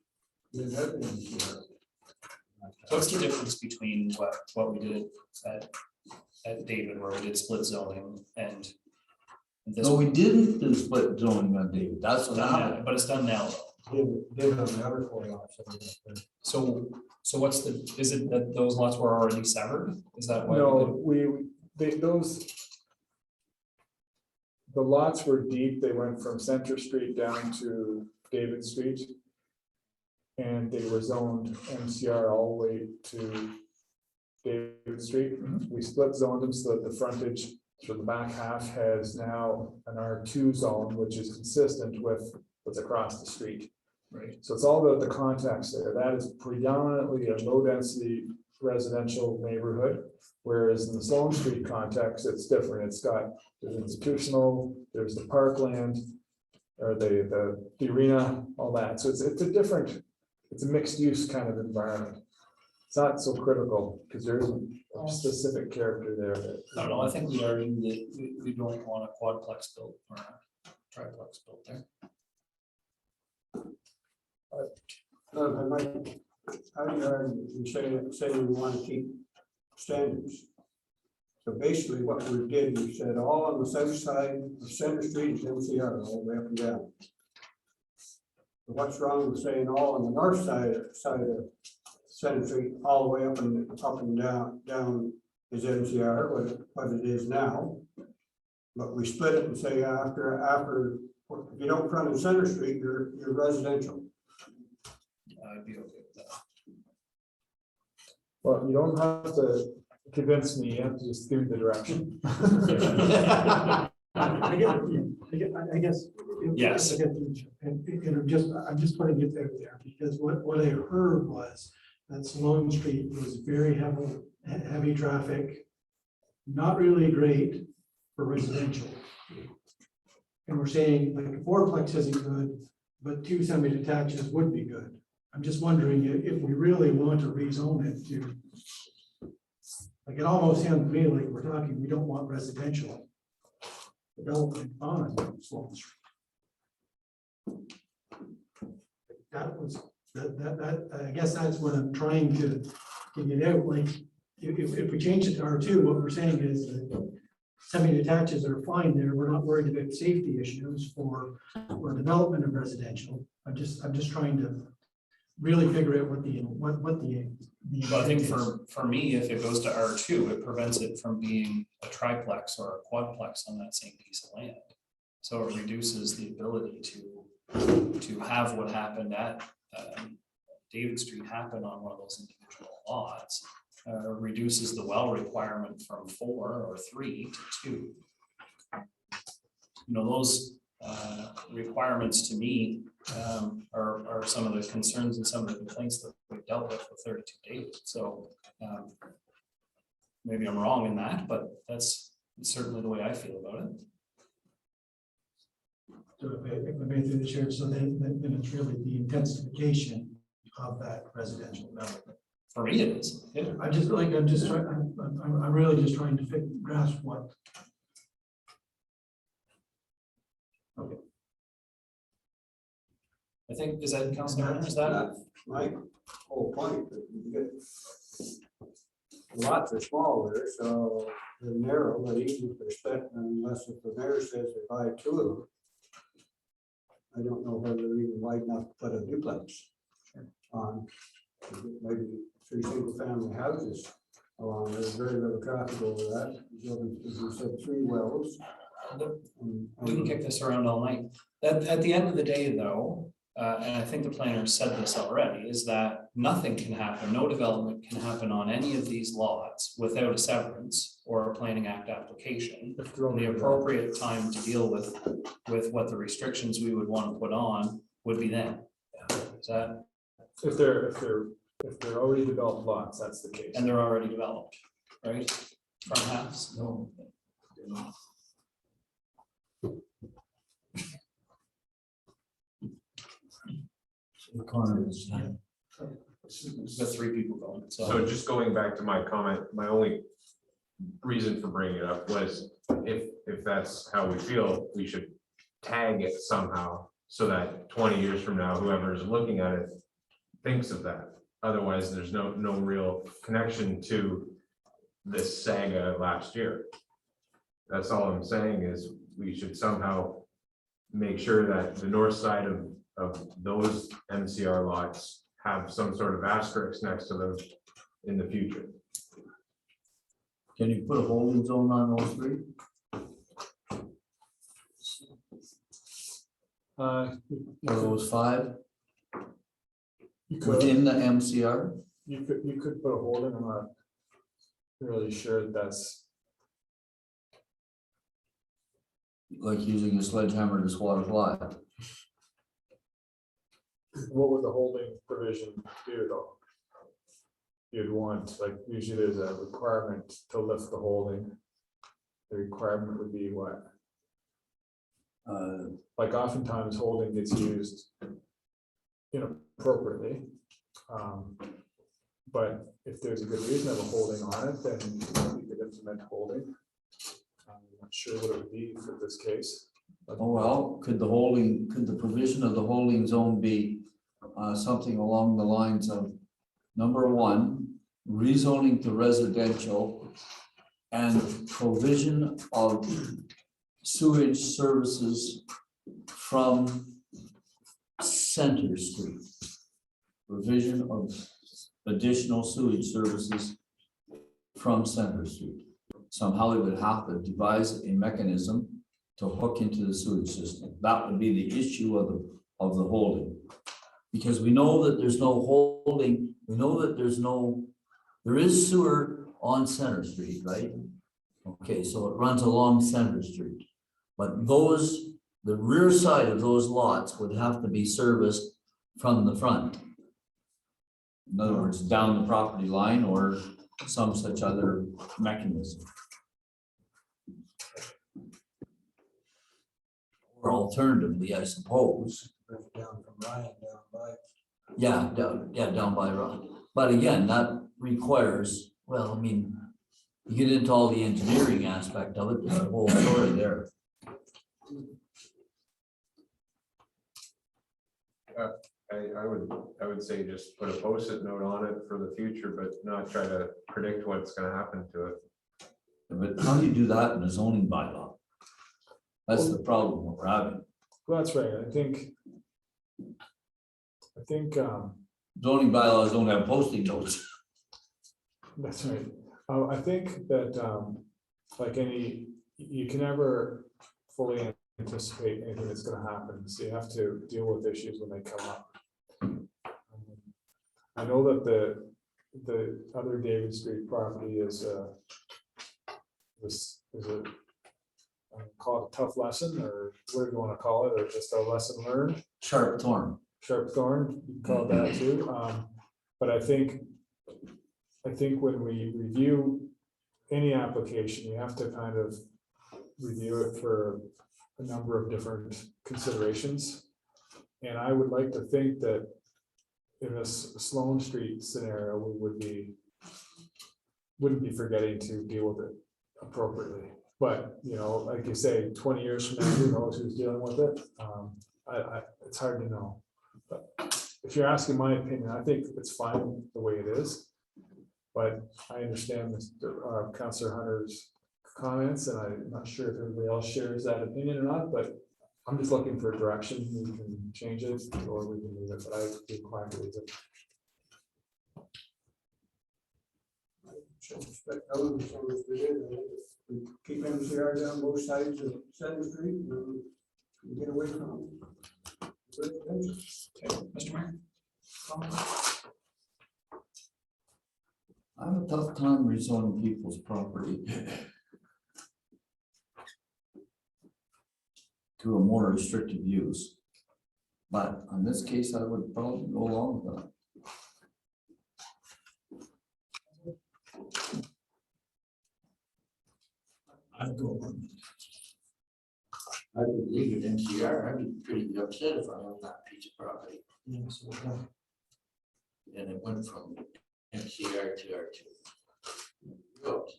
Did everything here. So what's the difference between what we did at David, where we did split zoning and this? No, we didn't do split zoning on David. That's So what now- happened. But it's done now. Did on the other 4 lots. So what's is it that those lots were already severed? Is that why? No, the lots were deep. They went from Center Street down to David Street. And they were zoned MCR all the way to David Street. We split zoned them so that the frontage for the back half has now an R2 zone, which is consistent with what's across the street. Right. So it's all about the context there. That is predominantly a low density residential neighborhood. Whereas in the Sloan Street context, it's different. It's got, there's institutional, there's the parkland, or the arena, all that. So it's a different, it's a mixed use kind of environment. It's not so critical because there isn't a specific character there. I don't know, I think we already, we don't want a quadplex built or a triplex built there. How do you say we want to keep standards? So basically what we did, we said all on the south side of Center Street is MCR all the way up and down. But what's wrong with saying all on the north side of Center Street, all the way up and down is MCR, what it is now? But we split it and say after, if you don't front in Center Street, you're residential. I'd be okay with that. Well, you don't have to convince me, you have to just give me the direction. I guess. Yes. And I'm just putting it out there, because what I heard was that Sloan Street was very heavy traffic, not really great for residential. And we're saying like a fourplex isn't good, but 2 semi-detaches would be good. I'm just wondering if we really want to rezone it to, like, it almost sounds to me like we're talking, we don't want residential development on Sloan Street. I guess that's what I'm trying to get out, like, if we change it to R2, what we're saying is that semi-detaches are fine there, we're not worried about safety issues for development of residential. I'm just trying to really figure out what the. Well, I think for me, if it goes to R2, it prevents it from being a triplex or a quadplex on that same piece of land. So it reduces the ability to have what happened at David Street happen on one of those individual lots. Reduces the well requirement from 4 or 3 to 2. You know, those requirements to me are some of the concerns and some of the complaints that we've dealt with 32 David. So maybe I'm wrong in that, but that's certainly the way I feel about it. So if I made through the chair, so then it's really the intensification of that residential development. For me, it is. Yeah. I'm just trying, I'm really just trying to grasp what. I think, is that Councilor Renner, is that? That's my whole point, that you get. Lots are smaller, so they're narrow, but easy for spec, unless if the mayor says they buy two of them. I don't know whether they're even wide enough to put a duplex on. Maybe 3 single family houses along, there's very little traffic over that. As you said, 3 wells. We can kick this around all night. At the end of the day, though, and I think the planner said this already, is that nothing can happen, no development can happen on any of these lots without a severance or a planning act application. The appropriate time to deal with what the restrictions we would want to put on would be then. Is that, If they're already developed lots, that's the case. and they're already developed, right? Front halves? No. The corner is, We've got 3 people going, So so. just going back to my comment, my only reason for bringing it up was if that's how we feel, we should tag it somehow so that 20 years from now, whoever is looking at it thinks of that. Otherwise, there's no real connection to this saga last year. That's all I'm saying is we should somehow make sure that the north side of those MCR lots have some sort of asterisk next to them in the future. can you put a holding zone on those 3? Uh, Or those 5 You could, within the MCR? you could put a holding, I'm not really sure that's, Like using a sledgehammer to swat a fly. what would the holding provision do though? You'd want, like, usually there's a requirement to lift the holding. The requirement would be what? Like oftentimes holding gets used inappropriately. But if there's a good reason of a holding on it, then you could implement holding. I'm not sure what it would be for this case. Oh, well, could the provision of the holding zone be something along the lines of, number 1, rezoning to residential and provision of sewage services from Center Street. Provision of additional sewage services from Center Street. Somehow they would have to devise a mechanism to hook into the sewage system. That would be the issue of the holding. Because we know that there's no holding, we know that there is sewer on Center Street, right? Okay, so it runs along Center Street. But the rear side of those lots would have to be serviced from the front. In other words, down the property line or some such other mechanism. Or alternatively, I suppose, Down from Ryan, down by. down by Rod. But again, that requires, well, I mean, you get into all the engineering aspect of it, there's a whole story there. I would say just put a post-it note on it for the future, but not try to predict what's gonna happen to it. But how do you do that in a zoning bylaw? That's the problem we're having. Well, that's right, I think. Zoning bylaws don't have posting notes. That's right. I think that, like you can never fully anticipate anything that's gonna happen, so you have to deal with issues when they come up. I know that the other David Street property is a call it a tough lesson, or whatever you wanna call it, or just a lesson learned. Sharp thorn. Sharp thorn, you can call it that too. But I think when we review any application, you have to kind of review it for a number of different considerations. And I would like to think that in a Sloan Street scenario, we wouldn't be forgetting to deal with it appropriately. But, you know, like you say, 20 years from now, who knows who's dealing with it? It's hard to know. But if you're asking my opinion, I think it's fine the way it is. But I understand Mr. Councillor Hunter's comments, and I'm not sure if everybody else shares that opinion or not, but I'm just looking for direction. We can change it or we can leave it, but I'd be inclined to leave it. Show respect others, so if we did, we keep MCR down both sides of Center Street, and we get away from. Okay, Mr. Mayor? I have a tough time rezoning people's property to a more restrictive use. But in this case, I would probably go along with that. I'd go. I would leave it NCR, I'd be pretty upset if I owned that piece of property. And it went from NCR to R2. Roads.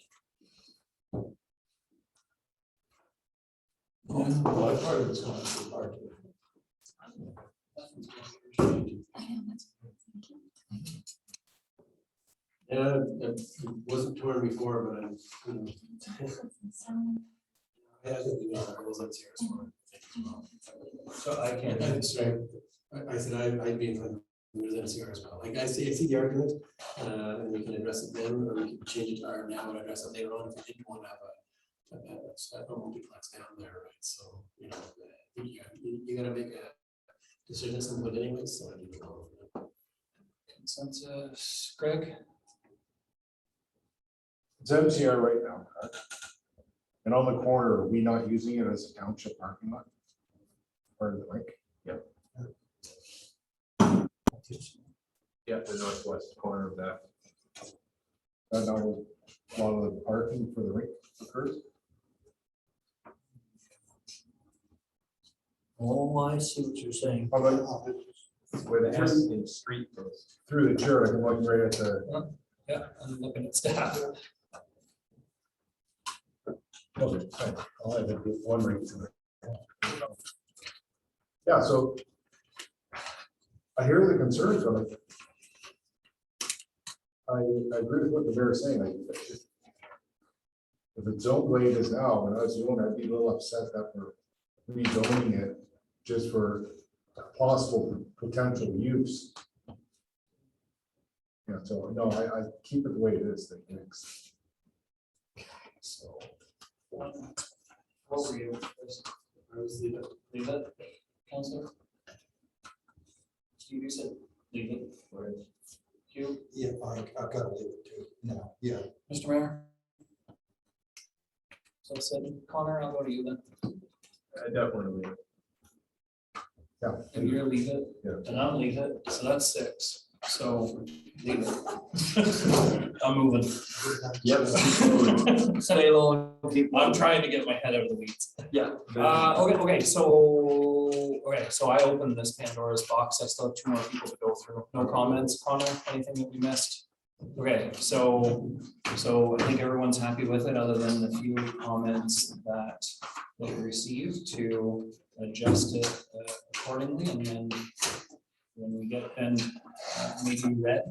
Well, part of it's going to part of it. Yeah, it wasn't torn before, but I'm. Yeah, I think we know that was NCR. So I can't. That's right. I said I'd be in favor of NCR as well. Like I see the argument, and we can address it then, or we can change it to R now and address it later on if we didn't want to have a multiplex down there, right? So, you know, you gotta make a decision at some point anyway, so I need to go. Consensus, Greg? It's MCR right now, correct? And on the corner, are we not using it as a township parking lot? Or the rink? Yeah, the northwest corner of that. That's not where a lot of the parking for the rink occurs. Oh, I see what you're saying. How about Where the S in street goes. through the church, I'm looking right at the, Yeah, I'm looking at staff. okay, fine. I'll have it with one rink to it. Yeah, so I hear the concerns of it. I agree with what the mayor is saying. If it's zoned the way it is now, when I was doing, I'd be a little upset that we're rezoning it just for a possible potential use. Yeah, so no, I keep it the way it is. Thanks. So, what were you? I was leaving. Leave it, Counselor? Steve, you said leave it, or Hugh, Yeah, I've got to leave it too. No, yeah. Mr. Mayor? So I said, Connor, I'll go to you then. I definitely leave it. Yeah. And you're leave it, Yeah. and I'll leave it, so that's 6, so leave it. I'm moving. Yep. Stay low and keep. I'm trying to get my head out of the weeds. Yeah. Okay, so I opened this Pandora's box, I still have 2 more people to go through, no comments, Connor, anything that we missed? Okay, so I think everyone's happy with it, other than the few comments that they received to adjust it accordingly, and then when we get then maybe red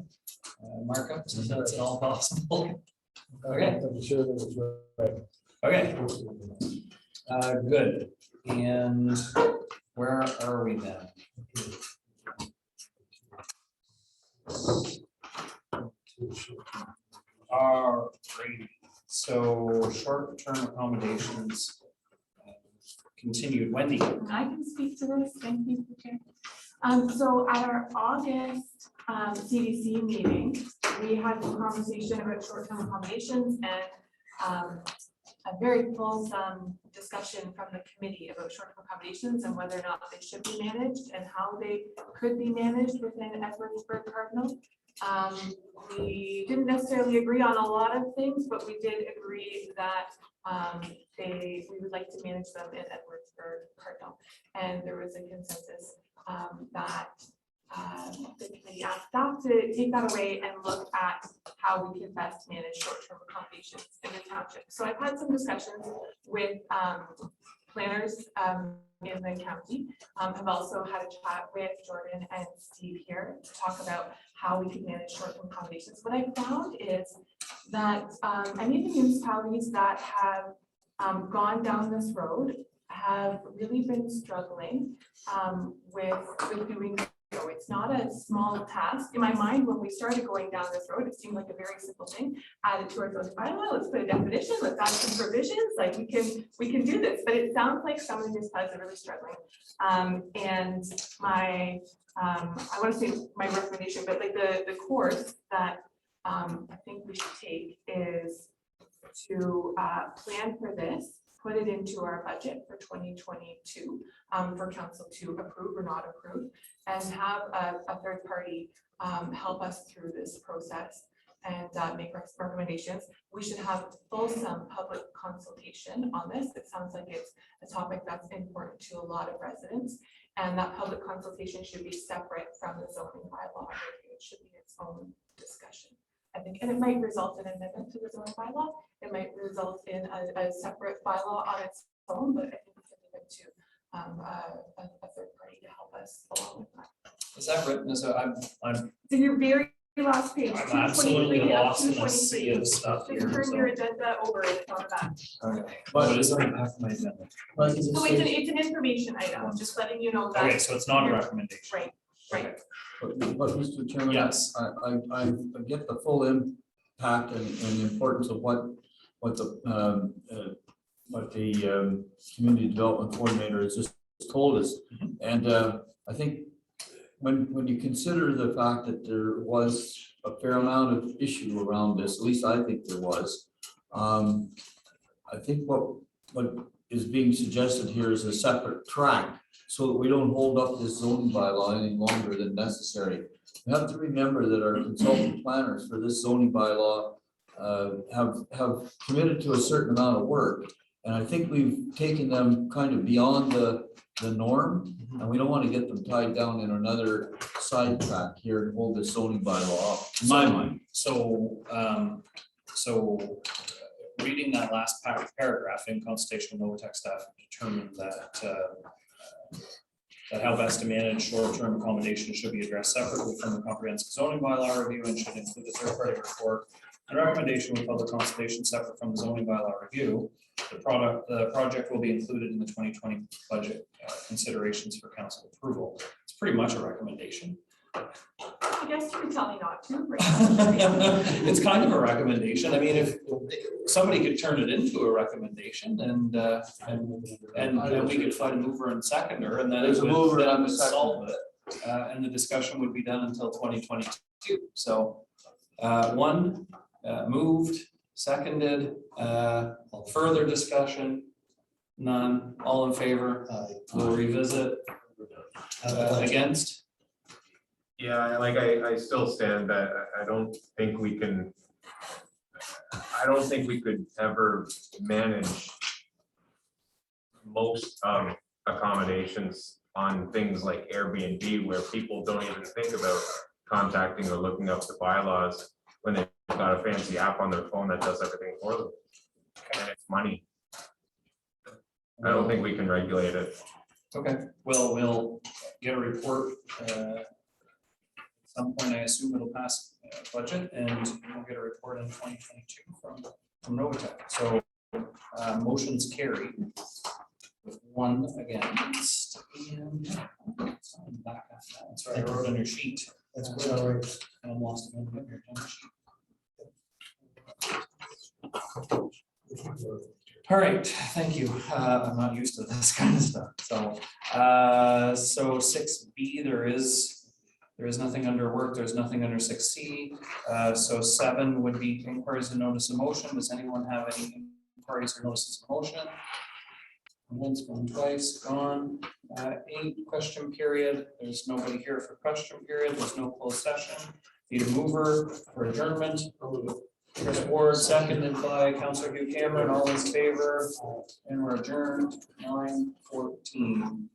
markups, if that's at all possible. Okay. I'm sure that it's right. Okay. Good, and where are we then? Alrighty, so short-term accommodations continued. Wendy? I can speak to this, thank you, Chair. So at our August CDC meeting, we had a conversation about short-term accommodations and a very fulsome discussion from the committee about short-term accommodations and whether or not they should be managed and how they could be managed within Edwardsburg Cardinal. We didn't necessarily agree on a lot of things, but we did agree that we would like to manage them in Edwardsburg Cardinal. And there was a consensus that the committee asked staff to take that away and look at how we can best manage short-term accommodations in the township. So I've had some discussions with planners in the county. I've also had a chat with Jordan and Steve here to talk about how we can manage short-term accommodations. What I found is that any of the municipalities that have gone down this road have really been struggling with doing so. It's not a small task. In my mind, when we started going down this road, it seemed like a very simple thing. Add it to our zoning bylaw, let's put a definition, let's add some provisions, like we can do this. But it sounds like some of the municipalities are really struggling. And my I want to say my recommendation, but like the course that I think we should take is to plan for this, put it into our budget for 2022 for council to approve or not approve, and have a third party help us through this process and make recommendations. We should have fulsome public consultation on this. It sounds like it's a topic that's important to a lot of residents, and that public consultation should be separate from the zoning bylaw review. It should be its own discussion, I think, and it might result in an amendment to the zoning bylaw. It might result in a separate bylaw on its own, but I think we can leave it to a third party to help us along with that. Is that written as a, I'm So your very last page. I'm absolutely 223 up lost in to a sea 223. of stuff Just here, turn your so. agenda over and it's on the back. Okay, but it is on half my agenda. Like, is it So safe- it's an information item, just letting you know Okay, that, so it's not a recommendation. right, right. But Mr. Chairman. Yes. I get the full impact and the importance of what the community development coordinator has just told us. And I think when you consider the fact that there was a fair amount of issue around this, at least I think there was. I think what is being suggested here is a separate track so that we don't hold up this zoning bylaw any longer than necessary. We have to remember that our consultant planners for this zoning bylaw have committed to a certain amount of work. And I think we've taken them kind of beyond the norm, and we don't want to get them tied down in another sidetrack here and hold this zoning bylaw up, in my mind. So, reading that last paragraph, in consultation with Novatech staff determined that how best to manage short-term accommodations should be addressed separately from the comprehensive zoning bylaw review and should include a third-party report and recommendation with public consultation separate from the zoning bylaw review. The project will be included in the 2020 budget considerations for council approval. It's pretty much a recommendation. I guess you can tell me not to, right? It's kind of a recommendation. I mean, if somebody could turn it into a recommendation and we could find a mover and seconder, and then There's it a mover would and a seconder. solve it. And the discussion would be done until 2022. So one moved, seconded, further discussion, none, all in favor. We'll revisit. Against? Yeah, like I still stand that I don't think we can. I don't think we could ever manage most accommodations on things like Airbnb, where people don't even think about contacting or looking up the bylaws when they've got a fancy app on their phone that does everything for them. And it's money. I don't think we can regulate it. Okay, we'll get a report. At some point, I assume it'll pass budget, and we'll get a report in 2022 from Novatech. So motions carried with one against. And back after that. That's right, I wrote on your sheet. That's quite all right. And I'm lost again. Put your damn sheet. All right, thank you. I'm not used to this kind of stuff. So 6B, there is nothing under work. There's nothing under 6C. So 7 would be inquiries and notice of motion. Does anyone have any inquiries or notices of motion? Once, going twice, gone. 8, question period. There's nobody here for question period. There's no closed session. Need a mover for adjournment. Chris Ward, seconded by Councilor Hugh Cameron. All in favor? And we're adjourned 9:14.